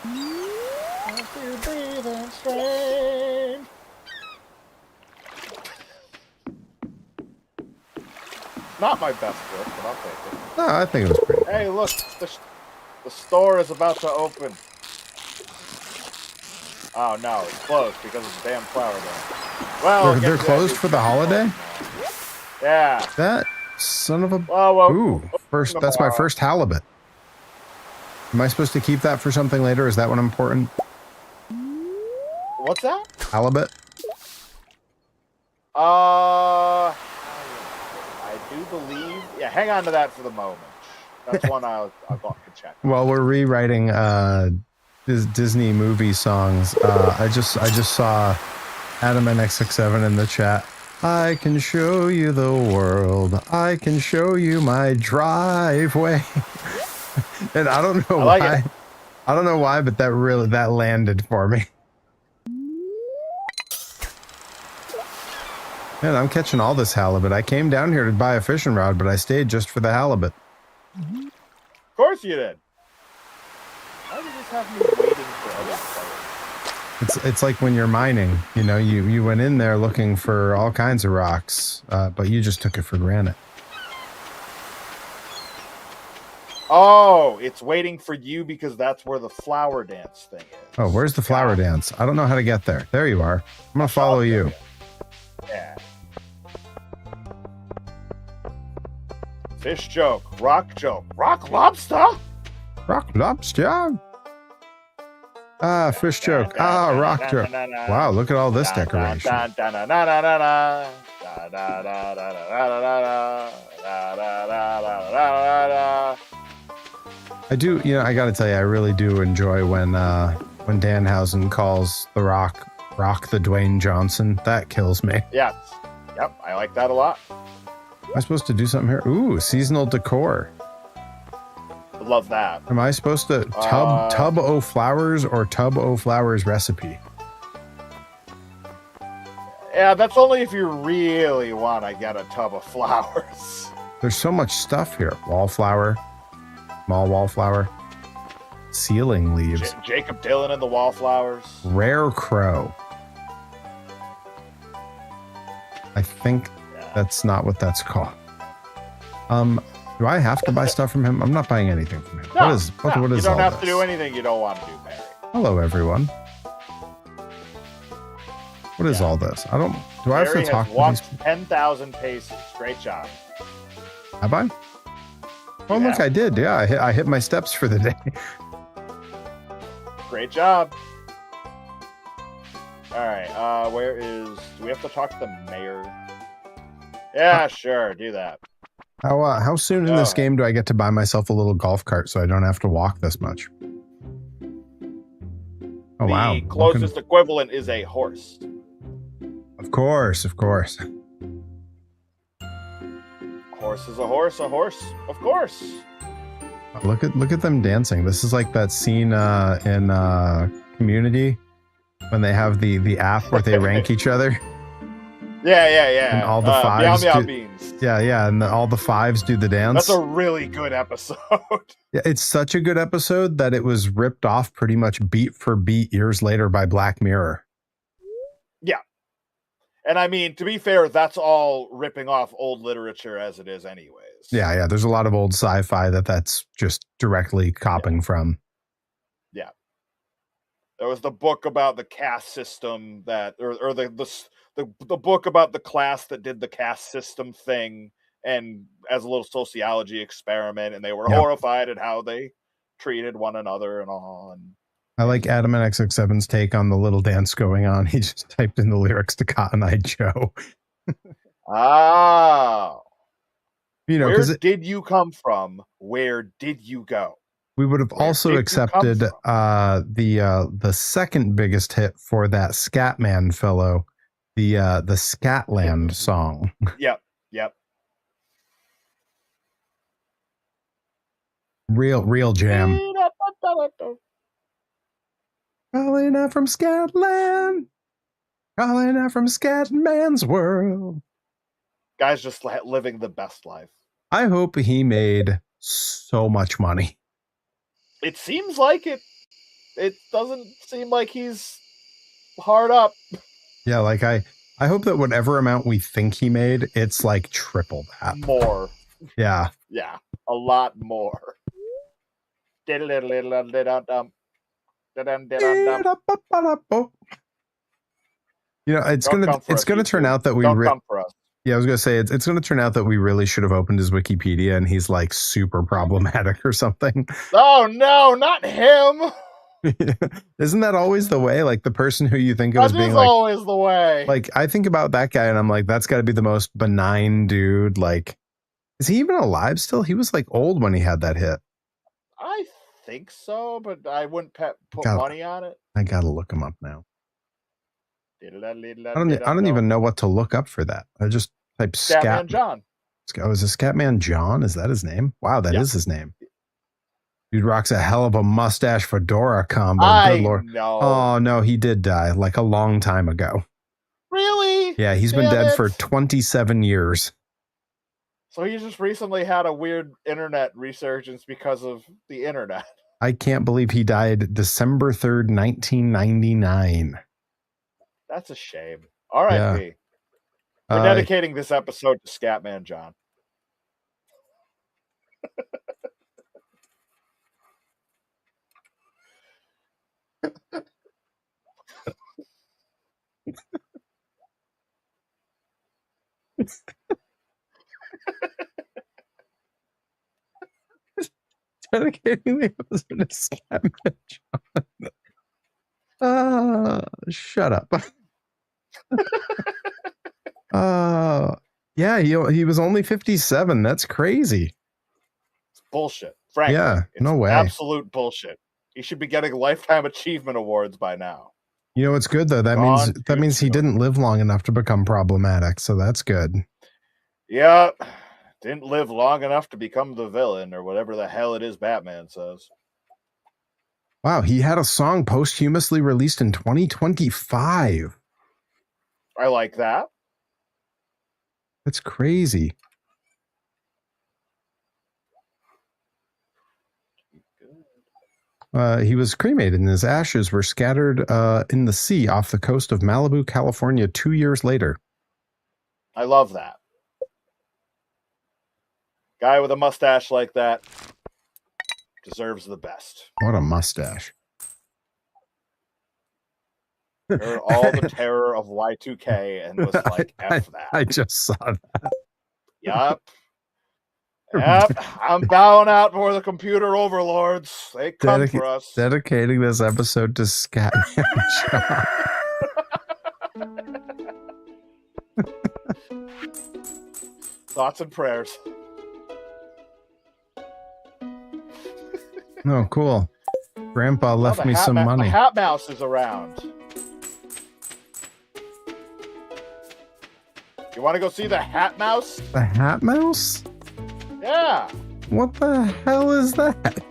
Speaker 1: I feel breathing strange. Not my best work, but I'll take it.
Speaker 4: No, I think it was pretty.
Speaker 1: Hey, look, the store is about to open. Oh no, it's closed because of the damn flower dance. Well,
Speaker 4: They're closed for the holiday?
Speaker 1: Yeah.
Speaker 4: That son of a...
Speaker 1: Well,
Speaker 4: Ooh, that's my first halibut. Am I supposed to keep that for something later? Is that one important?
Speaker 1: What's that?
Speaker 4: Halibut?
Speaker 1: I do believe... Yeah, hang on to that for the moment. That's one I'll go to check.
Speaker 4: While we're rewriting Disney movie songs, I just saw Adam NX67 in the chat. I can show you the world. I can show you my driveway. And I don't know why. I don't know why, but that landed for me. Man, I'm catching all this halibut. I came down here to buy a fishing rod, but I stayed just for the halibut.
Speaker 1: Of course you did. Why do you just have me waiting for other players?
Speaker 4: It's like when you're mining, you know, you went in there looking for all kinds of rocks, but you just took it for granted.
Speaker 1: Oh, it's waiting for you because that's where the flower dance thing is.
Speaker 4: Oh, where's the flower dance? I don't know how to get there. There you are. I'm gonna follow you.
Speaker 1: Yeah. Fish joke, rock lobster?
Speaker 4: Rock lobster? Ah, fish joke. Ah, rock joke. Wow, look at all this decoration. I do, you know, I gotta tell you, I really do enjoy when Danhausen calls the Rock the Dwayne Johnson. That kills me.
Speaker 1: Yes. Yep, I like that a lot.
Speaker 4: Am I supposed to do something here? Ooh, seasonal decor.
Speaker 1: I love that.
Speaker 4: Am I supposed to tub o' flowers or tub o' flowers recipe?
Speaker 1: Yeah, that's only if you really want to get a tub of flowers.
Speaker 4: There's so much stuff here. Wallflower, small wallflower, ceiling leaves.
Speaker 1: Jacob Dylan and the wallflowers.
Speaker 4: Rare crow. I think that's not what that's called. Do I have to buy stuff from him? I'm not buying anything from him.
Speaker 1: No,
Speaker 4: what is
Speaker 1: you don't
Speaker 4: all
Speaker 1: have
Speaker 4: this?
Speaker 1: to do anything you don't want to do, Barry.
Speaker 4: Hello, everyone. What is all this? I don't. Do I have to talk to these people?
Speaker 1: 10,000 paces. Great job.
Speaker 4: Have I? Oh, look, I did. Yeah, I hit my steps for the day.
Speaker 1: Great job. All right. Where is? Do we have to talk to the mayor? Yeah, sure. Do that.
Speaker 4: How soon in this game do I get to buy myself a little golf cart so I don't have to walk this much? Oh, wow.
Speaker 1: The closest equivalent is a horse.
Speaker 4: Of course, of course.
Speaker 1: Horse is a horse, of course.
Speaker 4: Look at them dancing. This is like that scene in Community when they have the app where they rank each other.
Speaker 1: Yeah.
Speaker 4: And all the fives.
Speaker 1: Meow beans.
Speaker 4: Yeah, and all the fives do the dance.
Speaker 1: That's a really good episode.
Speaker 4: Yeah, it's such a good episode that it was ripped off pretty much beat for beat years later by Black Mirror.
Speaker 1: Yeah. And I mean, to be fair, that's all ripping off old literature as it is anyways.
Speaker 4: Yeah. There's a lot of old sci-fi that's just directly copying from.
Speaker 1: Yeah. There was the book about the caste system or the book about the class that did the caste system thing and as a little sociology experiment, and they were horrified at how they treated one another and all. And
Speaker 4: I like Adam and XX7's take on the little dance going on. He just typed in the lyrics to Cotton Eye Joe. You know,
Speaker 1: where did you come from? Where did you go?
Speaker 4: We would have also accepted the second biggest hit for that Scatman fellow, the Scatland song.
Speaker 1: Yep.
Speaker 4: Real jam. Calling out from Scatland. Calling out from Scatman's world.
Speaker 1: Guy's just living the best life.
Speaker 4: I hope he made so much money.
Speaker 1: It seems like it. It doesn't seem like he's hard up.
Speaker 4: Yeah, like I hope that whatever amount we think he made, it's like triple that.
Speaker 1: More.
Speaker 4: Yeah.
Speaker 1: Yeah, a lot more. Da-dum-da-dum-dum.
Speaker 4: You know, it's
Speaker 1: Don't
Speaker 4: gonna
Speaker 1: come for us,
Speaker 4: turn
Speaker 1: YouTube.
Speaker 4: out that
Speaker 1: Don't come for us.
Speaker 4: yeah, I was gonna say it's gonna turn out that we really should have opened his Wikipedia and he's like super problematic or something.
Speaker 1: Oh no, not him.
Speaker 4: Isn't that always the way? Like the person who you think of as
Speaker 1: That
Speaker 4: being
Speaker 1: is
Speaker 4: like,
Speaker 1: always the way.
Speaker 4: like I think about that guy and I'm like, that's got to be the most benign dude. Like, is he even alive still? He was like old when he had that hit.
Speaker 1: I think so, but I wouldn't put money on it.
Speaker 4: I gotta look him up now. I don't
Speaker 1: I
Speaker 4: even know what to look up for that. I just type
Speaker 1: Scatman John.
Speaker 4: Oh, is it Scatman John? Is that his name? Wow, that is his name. Dude rocks a hell of a mustache fedora combo. Good Lord.
Speaker 1: Know.
Speaker 4: Oh no, he did die like a long time ago.
Speaker 1: Really?
Speaker 4: Yeah, he's been dead for 27 years.
Speaker 1: So he just recently had a weird internet resurgence because of the internet.
Speaker 4: I can't believe he died December 3rd, 1999.
Speaker 1: That's a shame. R.I.P.
Speaker 4: Yeah.
Speaker 1: We're dedicating this episode to Scatman John.
Speaker 4: Dedicating the episode to Scatman John. Shut up. Yeah, he was only 57. That's crazy.
Speaker 1: It's bullshit. Frankly.
Speaker 4: Yeah,
Speaker 1: it's
Speaker 4: no way.
Speaker 1: Absolute bullshit. He should be getting Lifetime Achievement Awards by now.
Speaker 4: You know what's good though? That means he didn't live long enough to become problematic, so that's good.
Speaker 1: Yeah. Didn't live long enough to become the villain or whatever the hell it is Batman says.
Speaker 4: Wow, he had a song posthumously released in 2025.
Speaker 1: I like that.
Speaker 4: That's crazy. He was cremated and his ashes were scattered in the sea off the coast of Malibu, California 2 years later.
Speaker 1: I love that. Guy with a mustache like that deserves the best.
Speaker 4: What a mustache.
Speaker 1: Heard all the terror of Y2K and was like, F that.
Speaker 4: I just saw that.
Speaker 1: Yup. Yep. I'm bowing out for the computer overlords. They come for us.
Speaker 4: Dedicating this episode to Scatman John.
Speaker 1: Thoughts and prayers.
Speaker 4: Oh, cool. Grandpa left me some money.
Speaker 1: The Hat Mouse is around. You want to go see the Hat Mouse?
Speaker 4: The Hat Mouse?
Speaker 1: Yeah.
Speaker 4: What the hell is that?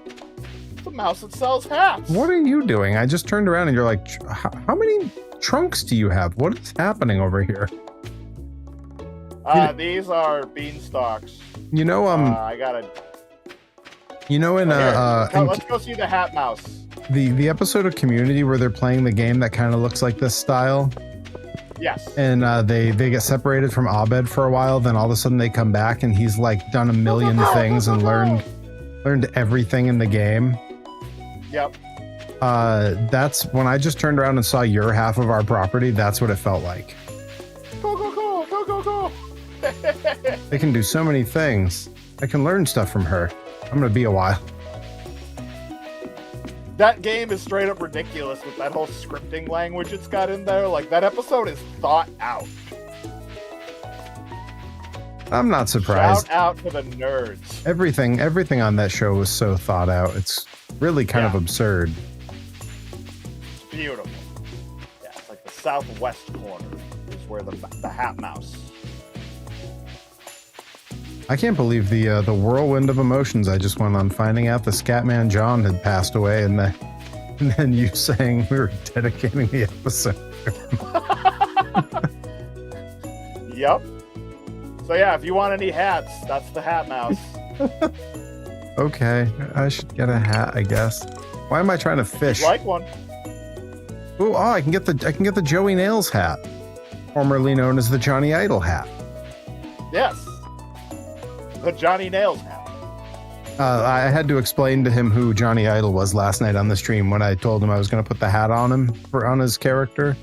Speaker 1: It's a mouse that sells hats.
Speaker 4: What are you doing? I just turned around and you're like, how many trunks do you have? What is happening over here?
Speaker 1: These are beanstalks.
Speaker 4: You know,
Speaker 1: I gotta.
Speaker 4: You know,
Speaker 1: let's go see the Hat Mouse.
Speaker 4: The episode of Community where they're playing the game that kind of looks like this style.
Speaker 1: Yes.
Speaker 4: And they get separated from Abed for a while, then all of a sudden they come back and he's like done a million things and learned everything in the game.
Speaker 1: Yep.
Speaker 4: That's when I just turned around and saw your half of our property. That's what it felt like.
Speaker 1: Go, go, go, go, go, go.
Speaker 4: They can do so many things. I can learn stuff from her. I'm gonna be a while.
Speaker 1: That game is straight up ridiculous with that whole scripting language it's got in there. Like, that episode is thought out.
Speaker 4: I'm not surprised.
Speaker 1: Shout out to the nerds.
Speaker 4: Everything on that show was so thought out. It's really kind of absurd.
Speaker 1: It's beautiful. Yeah, it's like the southwest corner is where the Hat Mouse.
Speaker 4: I can't believe the whirlwind of emotions I just went on finding out the Scatman John had passed away, and then you saying we were dedicating the episode.
Speaker 1: Yep. So yeah, if you want any hats, that's the Hat Mouse.
Speaker 4: Okay, I should get a hat, I guess. Why am I trying to fish?
Speaker 1: You'd like one?
Speaker 4: Ooh, I can get the Joey Nails hat, formerly known as the Johnny Idol hat.
Speaker 1: Yes. The Johnny Nails hat.
Speaker 4: I had to explain to him who Johnny Idol was last night on the stream when I told him I was going to put the hat on him on his character.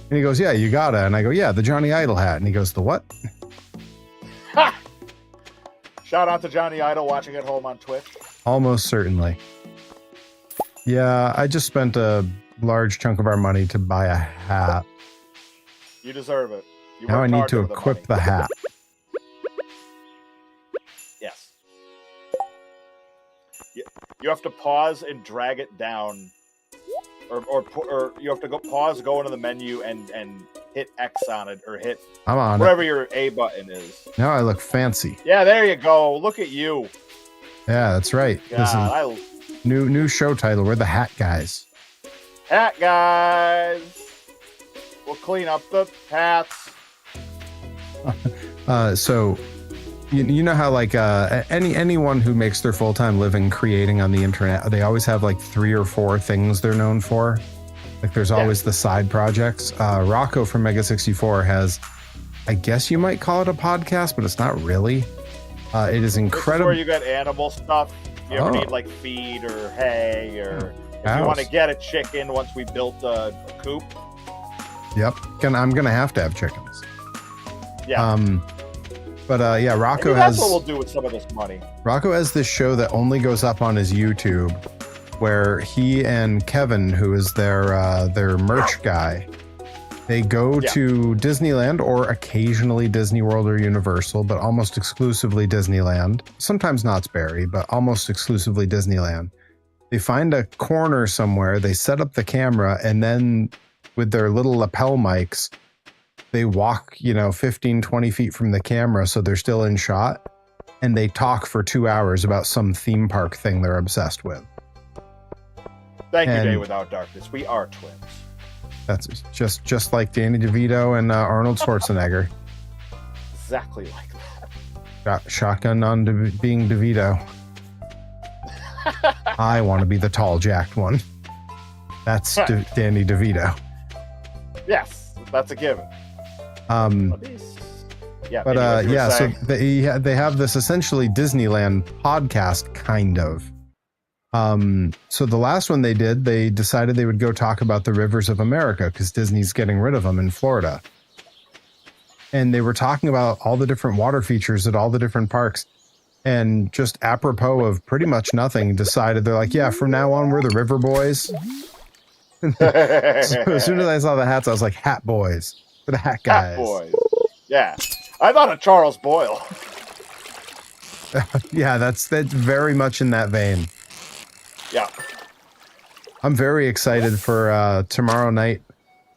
Speaker 4: And he goes, yeah, you gotta. And I go, yeah, the Johnny Idol hat. And he goes, the what?
Speaker 1: Ha! Shout out to Johnny Idol watching at home on Twitch.
Speaker 4: Almost certainly. Yeah, I just spent a large chunk of our money to buy a hat.
Speaker 1: You deserve it. You
Speaker 4: Now I
Speaker 1: worked
Speaker 4: need
Speaker 1: hard
Speaker 4: to
Speaker 1: for the
Speaker 4: equip
Speaker 1: money.
Speaker 4: the hat.
Speaker 1: Yes. You have to pause and drag it down. Or you have to pause, go into the menu, and hit X on it, or hit
Speaker 4: I'm on
Speaker 1: whatever your A button is.
Speaker 4: Now I look fancy.
Speaker 1: Yeah, there you go. Look at you.
Speaker 4: Yeah, that's right.
Speaker 1: God,
Speaker 4: This is new show title. We're the Hat Guys.
Speaker 1: Hat guys. We'll clean up the hats.
Speaker 4: So you know how like anyone who makes their full-time living creating on the internet, they always have like 3 or 4 things they're known for. Like there's always the side projects. Rocco from Mega 64 has, I guess you might call it a podcast, but it's not really. It is incredible.
Speaker 1: This is where you got animal stuff. You ever need like feed or hay, or if you want to get a chicken once we built a coop.
Speaker 4: Yep, I'm gonna have to have chickens.
Speaker 1: Yeah.
Speaker 4: Yeah, Rocco
Speaker 1: Maybe
Speaker 4: has.
Speaker 1: That's what we'll do with some of this money.
Speaker 4: Rocco has this show that only goes up on his YouTube, where he and Kevin, who is their merch guy, they go to Disneyland or occasionally Disney World or Universal, but almost exclusively Disneyland. Sometimes Knott's Berry, but almost exclusively Disneyland. They find a corner somewhere, they set up the camera, and then with their little lapel mics, they walk, 15, 20 feet from the camera so they're still in shot, and they talk for 2 hours about some theme park thing they're obsessed with.
Speaker 1: Thank you, Day Without Darkness. We are twins.
Speaker 4: That's just like Danny DeVito and Arnold Schwarzenegger.
Speaker 1: Exactly like that.
Speaker 4: Shotgun on being DeVito. I want to be the tall, jacked one. That's Danny DeVito.
Speaker 1: Yes, that's a given.
Speaker 4: So they have this essentially Disneyland podcast, kind of. So the last one they did, they decided they would go talk about the rivers of America because Disney's getting rid of them in Florida. And they were talking about all the different water features at all the different parks. And just apropos of pretty much nothing, decided they're like, yeah, from now on, we're the River Boys. So as soon as I saw the hats, I was like, Hat Boys. For the Hat Guys.
Speaker 1: Hat Boys. Yeah. I thought of Charles Boyle.
Speaker 4: Yeah, that's very much in that vein.
Speaker 1: Yeah.
Speaker 4: I'm very excited for tomorrow night.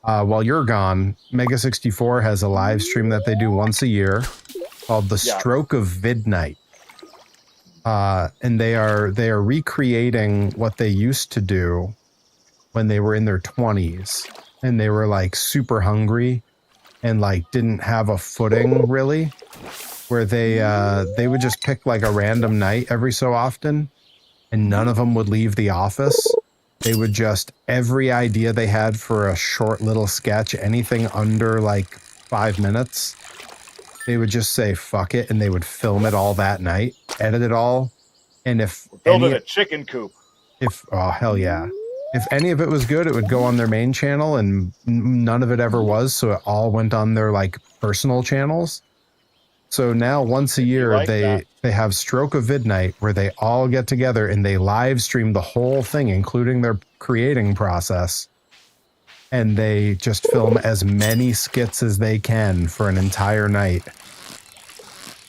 Speaker 4: While you're gone, Mega 64 has a live stream that they do once a year called the Stroke of Vidnight. And they are recreating what they used to do when they were in their 20s and they were like super hungry and like didn't have a footing really, where they would just pick like a random night every so often and none of them would leave the office. They would just, every idea they had for a short little sketch, anything under like 5 minutes, they would just say fuck it and they would film it all that night, edit it all, and if
Speaker 1: building a chicken coop.
Speaker 4: Oh hell yeah. If any of it was good, it would go on their main channel, and none of it ever was, so it all went on their like personal channels. So now once a year they have Stroke of Vidnight, where they all get together and they live stream the whole thing, including their creating process. And they just film as many skits as they can for an entire night.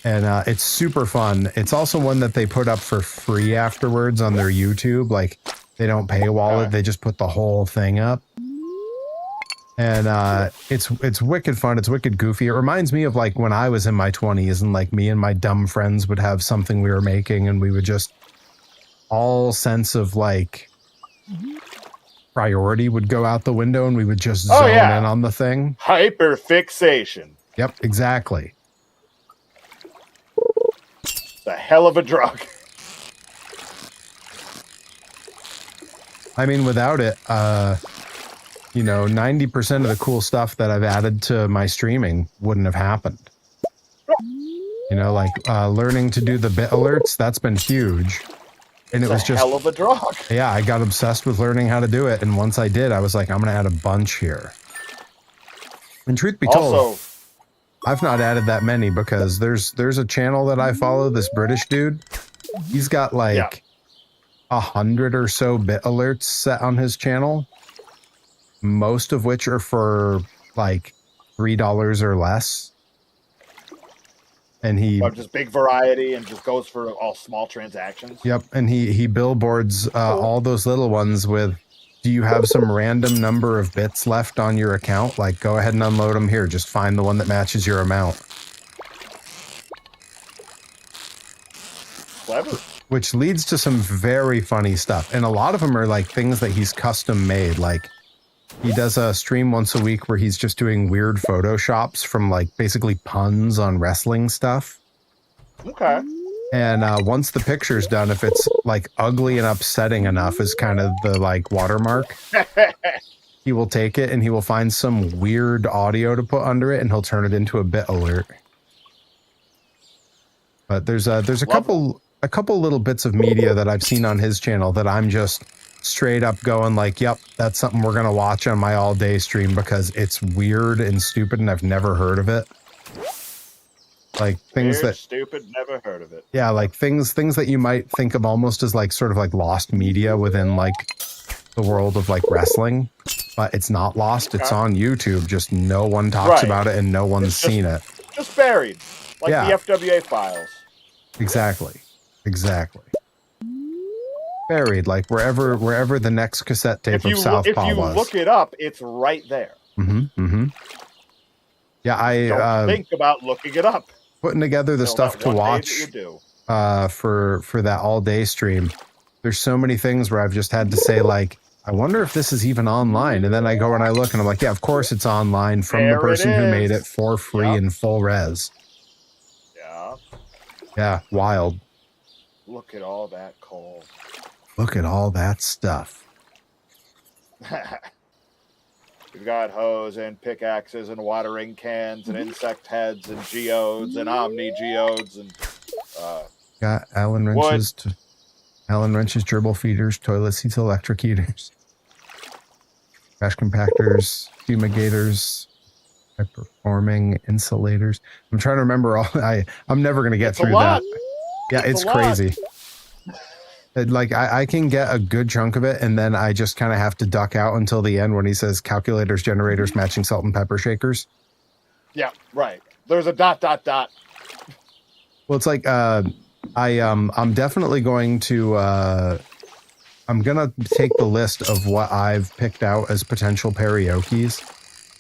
Speaker 4: And it's super fun. It's also one that they put up for free afterwards on their YouTube. Like, they don't paywall it. They just put the whole thing up. And it's wicked fun. It's wicked goofy. It reminds me of like when I was in my 20s and like me and my dumb friends would have something we were making and we would just, all sense of like priority would go out the window and we would just zone in on the thing.
Speaker 1: Hyperfixation.
Speaker 4: Yep, exactly.
Speaker 1: It's a hell of a drug.
Speaker 4: I mean, without it, 90% of the cool stuff that I've added to my streaming wouldn't have happened. Like learning to do the bit alerts, that's been huge. And it was just
Speaker 1: hell of a drug.
Speaker 4: Yeah, I got obsessed with learning how to do it. And once I did, I was like, I'm going to add a bunch here. And truth be told,
Speaker 1: Also,
Speaker 4: I've not added that many because there's a channel that I follow, this British dude. He's got like 100 or so bit alerts set on his channel, most of which are for like $3 or less. And he
Speaker 1: just big variety and just goes for all small transactions.
Speaker 4: Yep, and he billboards all those little ones with, do you have some random number of bits left on your account? Like, go ahead and unload them here. Just find the one that matches your amount.
Speaker 1: Clever.
Speaker 4: Which leads to some very funny stuff. And a lot of them are like things that he's custom made. Like, he does a stream once a week where he's just doing weird photoshops from like basically puns on wrestling stuff.
Speaker 1: Okay.
Speaker 4: And once the picture's done, if it's like ugly and upsetting enough is kind of the like watermark, he will take it and he will find some weird audio to put under it and he'll turn it into a bit alert. But there's a couple little bits of media that I've seen on his channel that I'm just straight up going like, yep, that's something we're going to watch on my all day stream because it's weird and stupid and I've never heard of it. Like things
Speaker 1: Weird,
Speaker 4: that
Speaker 1: stupid, never heard of it.
Speaker 4: Yeah, like things that you might think of almost as like sort of like lost media within like the world of like wrestling, but it's not lost. It's on YouTube. Just no one talks about it and no one's seen it.
Speaker 1: Just buried, like the FWA files.
Speaker 4: Exactly. Buried, like wherever the next cassette tape of Southpaw was.
Speaker 1: If you look it up, it's right there.
Speaker 4: Yeah, I
Speaker 1: don't think about looking it up.
Speaker 4: Putting together the stuff to watch for that all day stream. There's so many things where I've just had to say like, I wonder if this is even online. And then I go and I look and I'm like, yeah, of course it's online from the person who made it for free in full res. Yeah, wild.
Speaker 1: Look at all that coal.
Speaker 4: Look at all that stuff.
Speaker 1: We've got hoes and pickaxes and watering cans and insect heads and geodes and omni geodes and
Speaker 4: got Allen wrenches, gerbil feeders, toilet seats, electric heaters, trash compactors, fumigators, high performing insulators. I'm trying to remember all. I'm never gonna get through that. Yeah, it's crazy. Like I can get a good chunk of it, and then I just kind of have to duck out until the end when he says calculators, generators, matching salt and pepper shakers.
Speaker 1: Yeah, right. There's a ... Well,
Speaker 4: it's like I'm definitely going to I'm gonna take the list of what I've picked out as potential karaoke's,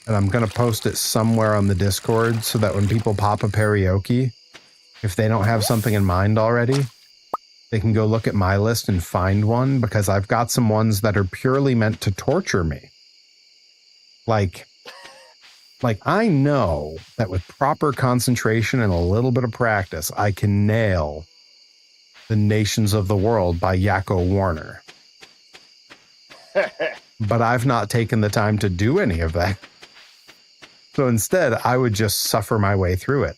Speaker 4: and I'm gonna post it somewhere on the Discord so that when people pop a karaoke, if they don't have something in mind already, they can go look at my list and find one, because I've got some ones that are purely meant to torture me. Like I know that with proper concentration and a little bit of practice, I can nail The Nations of the World by Yakko Warner. But I've not taken the time to do any of that. So instead, I would just suffer my way through it.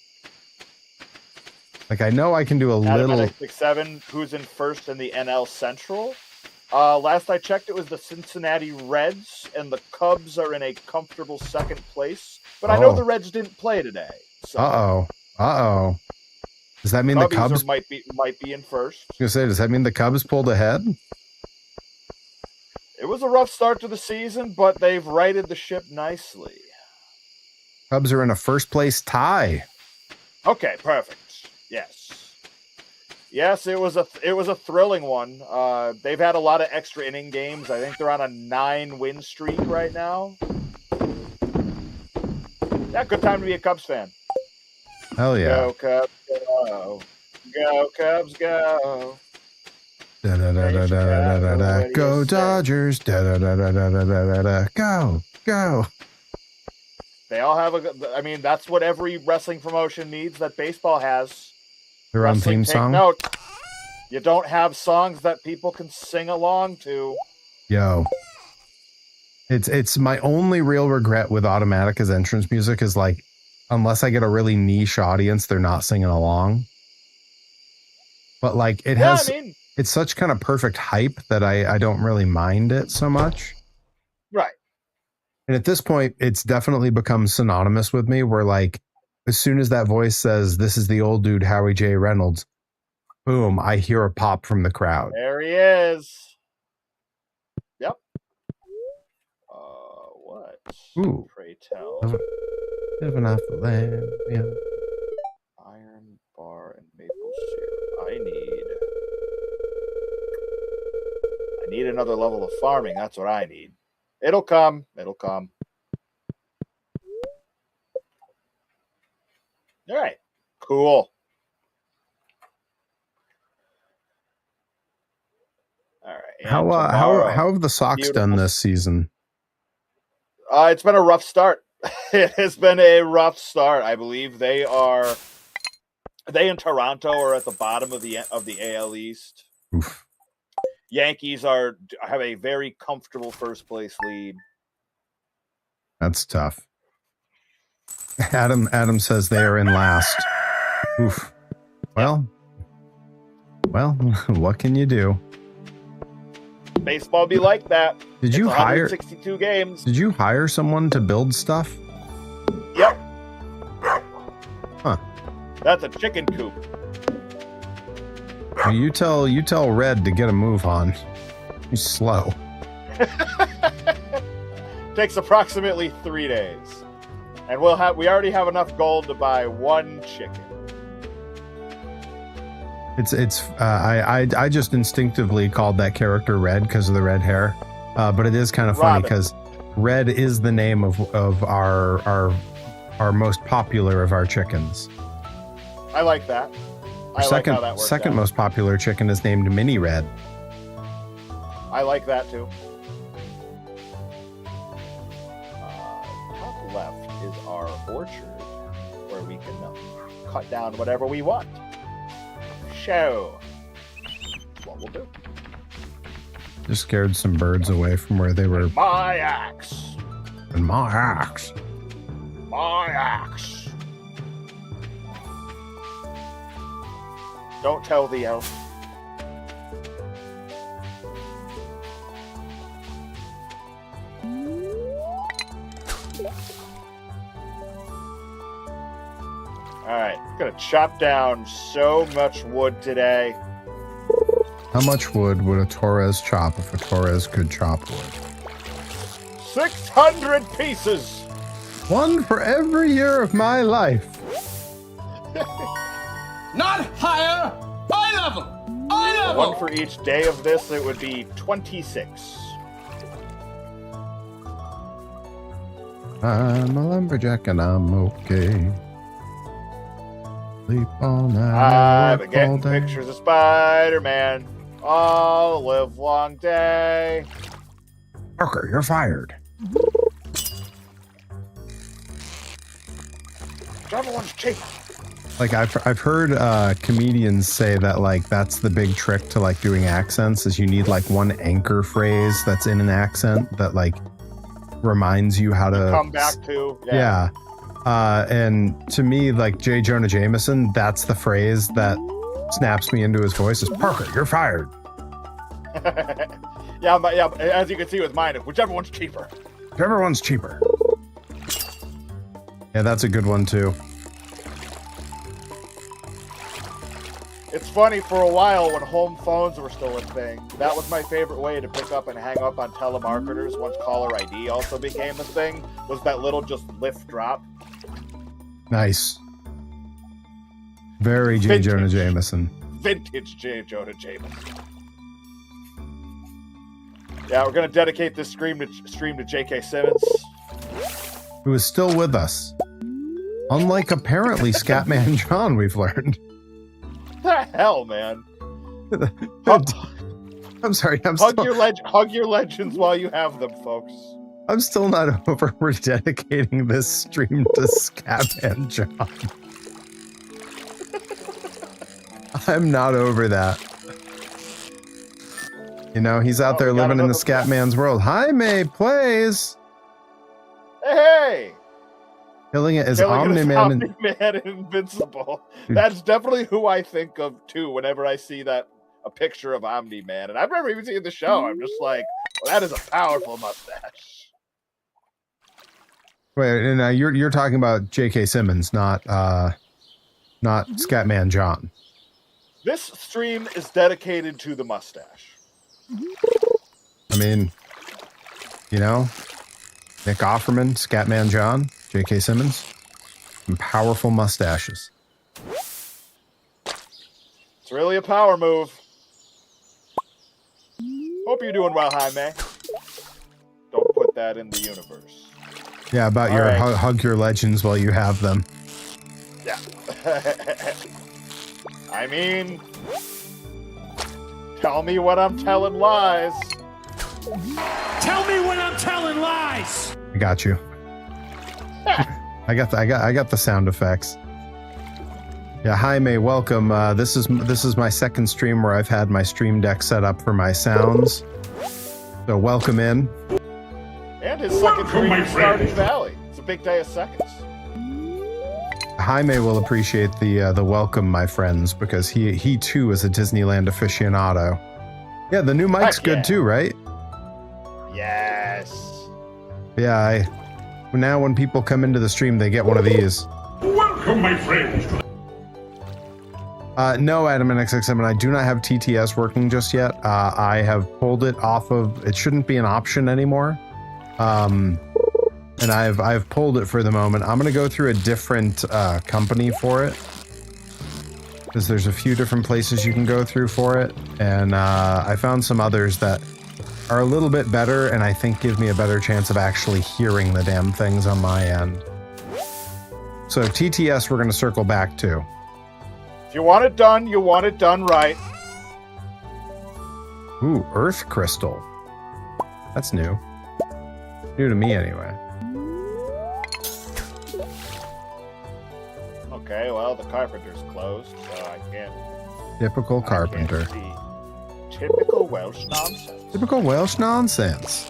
Speaker 4: Like, I know I can do a little...
Speaker 1: 7, who's in first in the NL Central? Last I checked, it was the Cincinnati Reds, and the Cubs are in a comfortable second place. But I know the Reds didn't play today. So.
Speaker 4: Uh-oh. Does that mean the Cubs...
Speaker 1: might be in first.
Speaker 4: I was gonna say, does that mean the Cubs pulled ahead?
Speaker 1: It was a rough start to the season, but they've righted the ship nicely.
Speaker 4: Cubs are in a first-place tie.
Speaker 1: Okay, perfect. Yes, it was a thrilling one. They've had a lot of extra inning games. I think they're on a 9-win streak right now. Yeah, good time to be a Cubs fan.
Speaker 4: Hell yeah!
Speaker 1: Go Cubs, go! Go Cubs, go!
Speaker 4: Da da da da da da da. Go Dodgers! Da da da da da da da. Go!
Speaker 1: They all have I mean, that's what every wrestling promotion needs. That baseball has.
Speaker 4: Their own theme song.
Speaker 1: Note, you don't have songs that people can sing along to.
Speaker 4: Yo, it's my only real regret with Automatica's entrance music is like, unless I get a really niche audience, they're not singing along. But like it has it's such kind of perfect hype that I don't really mind it so much.
Speaker 1: Right.
Speaker 4: And at this point, it's definitely become synonymous with me where like, as soon as that voice says, this is the old dude, Howie J. Reynolds, boom, I hear a pop from the crowd.
Speaker 1: There he is. Yep. What?
Speaker 4: Ooh.
Speaker 1: Pray tell.
Speaker 4: Living off the land. Yeah.
Speaker 1: Iron bar and maple syrup. I need another level of farming. That's what I need. It'll come. It'll come. All right. Cool. All right.
Speaker 4: How have the Sox done this season?
Speaker 1: It's been a rough start. It has been a rough start. I believe they and Toronto are at the bottom of the AL East.
Speaker 4: Oof.
Speaker 1: Yankees have a very comfortable first place lead.
Speaker 4: That's tough. Adam says they are in last. Oof. Well, what can you do?
Speaker 1: Baseball be like that.
Speaker 4: Did you hire
Speaker 1: 62 games?
Speaker 4: Did you hire someone to build stuff?
Speaker 1: Yep.
Speaker 4: Huh.
Speaker 1: That's a chicken coop.
Speaker 4: Well, you tell Red to get a move on. He's slow.
Speaker 1: Takes approximately 3 days. And we already have enough gold to buy 1 chicken.
Speaker 4: I just instinctively called that character Red because of the red hair. But it is kind of funny because Red is the name of our most popular of our chickens.
Speaker 1: I like that.
Speaker 4: Second most popular chicken is named Mini Red.
Speaker 1: I like that too. Top left is our orchard where we can cut down whatever we want. Show what we'll do.
Speaker 4: Just scared some birds away from where they were.
Speaker 1: My axe.
Speaker 4: And my axe.
Speaker 1: My axe. Don't tell the elf. Alright, gonna chop down so much wood today.
Speaker 4: How much wood would a Torres chop if a Torres could chop wood?
Speaker 1: 600 pieces!
Speaker 4: One for every year of my life.
Speaker 3: Not higher! Eye level! Eye level!
Speaker 1: One for each day of this, it would be 26.
Speaker 4: I'm a lumberjack and I'm okay. Sleep all night.
Speaker 1: I've been getting pictures of Spider-Man all live long day.
Speaker 4: Parker, you're fired.
Speaker 1: Everyone's cheap.
Speaker 4: Like I've heard comedians say that like that's the big trick to like doing accents is you need like one anchor phrase that's in an accent that like reminds you how to
Speaker 1: come back to.
Speaker 4: Yeah. And to me, like J. Jonah Jameson, that's the phrase that snaps me into his voice is Parker, you're fired.
Speaker 1: yeah, as you can see with mine, whichever one's cheaper.
Speaker 4: Whichever one's cheaper. Yeah, that's a good one too.
Speaker 1: It's funny, for a while when home phones were still a thing, that was my favorite way to pick up and hang up on telemarketers once caller ID also became a thing, was that little just lift drop.
Speaker 4: Nice. Very J. Jonah Jameson.
Speaker 1: Vintage J. Jonah Jameson. Yeah, we're going to dedicate this stream to J.K. Simmons.
Speaker 4: Who is still with us. Unlike apparently Scatman John, we've learned.
Speaker 1: The hell, man.
Speaker 4: I'm sorry.
Speaker 1: Hug your legends while you have them, folks.
Speaker 4: I'm still not over. We're dedicating this stream to Scatman John. I'm not over that. You know, he's out there living in the Scatman's world. Hi, May Plays.
Speaker 1: Hey.
Speaker 4: Killing it as Omni-Man
Speaker 1: and Invincible. Dude. That's definitely who I think of too whenever I see that a picture of Omni-Man, and I've never even seen the show. I'm just like, well, that is a powerful mustache.
Speaker 4: Wait, and you're talking about J.K. Simmons, not Scatman John.
Speaker 1: This stream is dedicated to the mustache.
Speaker 4: I mean, you know, Nick Offerman, Scatman John, J.K. Simmons, some powerful mustaches.
Speaker 1: It's really a power move. Hope you're doing well, Jaime. Don't put that in the universe.
Speaker 4: Yeah, about your hug your legends while you have them.
Speaker 1: Yeah. I mean, tell me when I'm telling lies.
Speaker 3: Tell me when I'm telling lies.
Speaker 4: I got you. I got the sound effects. Yeah, Jaime, welcome. This is my second stream where I've had my stream deck set up for my sounds. So welcome in.
Speaker 1: And his second stream in Stardew Valley. It's a big day of seconds.
Speaker 4: Jaime will appreciate the welcome, my friends, because he too is a Disneyland aficionado. Yeah, the new mic's good too, right?
Speaker 1: Yes.
Speaker 4: Yeah, now when people come into the stream, they get one of these.
Speaker 5: Welcome, my friends.
Speaker 4: No, Adam and XXM, I do not have TTS working just yet. I have pulled it off of. It shouldn't be an option anymore. And I've pulled it for the moment. I'm gonna go through a different company for it, because there's a few different places you can go through for it, and I found some others that are a little bit better, and I think give me a better chance of actually hearing the damn things on my end. So TTS, we're gonna circle back to.
Speaker 1: If you want it done, you want it done right.
Speaker 4: Ooh, Earth Crystal. That's new. New to me, anyway.
Speaker 1: Okay, well, the carpenter's closed, so I can't...
Speaker 4: Typical carpenter.
Speaker 1: Typical Welsh nonsense.
Speaker 4: Typical Welsh nonsense.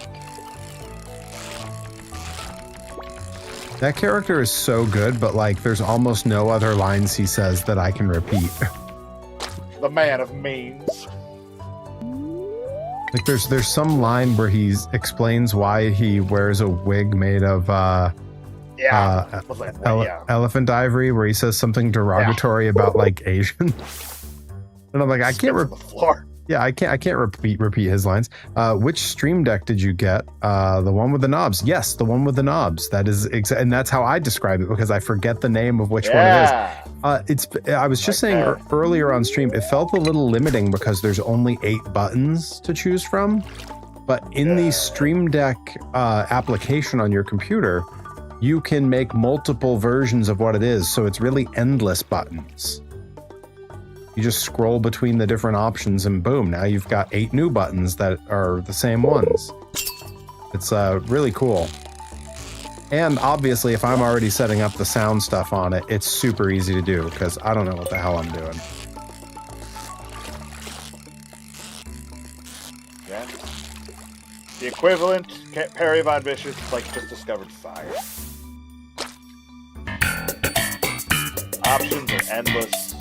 Speaker 4: That character is so good, but like, there's almost no other lines he says that I can repeat.
Speaker 1: The man of means.
Speaker 4: Like, there's some line where he explains why he wears a wig made of elephant ivory, where he says something derogatory about like Asian. And I'm like, I can't repeat his lines. Which stream deck did you get? The one with the knobs. Yes, the one with the knobs. That is and that's how I describe it, because I forget the name of which one it is. I was just saying earlier on stream, it felt a little limiting because there's only 8 buttons to choose from. But in the Stream Deck application on your computer, you can make multiple versions of what it is. So it's really endless buttons. You just scroll between the different options and boom, now you've got 8 new buttons that are the same ones. It's really cool. And obviously, if I'm already setting up the sound stuff on it, it's super easy to do because I don't know what the hell I'm doing.
Speaker 1: Yeah. The equivalent, Perry Von Vicious, like just discovered fire. Options are endless.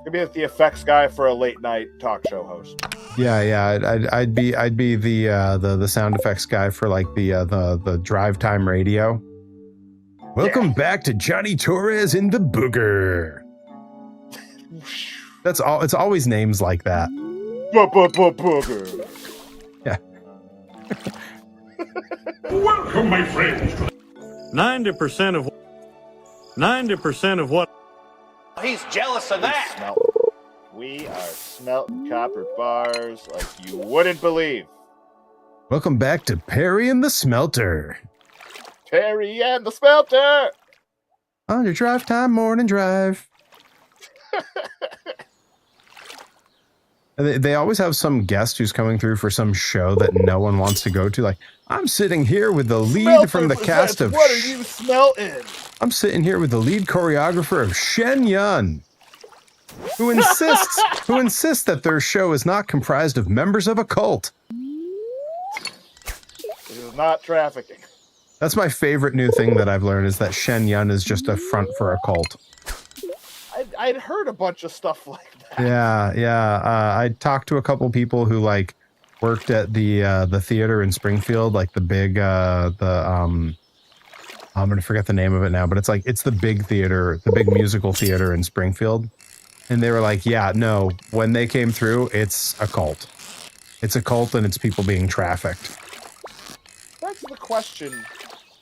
Speaker 1: Could be the effects guy for a late night talk show host.
Speaker 4: Yeah. I'd be the sound effects guy for like the drive time radio. Welcome back to Johnny Torres in the Booger. That's all. It's always names like that.
Speaker 1: Booger.
Speaker 4: Yeah.
Speaker 5: Welcome, my friends.
Speaker 2: 90% of what.
Speaker 3: He's jealous of that.
Speaker 1: We are smelting copper bars like you wouldn't believe.
Speaker 4: Welcome back to Perry and the Smelter.
Speaker 1: Perry and the Smelter!
Speaker 4: On your drive time morning drive. They always have some guest who's coming through for some show that no one wants to go to. Like, I'm sitting here with the lead
Speaker 1: Smelter
Speaker 4: from the cast of...
Speaker 1: What are you smelting?
Speaker 4: I'm sitting here with the lead choreographer of Shen Yun, who insists that their show is not comprised of members of a cult.
Speaker 1: This is not trafficking.
Speaker 4: That's my favorite new thing that I've learned, is that Shen Yun is just a front for a cult.
Speaker 1: I'd heard a bunch of stuff like
Speaker 4: Yeah. I talked to a couple people who like worked at the theater in Springfield, like the big I'm gonna forget the name of it now, but it's the big theater, the big musical theater in Springfield. And they were like, yeah, no, when they came through, it's a cult. It's a cult and it's people being trafficked.
Speaker 1: That's the question.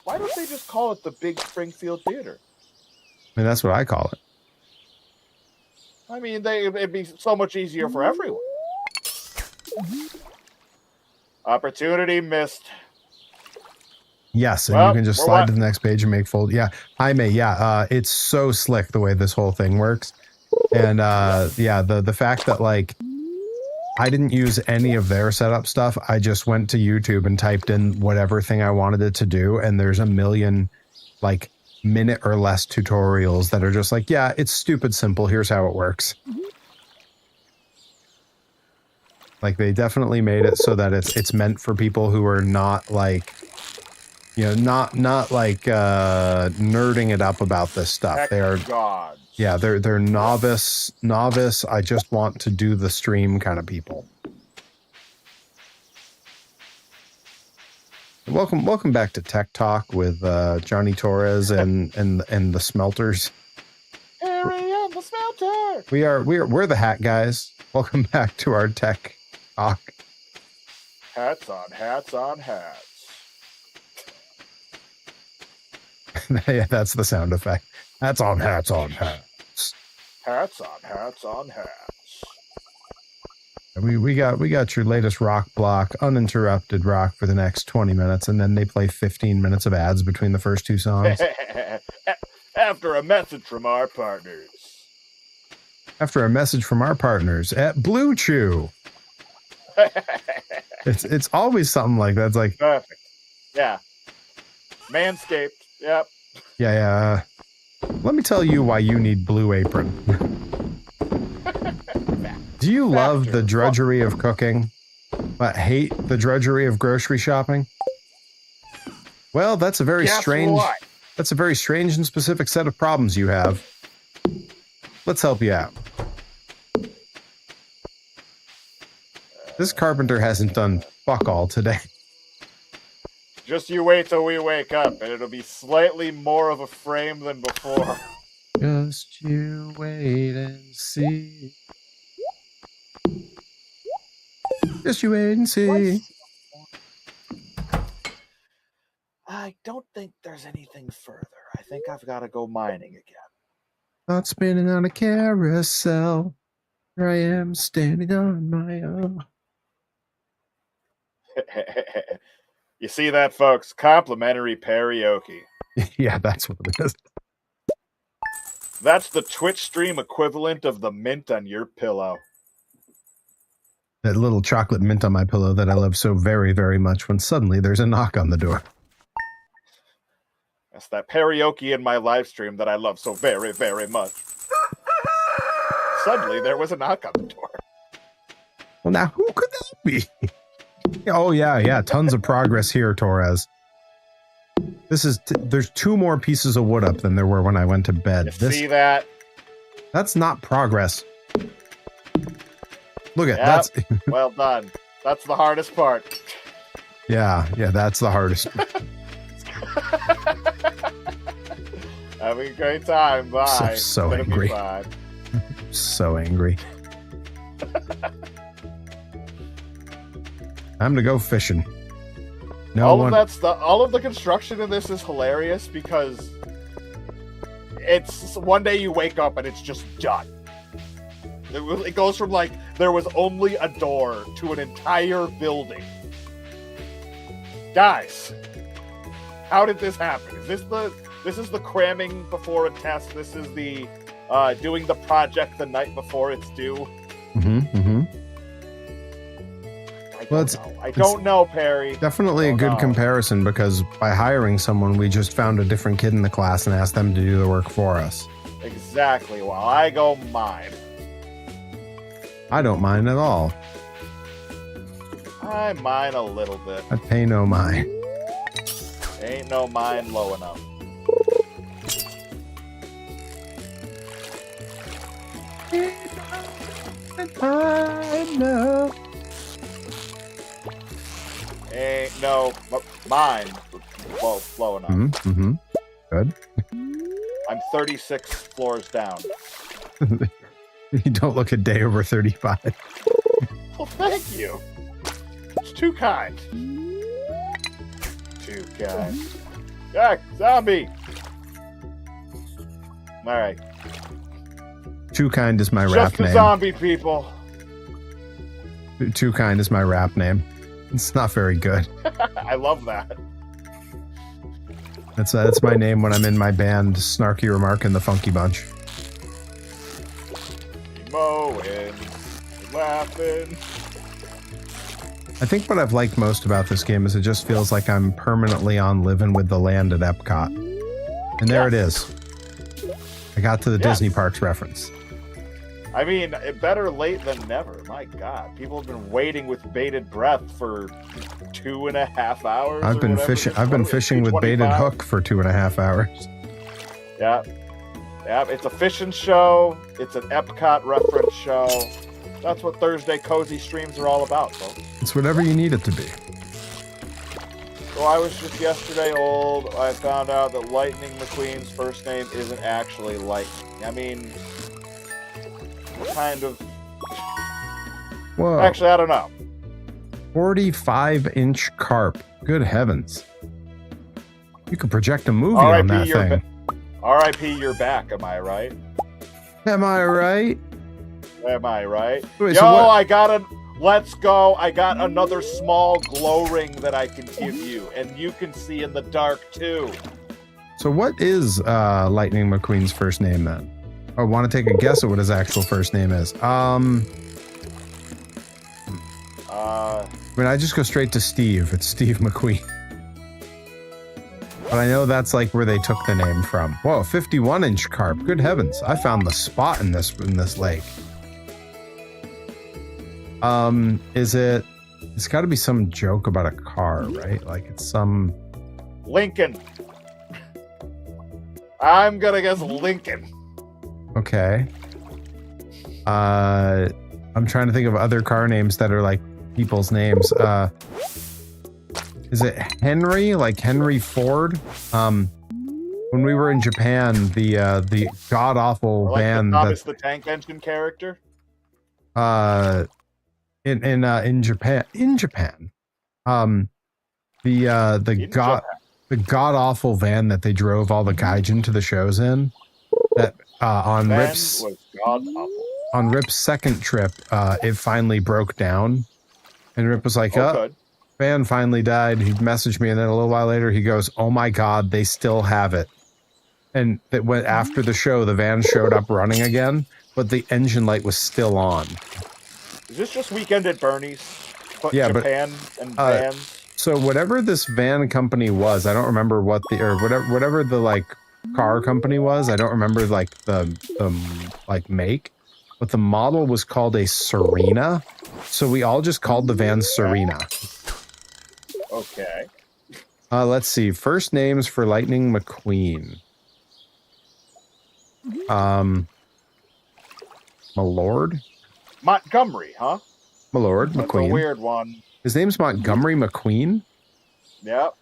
Speaker 1: Why don't they just call it the Big Springfield Theater?
Speaker 4: I mean, that's what I call it.
Speaker 1: I mean, it'd be so much easier for everyone. Opportunity missed.
Speaker 4: Yes, and
Speaker 1: Well,
Speaker 4: you can just slide to the next page and make fold. Yeah, Jaime, yeah, it's so slick the way this whole thing works. And yeah, the fact that like I didn't use any of their setup stuff. I just went to YouTube and typed in whatever thing I wanted it to do, and there's a million like minute or less tutorials that are just like, yeah, it's stupid simple. Here's how it works. Like they definitely made it so that it's meant for people who are not like, you know, not like nerding it up about this stuff.
Speaker 1: Heck
Speaker 4: they are
Speaker 1: gods.
Speaker 4: Yeah, they're novice. I just want to do the stream kind of people. Welcome back to Tech Talk with Johnny Torres and the Smelters.
Speaker 1: Harry and the Smelter.
Speaker 4: We're the Hat Guys. Welcome back to our Tech Talk.
Speaker 1: Hats on hats on hats.
Speaker 4: Yeah, that's the sound effect. Hats on hats on hats.
Speaker 1: Hats on hats on hats.
Speaker 4: We got your latest rock block, uninterrupted rock for the next 20 minutes, and then they play 15 minutes of ads between the first two songs.
Speaker 1: After a message from our partners.
Speaker 4: After a message from our partners at Blue Chew. It's always something like that. It's like
Speaker 1: perfect. Yeah. Manscaped. Yep.
Speaker 4: Yeah. Let me tell you why you need Blue Apron. Do you love the drudgery of cooking, but hate the drudgery of grocery shopping? Well, that's a very strange.
Speaker 1: What?
Speaker 4: That's a very strange and specific set of problems you have. Let's help you out. This carpenter hasn't done fuck all today.
Speaker 1: Just you wait till we wake up, and it'll be slightly more of a frame than before.
Speaker 4: Just you wait and see. Just you wait and see.
Speaker 1: I don't think there's anything further. I think I've got to go mining again.
Speaker 4: Not spinning on a carousel. Here I am standing on my own.
Speaker 1: You see that, folks? Complimentary karaoke.
Speaker 4: Yeah, that's what it is.
Speaker 1: That's the Twitch stream equivalent of the mint on your pillow.
Speaker 4: That little chocolate mint on my pillow that I love so very, very much when suddenly there's a knock on the door.
Speaker 1: That's that karaoke in my live stream that I love so very, very much. Suddenly there was a knock on the door.
Speaker 4: Well, now who could that be? Oh, yeah. Tons of progress here, Torres. This is there's 2 more pieces of wood up than there were when I went to bed.
Speaker 1: See that?
Speaker 4: That's not progress. Look at
Speaker 1: that's
Speaker 4: well
Speaker 1: done. That's the hardest part.
Speaker 4: Yeah, that's the hardest.
Speaker 1: Having a great time. Bye.
Speaker 4: So angry. So angry. Time to go fishing.
Speaker 1: All of the construction in this is hilarious because it's one day you wake up and it's just done. It goes from like there was only a door to an entire building. Guys, how did this happen? This is the cramming before a test. This is the doing the project the night before it's due. I don't know, Perry.
Speaker 4: Definitely a good comparison because by hiring someone, we just found a different kid in the class and asked them to do the work for us.
Speaker 1: Exactly. While I go mine.
Speaker 4: I don't mind at all.
Speaker 1: I mine a little bit.
Speaker 4: I pay no mind.
Speaker 1: Ain't no mine low enough. no, mine flowing up.
Speaker 4: Mm-hmm. Good.
Speaker 1: I'm 36 floors down.
Speaker 4: You don't look a day over 35.
Speaker 1: Well, thank you. It's too kind. Too kind. Jack, zombie. All right.
Speaker 4: Too Kind is my
Speaker 1: Just
Speaker 4: rap
Speaker 1: the
Speaker 4: name.
Speaker 1: zombie people.
Speaker 4: Too Kind is my rap name. It's not very good.
Speaker 1: I love that.
Speaker 4: That's my name when I'm in my band, Snarky Remark and the Funky Bunch.
Speaker 1: Mowing, laughing.
Speaker 4: I think what I've liked most about this game is it just feels like I'm permanently on Living with the Land at Epcot. And there it is. I got to the Disney Parks reference.
Speaker 1: I mean, better late than never. My God, people have been waiting with bated breath for 2.5 hours.
Speaker 4: I've been fishing. I've been fishing with baited hook for 2.5 hours.
Speaker 1: Yeah, yeah. It's a fishing show. It's an Epcot reference show. That's what Thursday cozy streams are all about, folks.
Speaker 4: It's whatever you need it to be.
Speaker 1: So I was just yesterday old. I found out that Lightning McQueen's first name isn't actually Lightning. I mean, what kind of...
Speaker 4: Whoa.
Speaker 1: Actually, I don't know.
Speaker 4: 45-inch carp. Good heavens. You could project a movie on that thing.
Speaker 1: R.I.P. You're back, am I right?
Speaker 4: Am I right?
Speaker 1: Am I right?
Speaker 4: Wait,
Speaker 1: Yo,
Speaker 4: so what?
Speaker 1: I got a... Let's go. I got another small glow ring that I can give you, and you can see in the dark, too.
Speaker 4: So what is Lightning McQueen's first name, then? I want to take a guess at what his actual first name is. I mean, I just go straight to Steve. It's Steve McQueen. But I know that's like where they took the name from. Whoa, 51-inch carp. Good heavens. I found the spot in this lake. It's got to be some joke about a car, right? Like it's some...
Speaker 1: Lincoln. I'm gonna guess Lincoln.
Speaker 4: Okay. I'm trying to think of other car names that are like people's names. Is it Henry? Like Henry Ford? When we were in Japan, the god awful
Speaker 1: Or like
Speaker 4: van
Speaker 1: Thomas the Tank Engine character.
Speaker 4: In Japan, the god awful van that they drove all the gaijin to the shows in, that on
Speaker 1: Van
Speaker 4: Rip's
Speaker 1: was god awful.
Speaker 4: on Rip's second trip, it finally broke down, and Rip was like,
Speaker 1: Good.
Speaker 4: van finally died. He messaged me, and then a little while later he goes, oh my god, they still have it. And that went after the show, the van showed up running again, but the engine light was still on.
Speaker 1: Is this just Weekend at Bernie's?
Speaker 4: Yeah,
Speaker 1: Japan and vans?
Speaker 4: So whatever this van company was, I don't remember what whatever the like car company was. I don't remember like the like make, but the model was called a Serena. So we all just called the van Serena.
Speaker 1: Okay.
Speaker 4: Let's see. First names for Lightning McQueen. Malord?
Speaker 1: Montgomery, huh?
Speaker 4: Malord
Speaker 1: That's
Speaker 4: McQueen.
Speaker 1: a weird one.
Speaker 4: His name's Montgomery McQueen?
Speaker 1: Yep.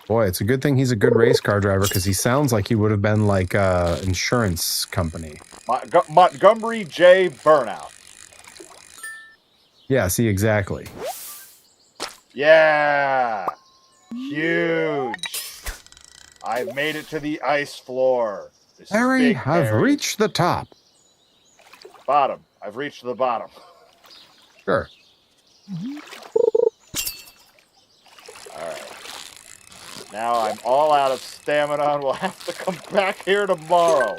Speaker 4: Boy, it's a good thing he's a good race car driver because he sounds like he would have been like a insurance company.
Speaker 1: Montgomery J. Burnout.
Speaker 4: Yeah, see, exactly.
Speaker 1: Yeah. Huge. I've made it to the ice floor. This is
Speaker 4: Harry,
Speaker 1: Big
Speaker 4: I've
Speaker 1: Harry.
Speaker 4: reached the top.
Speaker 1: Bottom. I've reached the bottom.
Speaker 4: Sure.
Speaker 1: Alright. Now I'm all out of stamina and will have to come back here tomorrow.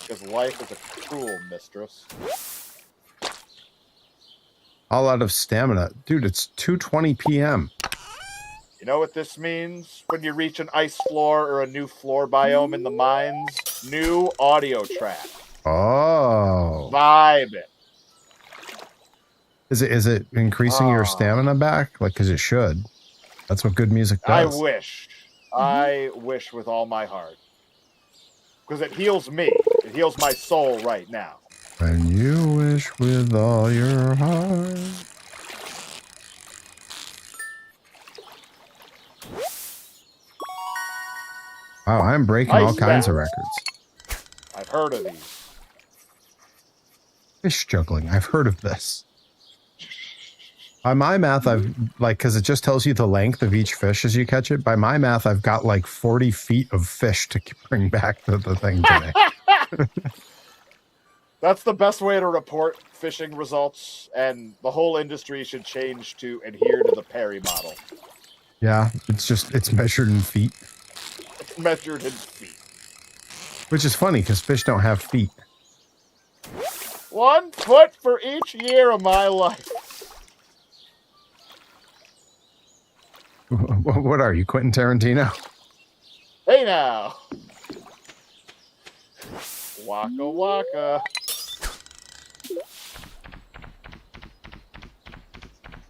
Speaker 1: Because life is a cruel mistress.
Speaker 4: All out of stamina. Dude, it's 2:20 p.m.
Speaker 1: You know what this means? When you reach an ice floor or a new floor biome in the mines, new audio track.
Speaker 4: Oh.
Speaker 1: Vibe it.
Speaker 4: Is it increasing your stamina back? Like, because it should. That's what good music does.
Speaker 1: I wish with all my heart. Because it heals me. It heals my soul right now.
Speaker 4: When you wish with all your heart. Wow, I'm breaking
Speaker 1: Nice
Speaker 4: all kinds of
Speaker 1: balance.
Speaker 4: records.
Speaker 1: I've heard of these.
Speaker 4: Fish juggling. I've heard of this. By my math, I've like, because it just tells you the length of each fish as you catch it. By my math, I've got like 40 feet of fish to bring back to the thing today.
Speaker 1: That's the best way to report fishing results, and the whole industry should change to adhere to the Perry model.
Speaker 4: Yeah, it's measured in feet.
Speaker 1: It's measured in feet.
Speaker 4: Which is funny, because fish don't have feet.
Speaker 1: 1 foot for each year of my life.
Speaker 4: What are you, Quentin Tarantino?
Speaker 1: Hey now. Waka waka.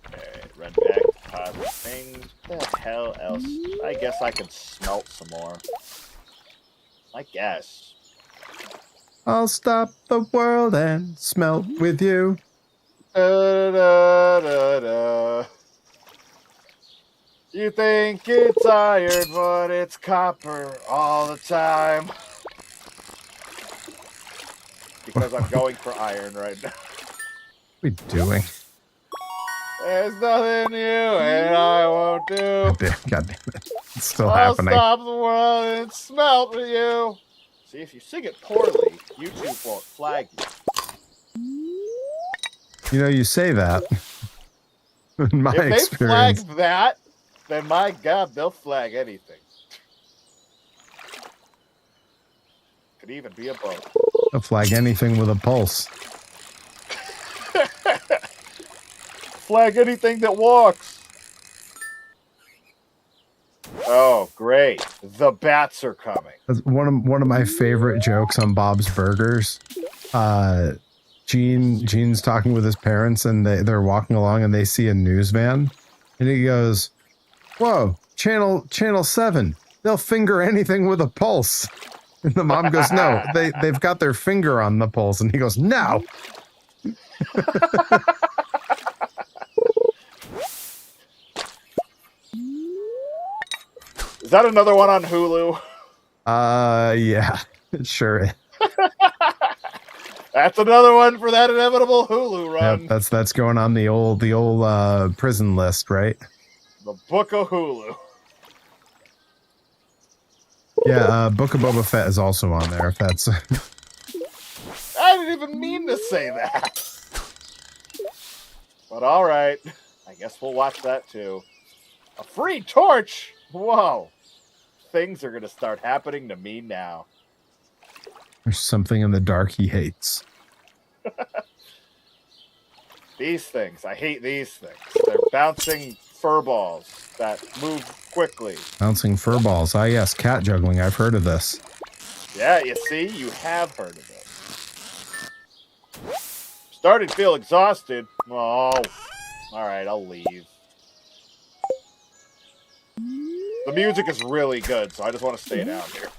Speaker 1: Alright, red bag, deposit things. What the hell else? I guess I can smelt some more. I guess.
Speaker 4: I'll stop the world and smelt with you.
Speaker 1: Da, da, da, da. You think it's iron, but it's copper all the time. Because I'm going for iron right now.
Speaker 4: What are we doing?
Speaker 1: There's nothing you and I won't do.
Speaker 4: God damn it. It's still
Speaker 1: I'll
Speaker 4: happening.
Speaker 1: stop the world and smelt with you. See, if you sing it poorly, YouTube won't flag you.
Speaker 4: You know, you say that. In my
Speaker 1: If they
Speaker 4: experience.
Speaker 1: flag that, then my God, they'll flag anything. Could even be a boat.
Speaker 4: They'll flag anything with a pulse.
Speaker 1: Flag anything that walks. Oh, great. The bats are coming.
Speaker 4: That's one of my favorite jokes on Bob's Burgers. Gene's talking with his parents, and they're walking along, and they see a news van, and he goes, "Whoa, channel 7. They'll finger anything with a pulse." And the mom goes, "No, they've got their finger on the pulse." And he goes, "No."
Speaker 1: Is that another one on Hulu?
Speaker 4: Yeah, it sure is.
Speaker 1: That's another one for that inevitable Hulu run.
Speaker 4: Yep, that's going on the old prison list, right?
Speaker 1: The Book of Hulu.
Speaker 4: Yeah, Book of Boba Fett is also on there. If that's,
Speaker 1: I didn't even mean to say that. But all right, I guess we'll watch that too. A free torch? Whoa. Things are going to start happening to me now.
Speaker 4: there's something in the dark he hates.
Speaker 1: These things. I hate these things. They're bouncing fur balls that move quickly.
Speaker 4: Bouncing fur balls. Ah, yes, cat juggling. I've heard of this.
Speaker 1: Yeah, you see? You have heard of it. Starting to feel exhausted. Oh. All right, I'll leave. The music is really good, so I just want to stay down here.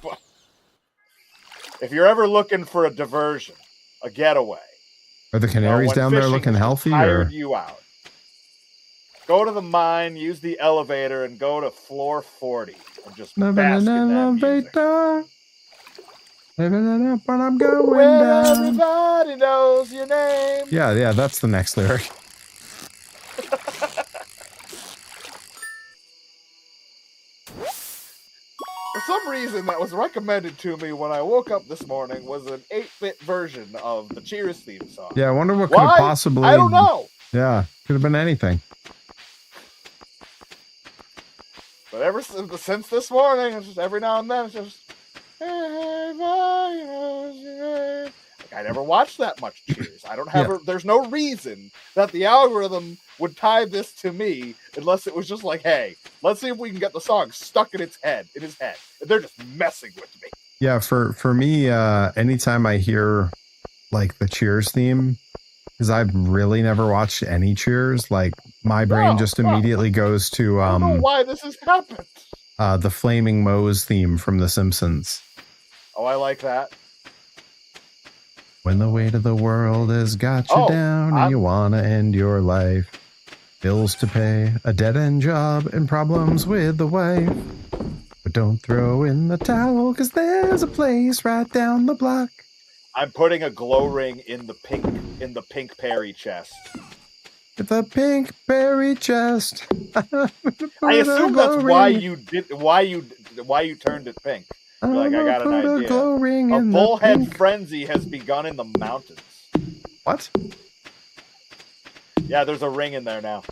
Speaker 1: If you're ever looking for a diversion, a getaway,
Speaker 4: Are the canaries
Speaker 1: when
Speaker 4: down there
Speaker 1: fishing
Speaker 4: looking
Speaker 1: has
Speaker 4: healthy, or
Speaker 1: tired you out, go to the mine, use the elevator, and go to floor 40, and just bask in that music.
Speaker 4: Living it up when I'm going
Speaker 1: When
Speaker 4: down.
Speaker 1: everybody knows your name.
Speaker 4: Yeah, that's the next lyric.
Speaker 1: For some reason, that was recommended to me when I woke up this morning was an 8-bit version of the Cheers theme song.
Speaker 4: Yeah, I wonder what could
Speaker 1: Why?
Speaker 4: have possibly.
Speaker 1: I don't know.
Speaker 4: Yeah, could have been anything.
Speaker 1: But ever since this morning, it's just every now and then, it's just. Everybody knows your name. Like, I never watched that much Cheers. I don't have. There's no reason that the algorithm would tie this to me unless it was just like, hey, let's see if we can get the song stuck in his head. And they're just messing with me.
Speaker 4: Yeah, for me, anytime I hear like the Cheers theme, because I've really never watched any Cheers, like my brain just immediately goes to
Speaker 1: I don't know why this has happened.
Speaker 4: The Flaming Moe's theme from The Simpsons.
Speaker 1: Oh, I like that.
Speaker 4: When the weight of the world has got you down and you want to end your life. Bills to pay, a dead-end job, and problems with the wife. But don't throw in the towel, because there's a place right down the block.
Speaker 1: I'm putting a glow ring in the pink Perry chest.
Speaker 4: The pink berry chest.
Speaker 1: I assume that's why you turned it pink. You're like, I got an idea.
Speaker 4: Glow ring
Speaker 1: A
Speaker 4: in
Speaker 1: bullhead
Speaker 4: the pink.
Speaker 1: frenzy has begun in the mountains.
Speaker 4: What?
Speaker 1: Yeah, there's a ring in there now.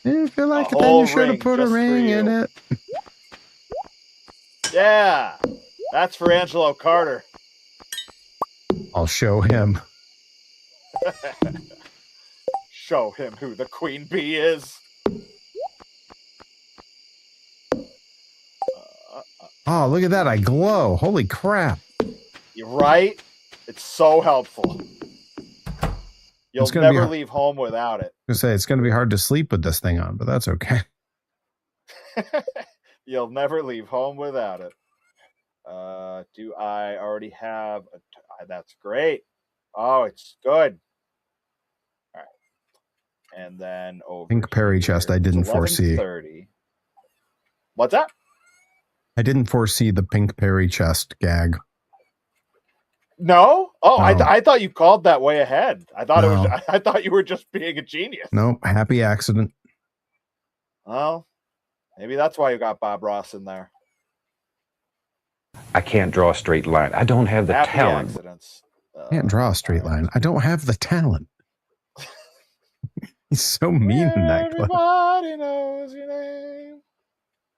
Speaker 4: If you like
Speaker 1: A
Speaker 4: it, then
Speaker 1: whole
Speaker 4: you should have
Speaker 1: ring
Speaker 4: put a
Speaker 1: just for
Speaker 4: ring in
Speaker 1: you.
Speaker 4: it.
Speaker 1: Yeah, that's for Angelo Carter.
Speaker 4: I'll show him.
Speaker 1: Show him who the queen bee is.
Speaker 4: Oh, look at that. I glow. Holy crap.
Speaker 1: You're right. It's so helpful. You'll never leave home without it.
Speaker 4: I was gonna say, it's going to be hard to sleep with this thing on, but that's okay.
Speaker 1: You'll never leave home without it. Do I already have that's great. Oh, it's good. All right. And then over
Speaker 4: Pink Perry chest I didn't foresee.
Speaker 1: 11:30. What's that?
Speaker 4: I didn't foresee the pink Perry chest gag.
Speaker 1: No? Oh,
Speaker 4: No.
Speaker 1: I thought you called that way ahead. I thought it
Speaker 4: No.
Speaker 1: was I thought you were just being a genius.
Speaker 4: Nope, happy accident.
Speaker 1: Well, maybe that's why you got Bob Ross in there.
Speaker 7: I can't draw a straight line. I don't have the
Speaker 1: Happy
Speaker 7: talent.
Speaker 1: accidents.
Speaker 4: Can't draw a straight line. I don't have the talent. He's so mean in that clip.
Speaker 1: Everybody knows your name.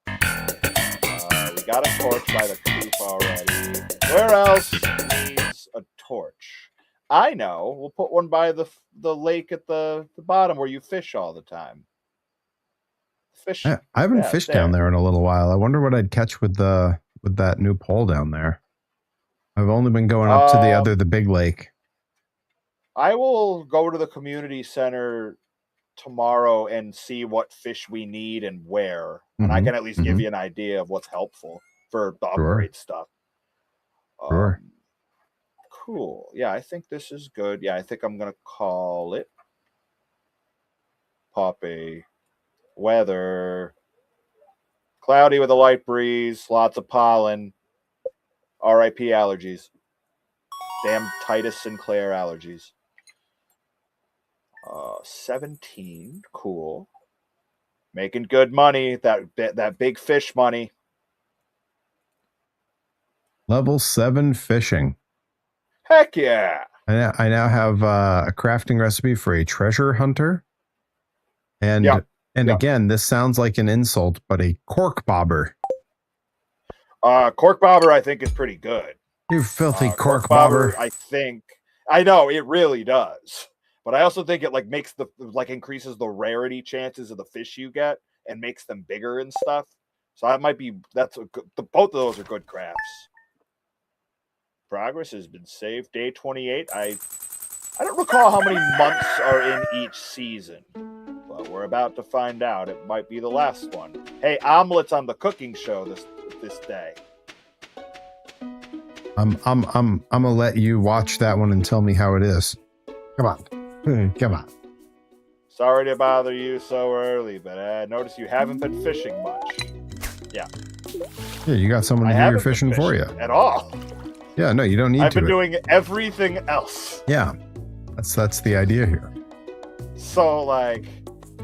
Speaker 1: We got a torch by the coop already. Where else needs a torch? I know. We'll put one by the lake at the bottom where you fish all the time. Fish.
Speaker 4: I haven't fished down there in a little while. I wonder what I'd catch with that new pole down there. I've only been going up to the big lake.
Speaker 1: I will go to the community center tomorrow and see what fish we need and where. And I can at least give you an idea of what's helpful for the upgrade stuff.
Speaker 4: Sure.
Speaker 1: Cool. Yeah, I think this is good. Yeah, I think I'm going to call it Poppy. Weather. Cloudy with a light breeze. Lots of pollen. RIP allergies. Damn Titus Sinclair allergies. 17. Cool. Making good money. That big fish money.
Speaker 4: Level 7 fishing.
Speaker 1: Heck yeah.
Speaker 4: I now have a crafting recipe for a treasure hunter. And again, this sounds like an insult, but a cork bobber.
Speaker 1: Cork bobber, I think, is pretty good.
Speaker 4: You filthy cork bobber.
Speaker 1: I know it really does, but I also think it makes increases the rarity chances of the fish you get and makes them bigger and stuff. So both of those are good crafts. Progress has been saved. Day 28. I don't recall how many months are in each season, but we're about to find out. It might be the last one. Hey, omelets on the cooking show this day.
Speaker 4: I'm gonna let you watch that one and tell me how it is. Come on. Come on.
Speaker 1: Sorry to bother you so early, but I noticed you haven't been fishing much. Yeah.
Speaker 4: Yeah, you got someone to do your fishing for you.
Speaker 1: At all.
Speaker 4: Yeah, no, you don't need to.
Speaker 1: I've been doing everything else.
Speaker 4: Yeah. That's the idea here.
Speaker 1: So,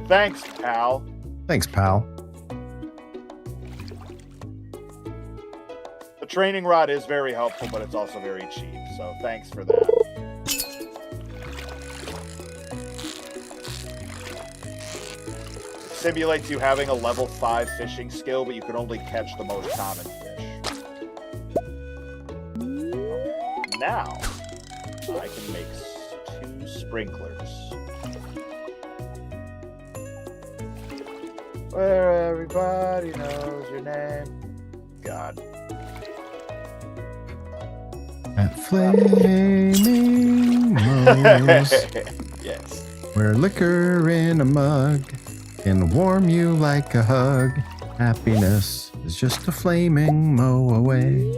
Speaker 1: thanks, pal.
Speaker 4: Thanks, pal.
Speaker 1: The training rod is very helpful, but it's also very cheap. So, thanks for that. Simulates you having a level 5 fishing skill, but you can only catch the most common fish. Now, I can make 2 sprinklers. Where everybody knows your name. God.
Speaker 4: At Flaming Moe's.
Speaker 1: Yes.
Speaker 4: Where liquor in a mug can warm you like a hug. Happiness is just a flaming moe away.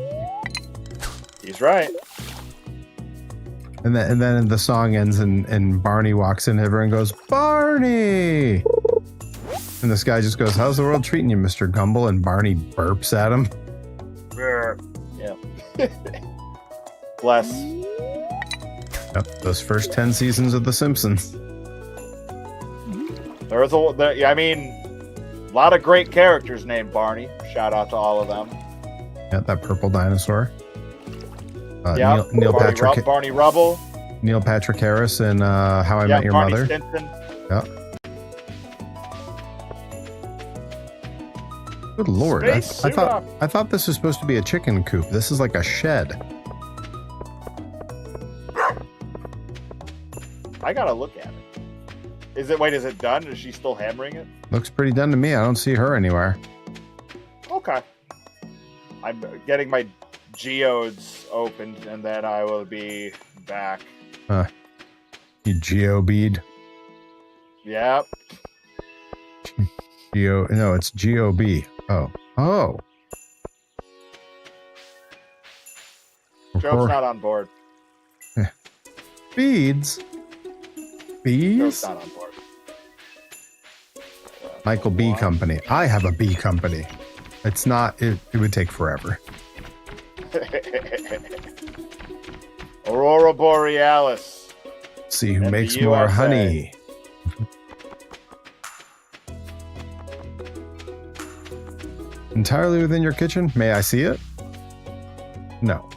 Speaker 1: He's right.
Speaker 4: And then the song ends and Barney walks in. Everyone goes, Barney! And And this guy just goes, "How's the world treating you, Mr. Gumble?" And Barney burps at him.
Speaker 1: Yeah. Bless.
Speaker 4: Yep, those first 10 seasons of The Simpsons.
Speaker 1: There's a lot of great characters named Barney. Shout out to all of them.
Speaker 4: Yeah, that purple dinosaur.
Speaker 1: Yeah,
Speaker 4: Neil Patrick
Speaker 1: Barney Rubble.
Speaker 4: Neil Patrick Harris and How I Met Your
Speaker 1: Barney
Speaker 4: Mother.
Speaker 1: Stinson.
Speaker 4: Yeah. Good lord! I thought this was supposed to be a chicken coop. This is like a shed.
Speaker 1: I gotta look at it. Is it done? Is she still hammering it?
Speaker 4: Looks pretty done to me. I don't see her anywhere.
Speaker 1: Okay. I'm getting my geodes opened, and then I will be back.
Speaker 4: You geo-bead.
Speaker 1: Yep.
Speaker 4: No, it's G-O-B. Oh.
Speaker 1: Joe's not on board.
Speaker 4: Beads? Bees?
Speaker 1: Joe's not on board.
Speaker 4: Michael B. Company. I have a B company. It's not, it would take forever.
Speaker 1: Aurora Borealis.
Speaker 4: See who
Speaker 1: And
Speaker 4: makes
Speaker 1: the
Speaker 4: more
Speaker 1: USA.
Speaker 4: honey. Entirely within your kitchen? May I see it? No.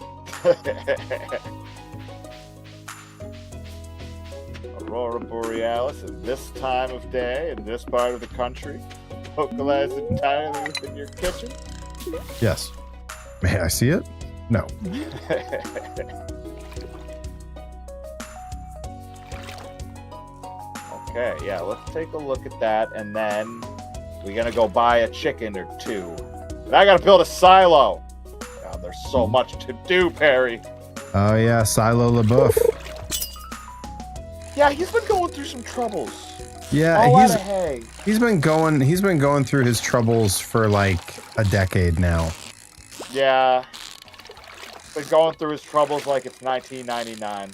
Speaker 1: Aurora Borealis at this time of day in this part of the country. Localized entirely within your kitchen.
Speaker 4: Yes. May I see it? No.
Speaker 1: Okay, yeah, let's take a look at that, and then we're gonna go buy a chicken or two. And I gotta build a silo. God, there's so much to do, Perry.
Speaker 4: Oh yeah, Silo LaBeouf.
Speaker 1: Yeah, he's been going through some troubles.
Speaker 4: Yeah,
Speaker 1: All out of hay.
Speaker 4: he's been going through his troubles for like a decade now.
Speaker 1: Yeah. Been going through his troubles like it's 1999.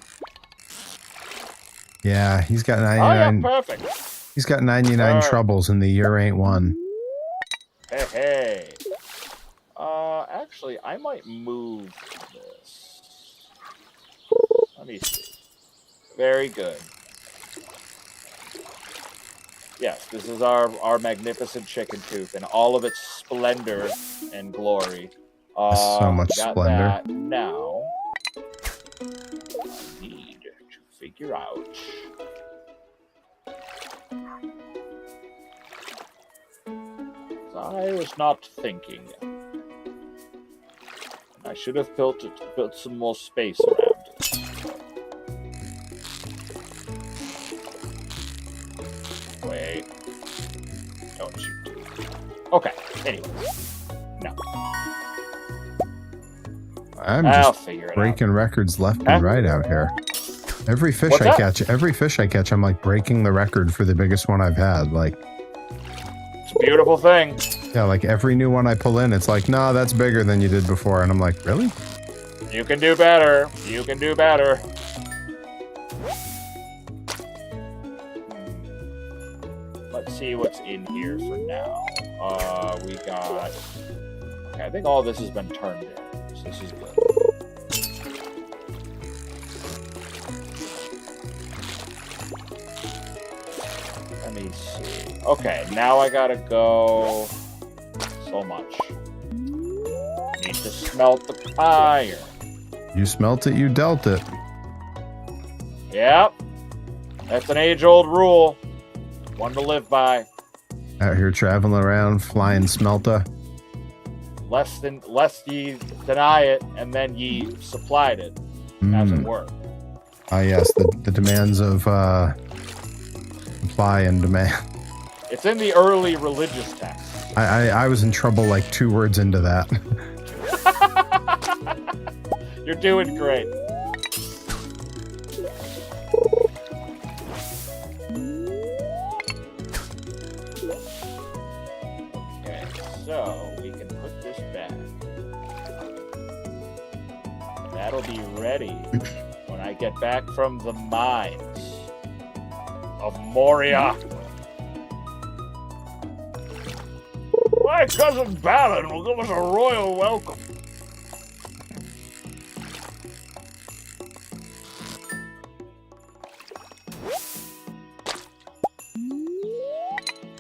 Speaker 4: Yeah, he's got
Speaker 1: Oh
Speaker 4: 99.
Speaker 1: yeah, perfect.
Speaker 4: He's got 99
Speaker 1: Sure.
Speaker 4: troubles, and the year ain't one.
Speaker 1: Hey. Actually, I might move this. Let me see. Very good. Yes, this is our magnificent chicken coop in all of its splendor and glory.
Speaker 4: So much
Speaker 1: got
Speaker 4: splendor.
Speaker 1: that. Now, I need to figure out. I was not thinking. I should have built some more space around it. Wait. Don't you do it. Okay, anyway. No.
Speaker 4: I'm
Speaker 1: I'll
Speaker 4: just
Speaker 1: figure it
Speaker 4: breaking records left and right out here. Every fish
Speaker 1: What's
Speaker 4: I
Speaker 1: that?
Speaker 4: catch, I'm like breaking the record for the biggest one I've had. Like,
Speaker 1: It's a beautiful thing.
Speaker 4: yeah, like every new one I pull in, it's like, nah, that's bigger than you did before. And I'm like, really?
Speaker 1: You can do better. You can do better. Let's see what's in here for now. We got... Okay, I think all this has been turned in. So this is good. Let me see. Okay, now I gotta go... So much. Need to smelt the iron.
Speaker 4: You smelt it, you dealt it.
Speaker 1: Yep. That's an age-old rule. One to live by.
Speaker 4: Out here traveling around, flying smelta.
Speaker 1: Lest ye deny it, and then ye supplied it. Hasn't worked.
Speaker 4: Ah, yes, the demands of supply and demand.
Speaker 1: It's in the early religious texts.
Speaker 4: I was in trouble like 2 words into that.
Speaker 1: You're doing great. Okay, so we can put this back. That'll be ready when I get back from the mines of Moria. My cousin Balin will give us a royal welcome.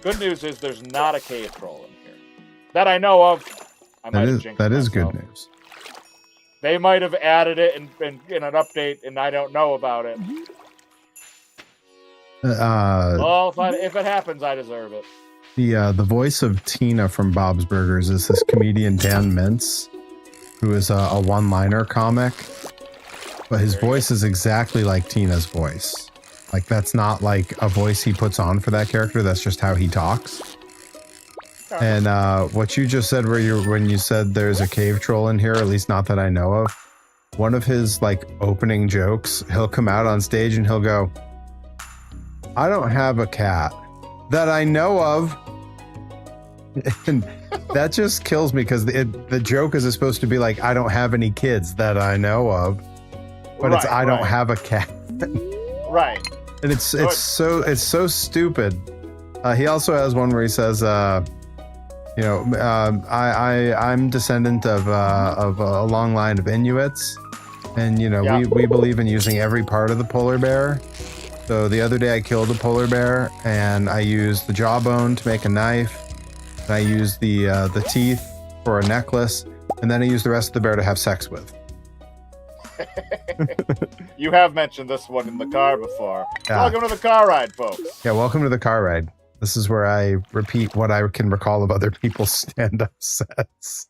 Speaker 1: Good news is there's not a cave troll in here. That I know of.
Speaker 4: That is good news.
Speaker 1: They might have added it in an update, and I don't know about it. Well, if it happens, I deserve it.
Speaker 4: The voice of Tina from Bob's Burgers is this comedian Dan Mintz, who is a one-liner comic, but his voice is exactly like Tina's voice. Like, that's not like a voice he puts on for that character. That's just how he talks. And what you just said, when you said there's a cave troll in here, at least not that I know of, one of his like opening jokes, he'll come out on stage and he'll go, "I don't have a cat that I know of." And that just kills me because the joke is supposed to be like, "I don't have any kids that I know of," but it's "I don't have a cat."
Speaker 1: Right.
Speaker 4: And it's so stupid. He also has one where he says, I'm descendant of a long line of Inuits, and we believe in using every part of the polar bear. So the other day I killed a polar bear, and I used the jawbone to make a knife, and I used the teeth for a necklace, and then I used the rest of the bear to have sex with.
Speaker 1: You have mentioned this one in the car before.
Speaker 4: Yeah.
Speaker 1: Welcome to the car ride, folks.
Speaker 4: Yeah, welcome to the car ride. This is where I repeat what I can recall of other people's stand-up sets.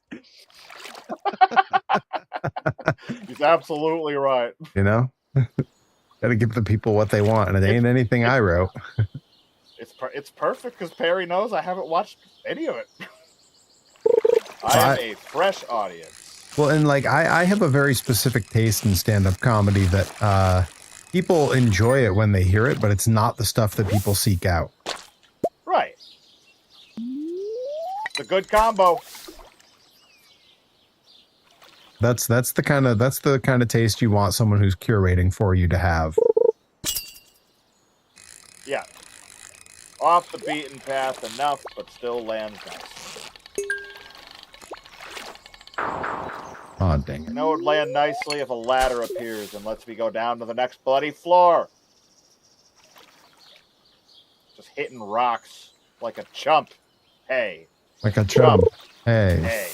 Speaker 1: He's absolutely right.
Speaker 4: Got to give the people what they want, and it ain't anything I wrote.
Speaker 1: It's perfect because Perry knows I haven't watched any of it. I am a fresh audience.
Speaker 4: Well, and like I have a very specific taste in stand-up comedy that people enjoy it when they hear it, but it's not the stuff that people seek out.
Speaker 1: Right. It's a good combo.
Speaker 4: That's the kind of taste you want someone who's curating for you to have.
Speaker 1: Yeah. Off the beaten path enough, but still lands nice.
Speaker 4: Oh, dang it.
Speaker 1: It would land nicely if a ladder appears and lets me go down to the next bloody floor. Just hitting rocks like a chump. Hey.
Speaker 4: Like a chump. Hey.
Speaker 1: Hey.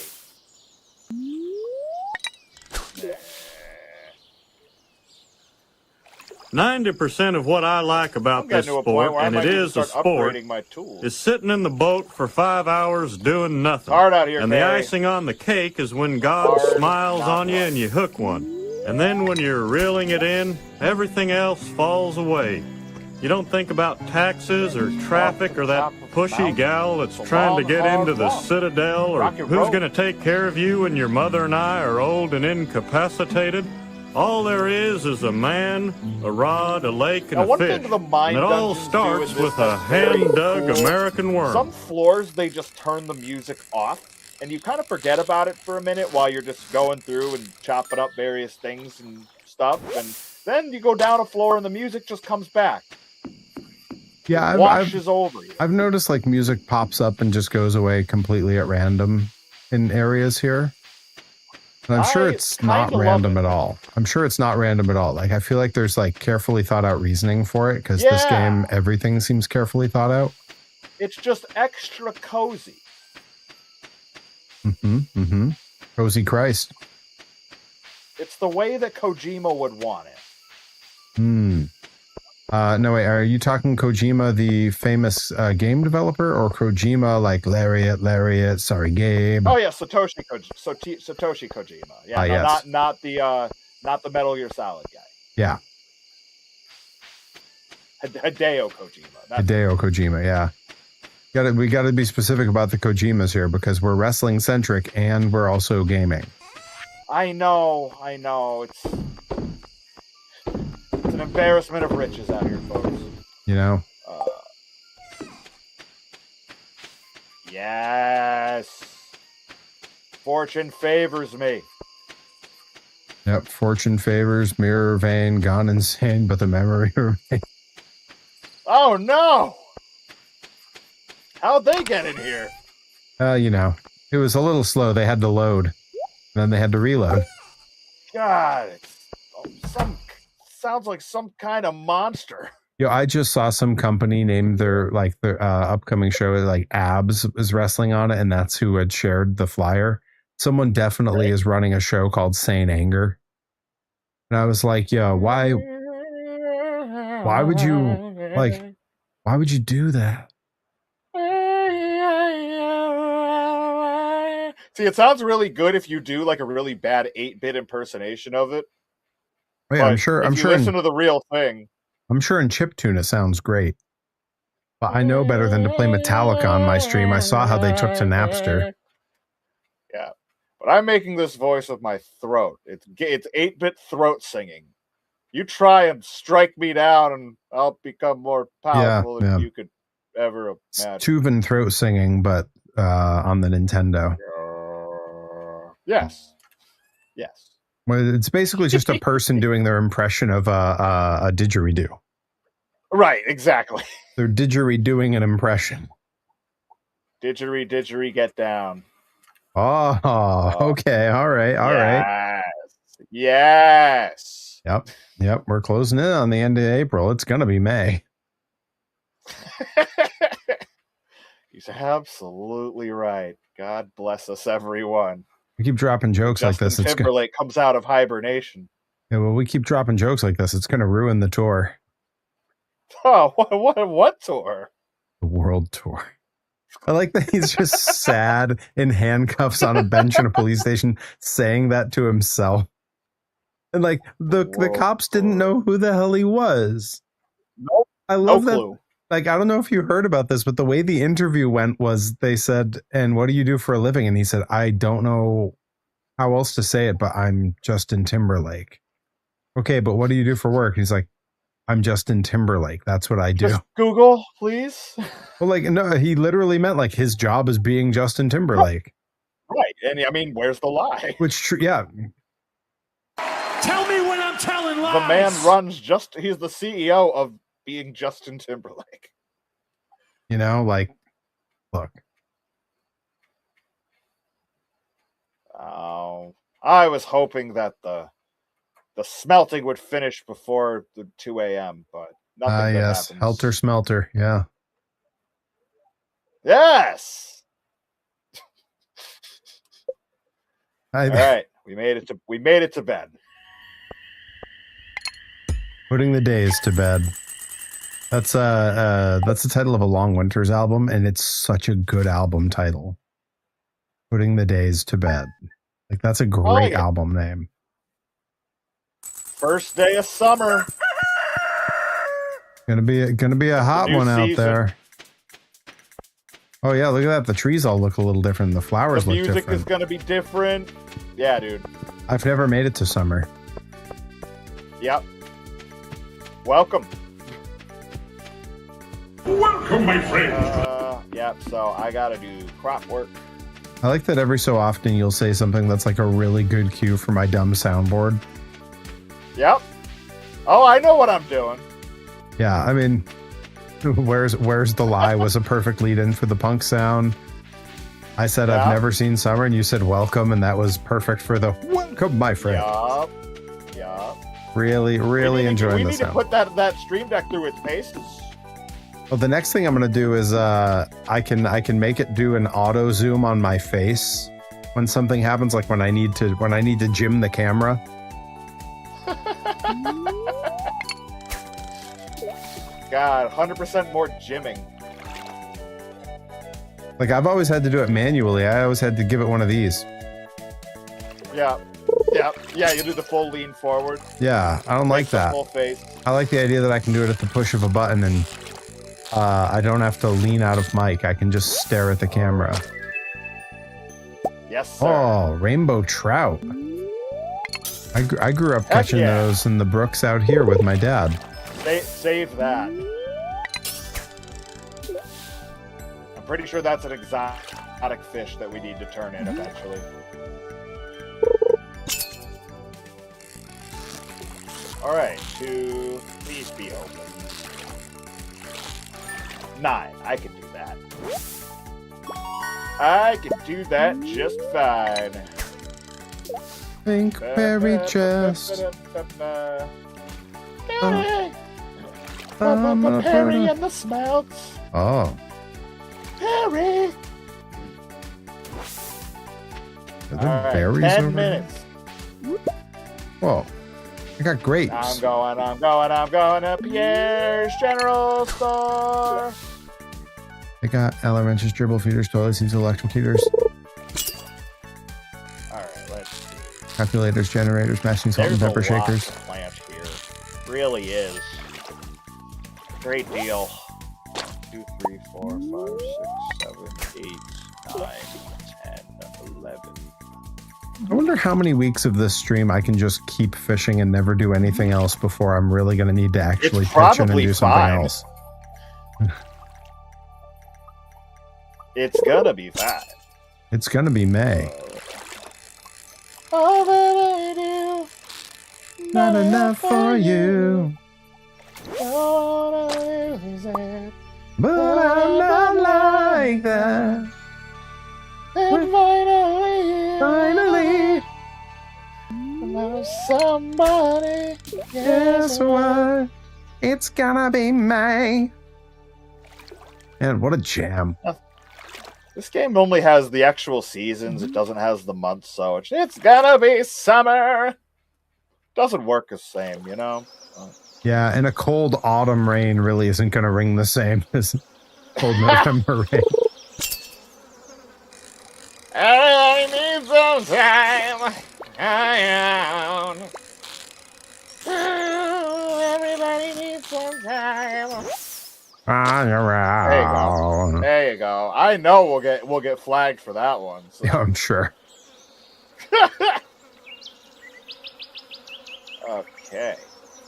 Speaker 2: 90% of what I like about this sport, and it is a sport, is sitting in the boat for 5 hours doing nothing.
Speaker 1: Hard out here,
Speaker 2: and the icing on the cake is when God smiles on you and you hook one. And then when you're reeling it in, everything else falls away. You don't think about taxes or traffic or that pushy gal that's trying to get into the Citadel or who's going to take care of you when your mother and I are old and incapacitated. All there is a man, a rod, a lake, and a fish. And it all starts with a hand-dug American worm.
Speaker 1: Some floors, they just turn the music off, and you kind of forget about it for a minute while you're just going through and chopping up various things and stuff, and then you go down a floor and the music just comes back.
Speaker 4: Yeah,
Speaker 1: washes over you.
Speaker 4: I've noticed like music pops up and just goes away completely at random in areas here. And I'm sure it's not random at all. I'm sure it's not random at all. Like, I feel like there's like carefully thought out reasoning for it because this game, everything seems carefully thought out.
Speaker 1: It's just extra cozy.
Speaker 4: Cozy Christ.
Speaker 1: It's the way that Kojima would want it.
Speaker 4: No, wait, are you talking Kojima, the famous game developer, or Kojima like Lariat, sorry, Gabe?
Speaker 1: Oh yeah, Satoshi Kojima. Yeah,
Speaker 4: yes.
Speaker 1: not the Metal Gear Solid guy.
Speaker 4: Yeah.
Speaker 1: Hideo Kojima.
Speaker 4: Hideo Kojima, yeah. We gotta be specific about the Kojimas here because we're wrestling centric and we're also gaming.
Speaker 1: I know. It's an embarrassment of riches out here, folks.
Speaker 4: You know?
Speaker 1: Yes. Fortune favors me.
Speaker 4: Yep, fortune favors, mirror vein, gone insane, but the memory remains.
Speaker 1: Oh no! How'd they get in here?
Speaker 4: You know, it was a little slow. They had to load, and then they had to reload.
Speaker 1: God, it's sounds like some kind of monster.
Speaker 4: Yo, I just saw some company name their upcoming show like Abs is wrestling on it, and that's who had shared the flyer. Someone definitely is running a show called Sane Anger, and I was like, yo, why would you do that?
Speaker 1: See, it sounds really good if you do like a really bad 8-bit impersonation of it.
Speaker 4: Oh, yeah, I'm sure.
Speaker 1: Listen to the real thing.
Speaker 4: I'm sure in chiptune it sounds great. But I know better than to play Metallica on my stream. I saw how they took to Napster.
Speaker 1: Yeah. But I'm making this voice with my throat. It's 8-bit throat singing. You try and strike me down and I'll become more powerful than you could ever imagine.
Speaker 4: Tuvan throat singing, but on the Nintendo.
Speaker 1: Yes. Yes.
Speaker 4: Well, it's basically just a person doing their impression of a didgeridoo.
Speaker 1: Right, exactly.
Speaker 4: They're didgeridooing an impression.
Speaker 1: Didgeridoo, get down.
Speaker 4: Oh, okay. All right.
Speaker 1: Yes.
Speaker 4: Yep. We're closing in on the end of April. It's going to be May.
Speaker 1: He's absolutely right. God bless us, everyone.
Speaker 4: We keep dropping jokes like this.
Speaker 1: Timberlake comes out of hibernation.
Speaker 4: Yeah, well, we keep dropping jokes like this. It's going to ruin the tour.
Speaker 1: Oh, what tour?
Speaker 4: The world tour. I like that he's just sad in handcuffs on a bench in a police station saying that to himself. And like the cops didn't know who the hell he was.
Speaker 1: Nope.
Speaker 4: I love that.
Speaker 1: Clue.
Speaker 4: Like, I don't know if you heard about this, but the way the interview went was they said, and what do you do for a living? And he said, I don't know how else to say it, but I'm Justin Timberlake. Okay, but what do you do for work? He's like, I'm Justin Timberlake. That's what I do.
Speaker 1: Just Google, please.
Speaker 4: Well, like, no, he literally meant like his job is being Justin Timberlake.
Speaker 1: Right. And I mean, where's the lie?
Speaker 4: Yeah.
Speaker 3: Tell me when I'm telling lies.
Speaker 1: The man he's the CEO of being Justin Timberlake.
Speaker 4: You know, like, look.
Speaker 1: Oh, I was hoping that the smelting would finish before the 2 a.m., but nothing good happens.
Speaker 4: Helter Smelter, yeah.
Speaker 1: Yes! All right, we made it to bed.
Speaker 4: Putting the days to bed. That's the title of a Long Winters album, and it's such a good album title. Putting the days to bed. Like, that's a great album name.
Speaker 1: First day of summer.
Speaker 4: Gonna be a hot one out there. Oh yeah, look at that. The trees all look a little different. The flowers look different.
Speaker 1: The music is gonna be different. Yeah, dude.
Speaker 4: I've never made it to summer.
Speaker 1: Yep. Welcome.
Speaker 5: Welcome, my friend.
Speaker 1: Yep, so I gotta do crop work.
Speaker 4: I like that every so often you'll say something that's like a really good cue for my dumb soundboard.
Speaker 1: Yep. Oh, I know what I'm doing.
Speaker 4: Yeah, I mean, where's the lie was a perfect lead-in for the punk sound. I said I've never seen summer, and you said welcome, and that was perfect for the welcome, my friend.
Speaker 1: Yup.
Speaker 4: Really enjoying this.
Speaker 1: We need to put that stream deck through its paces.
Speaker 4: Well, the next thing I'm gonna do is I can make it do an auto zoom on my face when something happens, like when I need to jim the camera.
Speaker 1: God, 100% more gymming.
Speaker 4: Like, I've always had to do it manually. I always had to give it one of these.
Speaker 1: Yeah, you do the full lean forward.
Speaker 4: Yeah, I don't like that.
Speaker 1: Full face.
Speaker 4: I like the idea that I can do it at the push of a button, and I don't have to lean out of mic. I can just stare at the camera.
Speaker 1: Yes, sir.
Speaker 4: Oh, rainbow trout. I grew up catching those in the brooks out here with my dad.
Speaker 1: Save that. I'm pretty sure that's an exotic fish that we need to turn in eventually. All right, 2, please be open. 9, I can do that. I can do that just fine.
Speaker 4: Pinkberry chest.
Speaker 1: Perry and the smelts.
Speaker 4: Oh.
Speaker 1: Perry.
Speaker 4: Are there berries
Speaker 1: 10
Speaker 4: over
Speaker 1: minutes.
Speaker 4: there? Whoa. I got grapes.
Speaker 1: I'm going to Pierre's General Store.
Speaker 4: I got elementary dribble feeders, toilet seats, electrocutors,
Speaker 1: Alright, let's see.
Speaker 4: calculators, generators, mashing salt and
Speaker 1: There's
Speaker 4: pepper
Speaker 1: a lot
Speaker 4: shakers.
Speaker 1: to plant here. Really is. Great deal. 2, 3, 4, 5, 6, 7, 8, 9, 10, 11.
Speaker 4: I wonder how many weeks of this stream I can just keep fishing and never do anything else before I'm really going to need to actually pitch in and
Speaker 1: probably
Speaker 4: do something
Speaker 1: fine.
Speaker 4: else.
Speaker 1: It's gonna be fine.
Speaker 4: It's going to be May.
Speaker 1: All that I do,
Speaker 4: Not enough for you,
Speaker 1: all I lose it.
Speaker 4: but I'm not like that.
Speaker 1: And finally, love somebody.
Speaker 4: Guess what? It's gonna be May. Man, what a jam.
Speaker 1: This game only has the actual seasons. It doesn't have the months, so it's gonna be summer. Doesn't work the same, you know?
Speaker 4: Yeah, and a cold autumn rain really isn't gonna ring the same as cold November rain.
Speaker 1: I need some time. Everybody needs some time. There you go. I know we'll get flagged for that one. So.
Speaker 4: Yeah, I'm sure.
Speaker 1: Okay,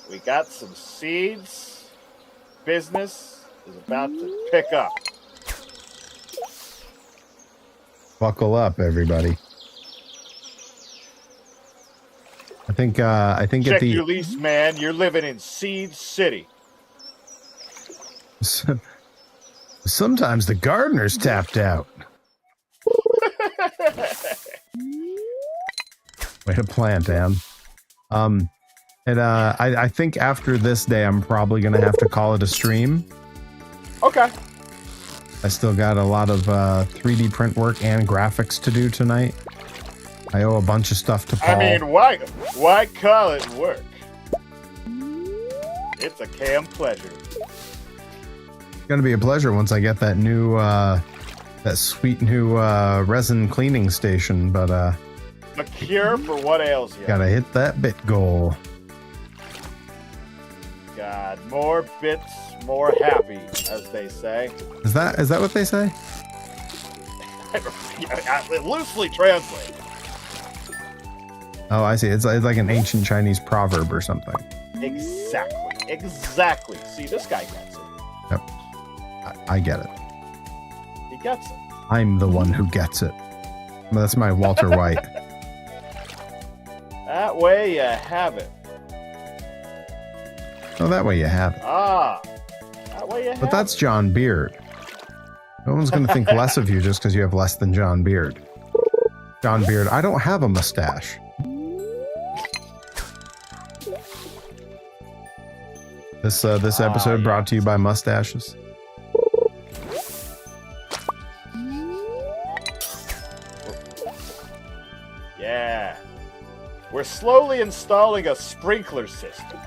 Speaker 1: we got some seeds. Business is about to pick up.
Speaker 4: Buckle up, everybody. I think
Speaker 1: Check
Speaker 4: at the
Speaker 1: your lease, man. You're living in Seed City.
Speaker 4: sometimes the gardener's tapped out. Way to plant, Ann. I think after this day, I'm probably gonna have to call it a stream.
Speaker 1: Okay.
Speaker 4: I still got a lot of 3D print work and graphics to do tonight. I owe a bunch of stuff to Paul.
Speaker 1: I mean, why call it work? It's a damn pleasure.
Speaker 4: It's gonna be a pleasure once I get that new, that sweet new resin cleaning station. But
Speaker 1: A cure for what ails you.
Speaker 4: gotta hit that bit goal.
Speaker 1: God, more bits, more happy, as they say.
Speaker 4: Is that what they say?
Speaker 1: Loosely translate.
Speaker 4: Oh, I see. It's like an ancient Chinese proverb or something.
Speaker 1: Exactly. See, this guy gets it.
Speaker 4: Yep. I get it.
Speaker 1: He gets it.
Speaker 4: I'm the one who gets it. Well, that's my Walter White.
Speaker 1: That way you have it.
Speaker 4: Oh, that way you have it.
Speaker 1: That way you have
Speaker 4: But that's John Beard. No one's going to think less of you just because you have less than John Beard. John Beard, I don't have a mustache. This episode brought to you by mustaches.
Speaker 1: Yeah. We're slowly installing a sprinkler system.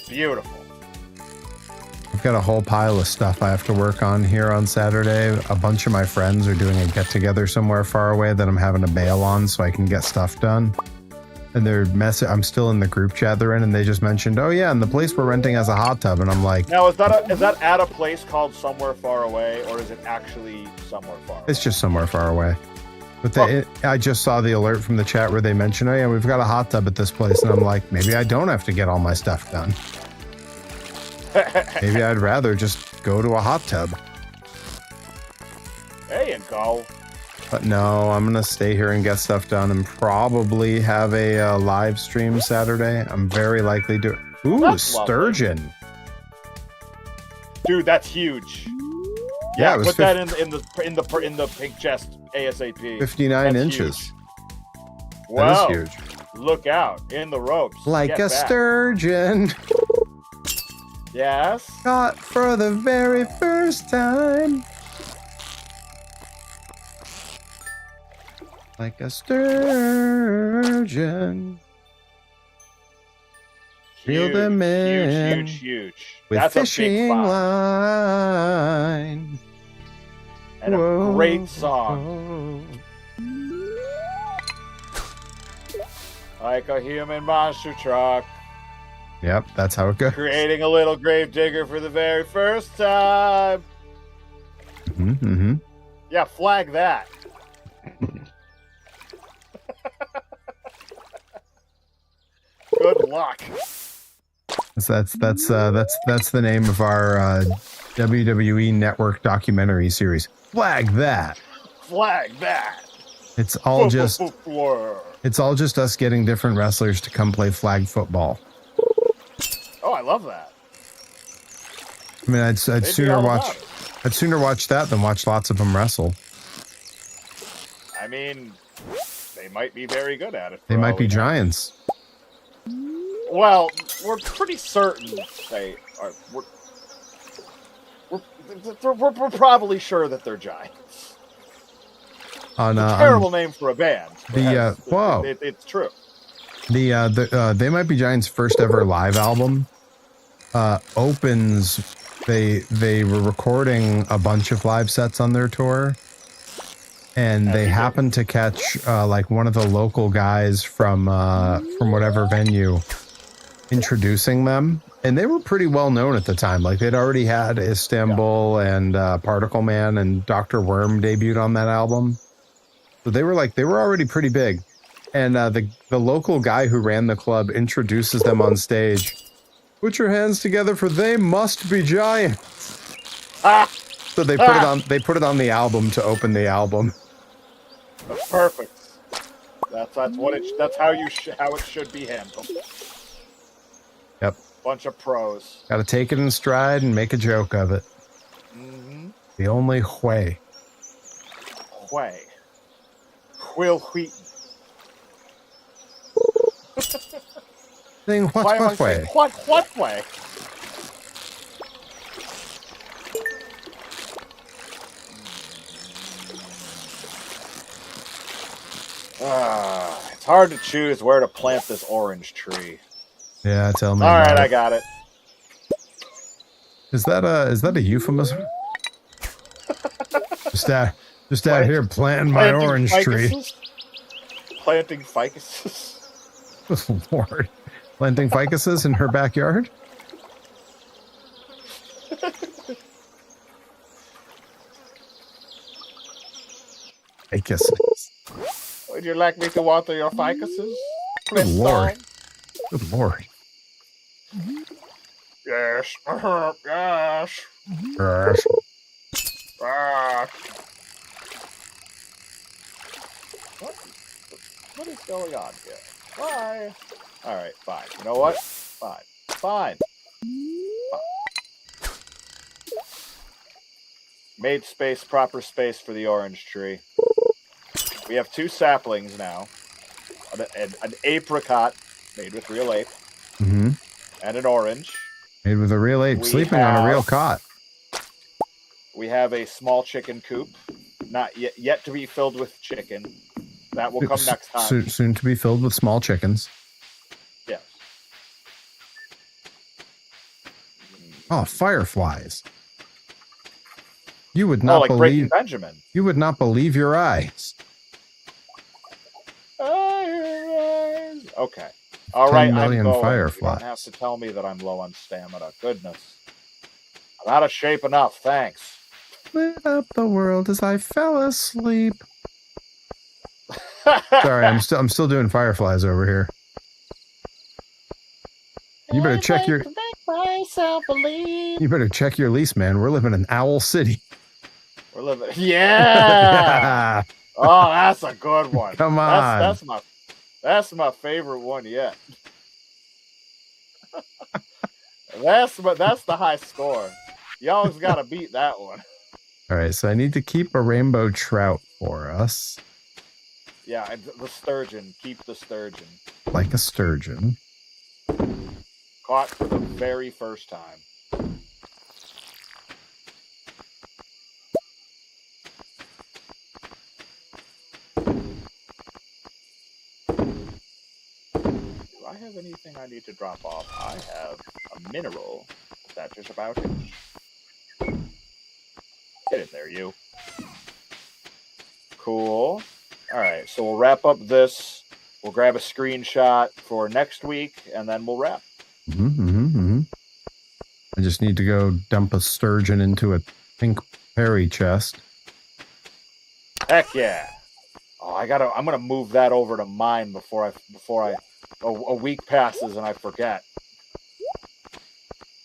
Speaker 1: Beautiful.
Speaker 4: I've got a whole pile of stuff I have to work on here on Saturday. A bunch of my friends are doing a get-together somewhere far away that I'm having to bail on so I can get stuff done. And I'm still in the group chat they're in, and they just mentioned, oh yeah, and the place we're renting has a hot tub, and I'm like,
Speaker 1: Now, is that at a place called Somewhere Far Away, or is it actually somewhere far away?
Speaker 4: it's just somewhere far away. But I just saw the alert from the chat where they mentioned, oh yeah, we've got a hot tub at this place, and I'm like, maybe I don't have to get all my stuff done. Maybe I'd rather just go to a hot tub.
Speaker 1: There you go.
Speaker 4: But no, I'm gonna stay here and get stuff done, and probably have a live stream Saturday. I'm very likely to. Ooh,
Speaker 1: That's lovely.
Speaker 4: sturgeon.
Speaker 1: Dude, that's huge.
Speaker 4: Yeah, it was
Speaker 1: put that in the pink chest ASAP.
Speaker 4: 59
Speaker 1: That's
Speaker 4: inches.
Speaker 1: Huge.
Speaker 4: That
Speaker 1: Wow.
Speaker 4: is huge.
Speaker 1: Look out in the ropes.
Speaker 4: Like
Speaker 1: Get
Speaker 4: a
Speaker 1: back.
Speaker 4: sturgeon.
Speaker 1: Yes.
Speaker 4: Caught for the very first time. Like a sturgeon. Reel
Speaker 1: Huge,
Speaker 4: them in.
Speaker 1: huge.
Speaker 4: With
Speaker 1: That's a
Speaker 4: fishing
Speaker 1: big find.
Speaker 4: line.
Speaker 1: And
Speaker 4: Whoa.
Speaker 1: a great song. Like a human monster truck.
Speaker 4: Yep, that's how it goes.
Speaker 1: Creating a little grave digger for the very first time.
Speaker 4: Mm-hmm.
Speaker 1: Yeah, flag that. Good luck.
Speaker 4: That's the name of our WWE Network documentary series. Flag that.
Speaker 1: Flag that.
Speaker 4: It's all just us getting different wrestlers to come play flag football.
Speaker 1: Oh, I love that.
Speaker 4: I mean, I'd sooner watch that than watch lots of them wrestle.
Speaker 1: I mean, they might be very good at it.
Speaker 4: They might be giants.
Speaker 1: Well, we're pretty certain they are. We're probably sure that they're giants. Terrible name for a band. It's true.
Speaker 4: The They Might Be Giants' first ever live album opens. They were recording a bunch of live sets on their tour, and they happened to catch like one of the local guys from whatever venue introducing them, and they were pretty well known at the time. Like they'd already had Istanbul and Particle Man and Dr. Worm debuted on that album, so they were already pretty big. And the local guy who ran the club introduces them on stage. Put your hands together for They Must Be Giants. So they put it on the album to open the album.
Speaker 1: That's perfect. That's how it should be handled.
Speaker 4: Yep.
Speaker 1: Bunch of pros.
Speaker 4: Got to take it in stride and make a joke of it.
Speaker 1: Mm-hmm.
Speaker 4: The only way.
Speaker 1: Will Wheaton.
Speaker 4: Saying what way?
Speaker 1: What way? It's hard to choose where to plant this orange tree.
Speaker 4: Yeah, tell me.
Speaker 1: All right, I got it.
Speaker 4: Is that a euphemism? just out here planting my orange tree.
Speaker 1: Planting ficuses.
Speaker 4: Lord. Planting ficuses in her backyard? Ficuses.
Speaker 1: Would you like me to water your ficuses?
Speaker 4: Good Lord. Good Lord.
Speaker 1: Yes. Yes.
Speaker 4: Gosh.
Speaker 1: What is going on here? Bye. All right, fine. You know what? Fine. Made space, proper space for the orange tree. We have 2 saplings now. An apricot made with real ape.
Speaker 4: Mm-hmm.
Speaker 1: And an orange.
Speaker 4: Made with a real ape sleeping on a real cot.
Speaker 1: We have a small chicken coop. Not yet to be filled with chicken. That will come next time.
Speaker 4: Soon to be filled with small chickens.
Speaker 1: Yes.
Speaker 4: Oh, fireflies. You would not
Speaker 1: like Breaking Benjamin.
Speaker 4: You would not believe your eyes.
Speaker 1: Okay. All right,
Speaker 4: 10 million
Speaker 1: I'm going.
Speaker 4: fireflies.
Speaker 1: You don't have to tell me that I'm low on stamina. Goodness. I'm out of shape enough, thanks.
Speaker 4: Lit up the world as I fell asleep. Sorry, I'm still doing fireflies over here. You better check your lease, man. We're living in Owl City.
Speaker 1: We're living. Yeah. Oh, that's a good one.
Speaker 4: Come on.
Speaker 1: That's my favorite one yet. That's the high score. Y'all's got to beat that one.
Speaker 4: All right, so I need to keep a rainbow trout for us.
Speaker 1: Yeah, and the sturgeon. Keep the sturgeon.
Speaker 4: Like a sturgeon.
Speaker 1: Caught for the very first time. Do I have anything I need to drop off? I have a mineral. Is that just about it? Get in there, you. Cool. All right, so we'll wrap up this. We'll grab a screenshot for next week, and then we'll wrap.
Speaker 4: I just need to go dump a sturgeon into a pink Perry chest.
Speaker 1: Heck yeah! Oh, I'm gonna move that over to mine before a week passes and I forget.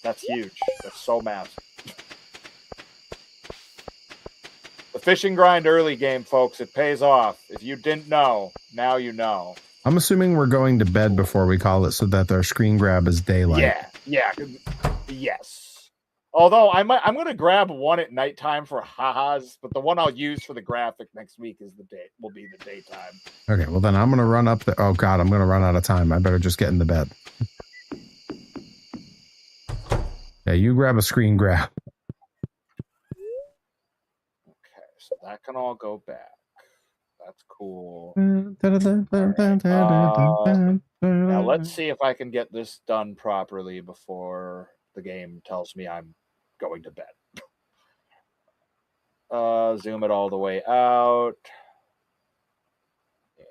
Speaker 1: That's huge. That's so massive. The fishing grind early game, folks. It pays off. If you didn't know, now you know.
Speaker 4: I'm assuming we're going to bed before we call it so that our screen grab is daylight.
Speaker 1: Yeah. Yes. Although I'm going to grab one at nighttime for ha-has, but the one I'll use for the graphic next week will be the daytime.
Speaker 4: Okay, well then I'm going to run up the... Oh god, I'm going to run out of time. I better just get in the bed. Yeah, you grab a screen grab.
Speaker 1: Okay, so that can all go back. That's cool. Now let's see if I can get this done properly before the game tells me I'm going to bed. Zoom it all the way out. And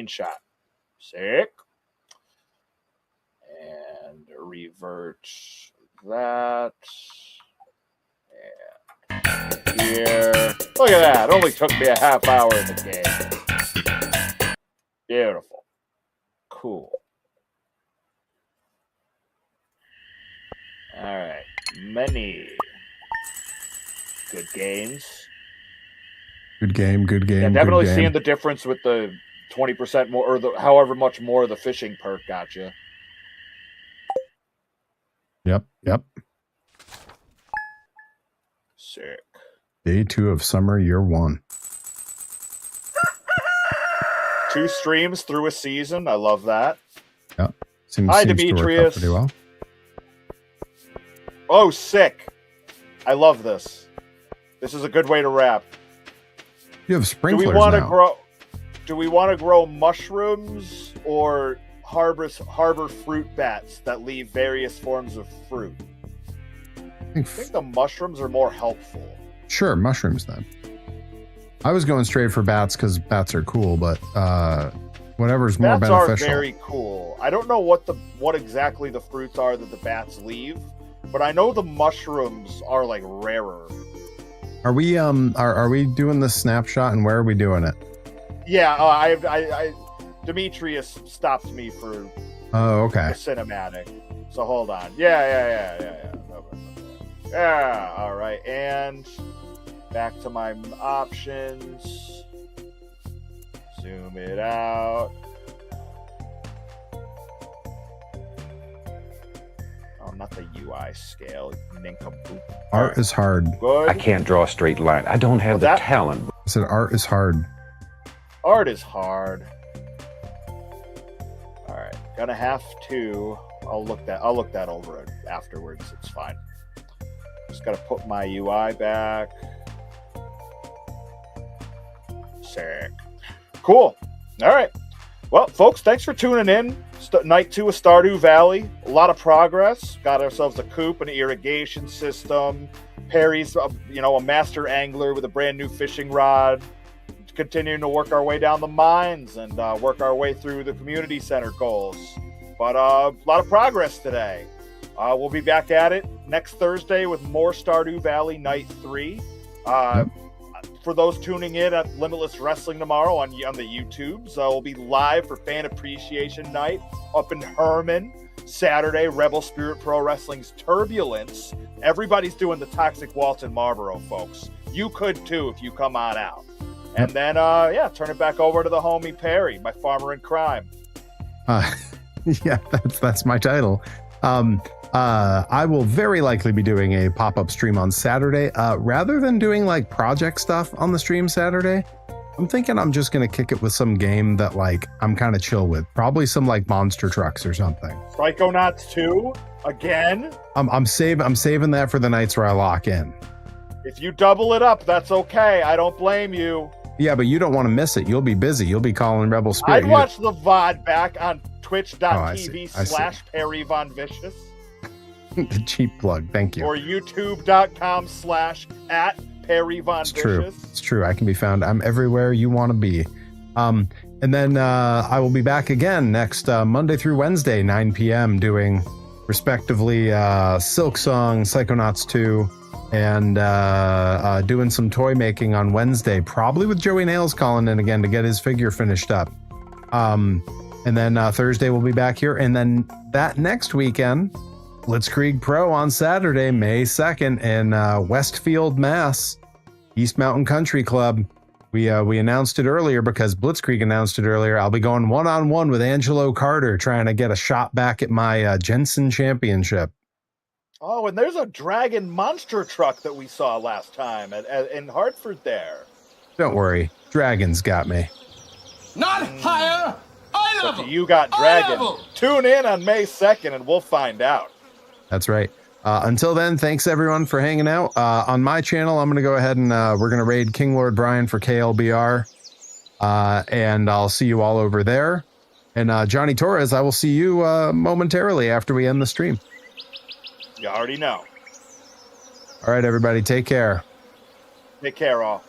Speaker 1: screenshot. Sick. And revert that. And here. Look at that. It only took me a half hour in the game. Beautiful. Cool. All right. Many good games.
Speaker 4: Good game.
Speaker 1: Yeah, definitely seeing the difference with the 20% more, or the however much more the fishing perk got you.
Speaker 4: Yep.
Speaker 1: Sick.
Speaker 4: Day 2 of summer, year 1.
Speaker 1: 2 streams through a season. I love that.
Speaker 4: Yep. Seems
Speaker 1: Hi,
Speaker 4: to work out
Speaker 1: Demetrius.
Speaker 4: pretty well.
Speaker 1: Oh, sick. I love this. This is a good way to wrap.
Speaker 4: You have sprinklers
Speaker 1: Do we want to
Speaker 4: now.
Speaker 1: grow mushrooms or harbor fruit bats that leave various forms of fruit? I think the mushrooms are more helpful.
Speaker 4: Sure, mushrooms then. I was going straight for bats because bats are cool, but whatever's more
Speaker 1: Bats
Speaker 4: beneficial.
Speaker 1: are very cool. I don't know what exactly the fruits are that the bats leave, but I know the mushrooms are like rarer.
Speaker 4: Are we doing this snapshot, and where are we doing it?
Speaker 1: Yeah, I Demetrius stopped me for
Speaker 4: Oh, okay.
Speaker 1: the cinematic. So hold on. Yeah. Yeah, all right. And back to my options. Zoom it out. Oh, not the UI scale, nincompoop.
Speaker 4: Art is hard.
Speaker 1: Good.
Speaker 7: I can't draw a straight line. I don't have the talent.
Speaker 4: I said art is hard.
Speaker 1: Art is hard. All right, gonna have to. I'll look that over afterwards. It's fine. Just gotta put my UI back. Sick. Cool. All right. Well, folks, thanks for tuning in. Night 2 of Stardew Valley. A lot of progress. Got ourselves a coop, an irrigation system. Perry's, a master angler with a brand new fishing rod. Continuing to work our way down the mines and work our way through the community center goals. But a lot of progress today. We'll be back at it next Thursday with more Stardew Valley Night 3. For those tuning in at Limitless Wrestling tomorrow on the YouTubes, we'll be live for Fan Appreciation Night up in Herman. Saturday, Rebel Spirit Pro Wrestling's Turbulence. Everybody's doing the Toxic Waltz in Marlboro, folks. You could too if you come on out. And then, turn it back over to the homie Perry, my farmer in crime.
Speaker 4: Yeah, that's my title. I will very likely be doing a pop-up stream on Saturday. Rather than doing like project stuff on the stream Saturday, I'm thinking I'm just going to kick it with some game that like I'm kind of chill with. Probably some like monster trucks or something.
Speaker 1: Psychonauts 2 again?
Speaker 4: I'm saving that for the nights where I lock in.
Speaker 1: If you double it up, that's okay. I don't blame you.
Speaker 4: Yeah, but you don't want to miss it. You'll be busy. You'll be calling Rebel Spirit.
Speaker 1: I'd watch the VOD back on twitch.tv/PerryVonVicious.
Speaker 4: The cheap plug. Thank you.
Speaker 1: Or youtube.com/@PerryVonVicious.
Speaker 4: It's true. It's true. I can be found. I'm everywhere you want to be. And then I will be back again next Monday through Wednesday, 9 p.m. doing respectively Silk Song, Psychonauts 2, and doing some toy making on Wednesday, probably with Joey Nails calling in again to get his figure finished up. And then Thursday we'll be back here. And then that next weekend, Blitzkrieg Pro on Saturday, May 2nd in Westfield, Mass, East Mountain Country Club. We announced it earlier because Blitzkrieg announced it earlier. I'll be going one-on-one with Angelo Carter, trying to get a shot back at my Jensen Championship.
Speaker 1: Oh, and there's a dragon monster truck that we saw last time in Hartford there.
Speaker 4: Don't worry, Dragon's got me.
Speaker 3: Not higher, eye level.
Speaker 1: But you got Dragon. Tune in on May 2nd and we'll find out.
Speaker 4: That's right. Until then, thanks everyone for hanging out. On my channel, I'm going to go ahead and we're going to raid King Lord Brian for KLBR. And I'll see you all over there. And Johnny Torres, I will see you momentarily after we end the stream.
Speaker 1: You already know.
Speaker 4: All right, everybody, take care.
Speaker 1: Take care, all.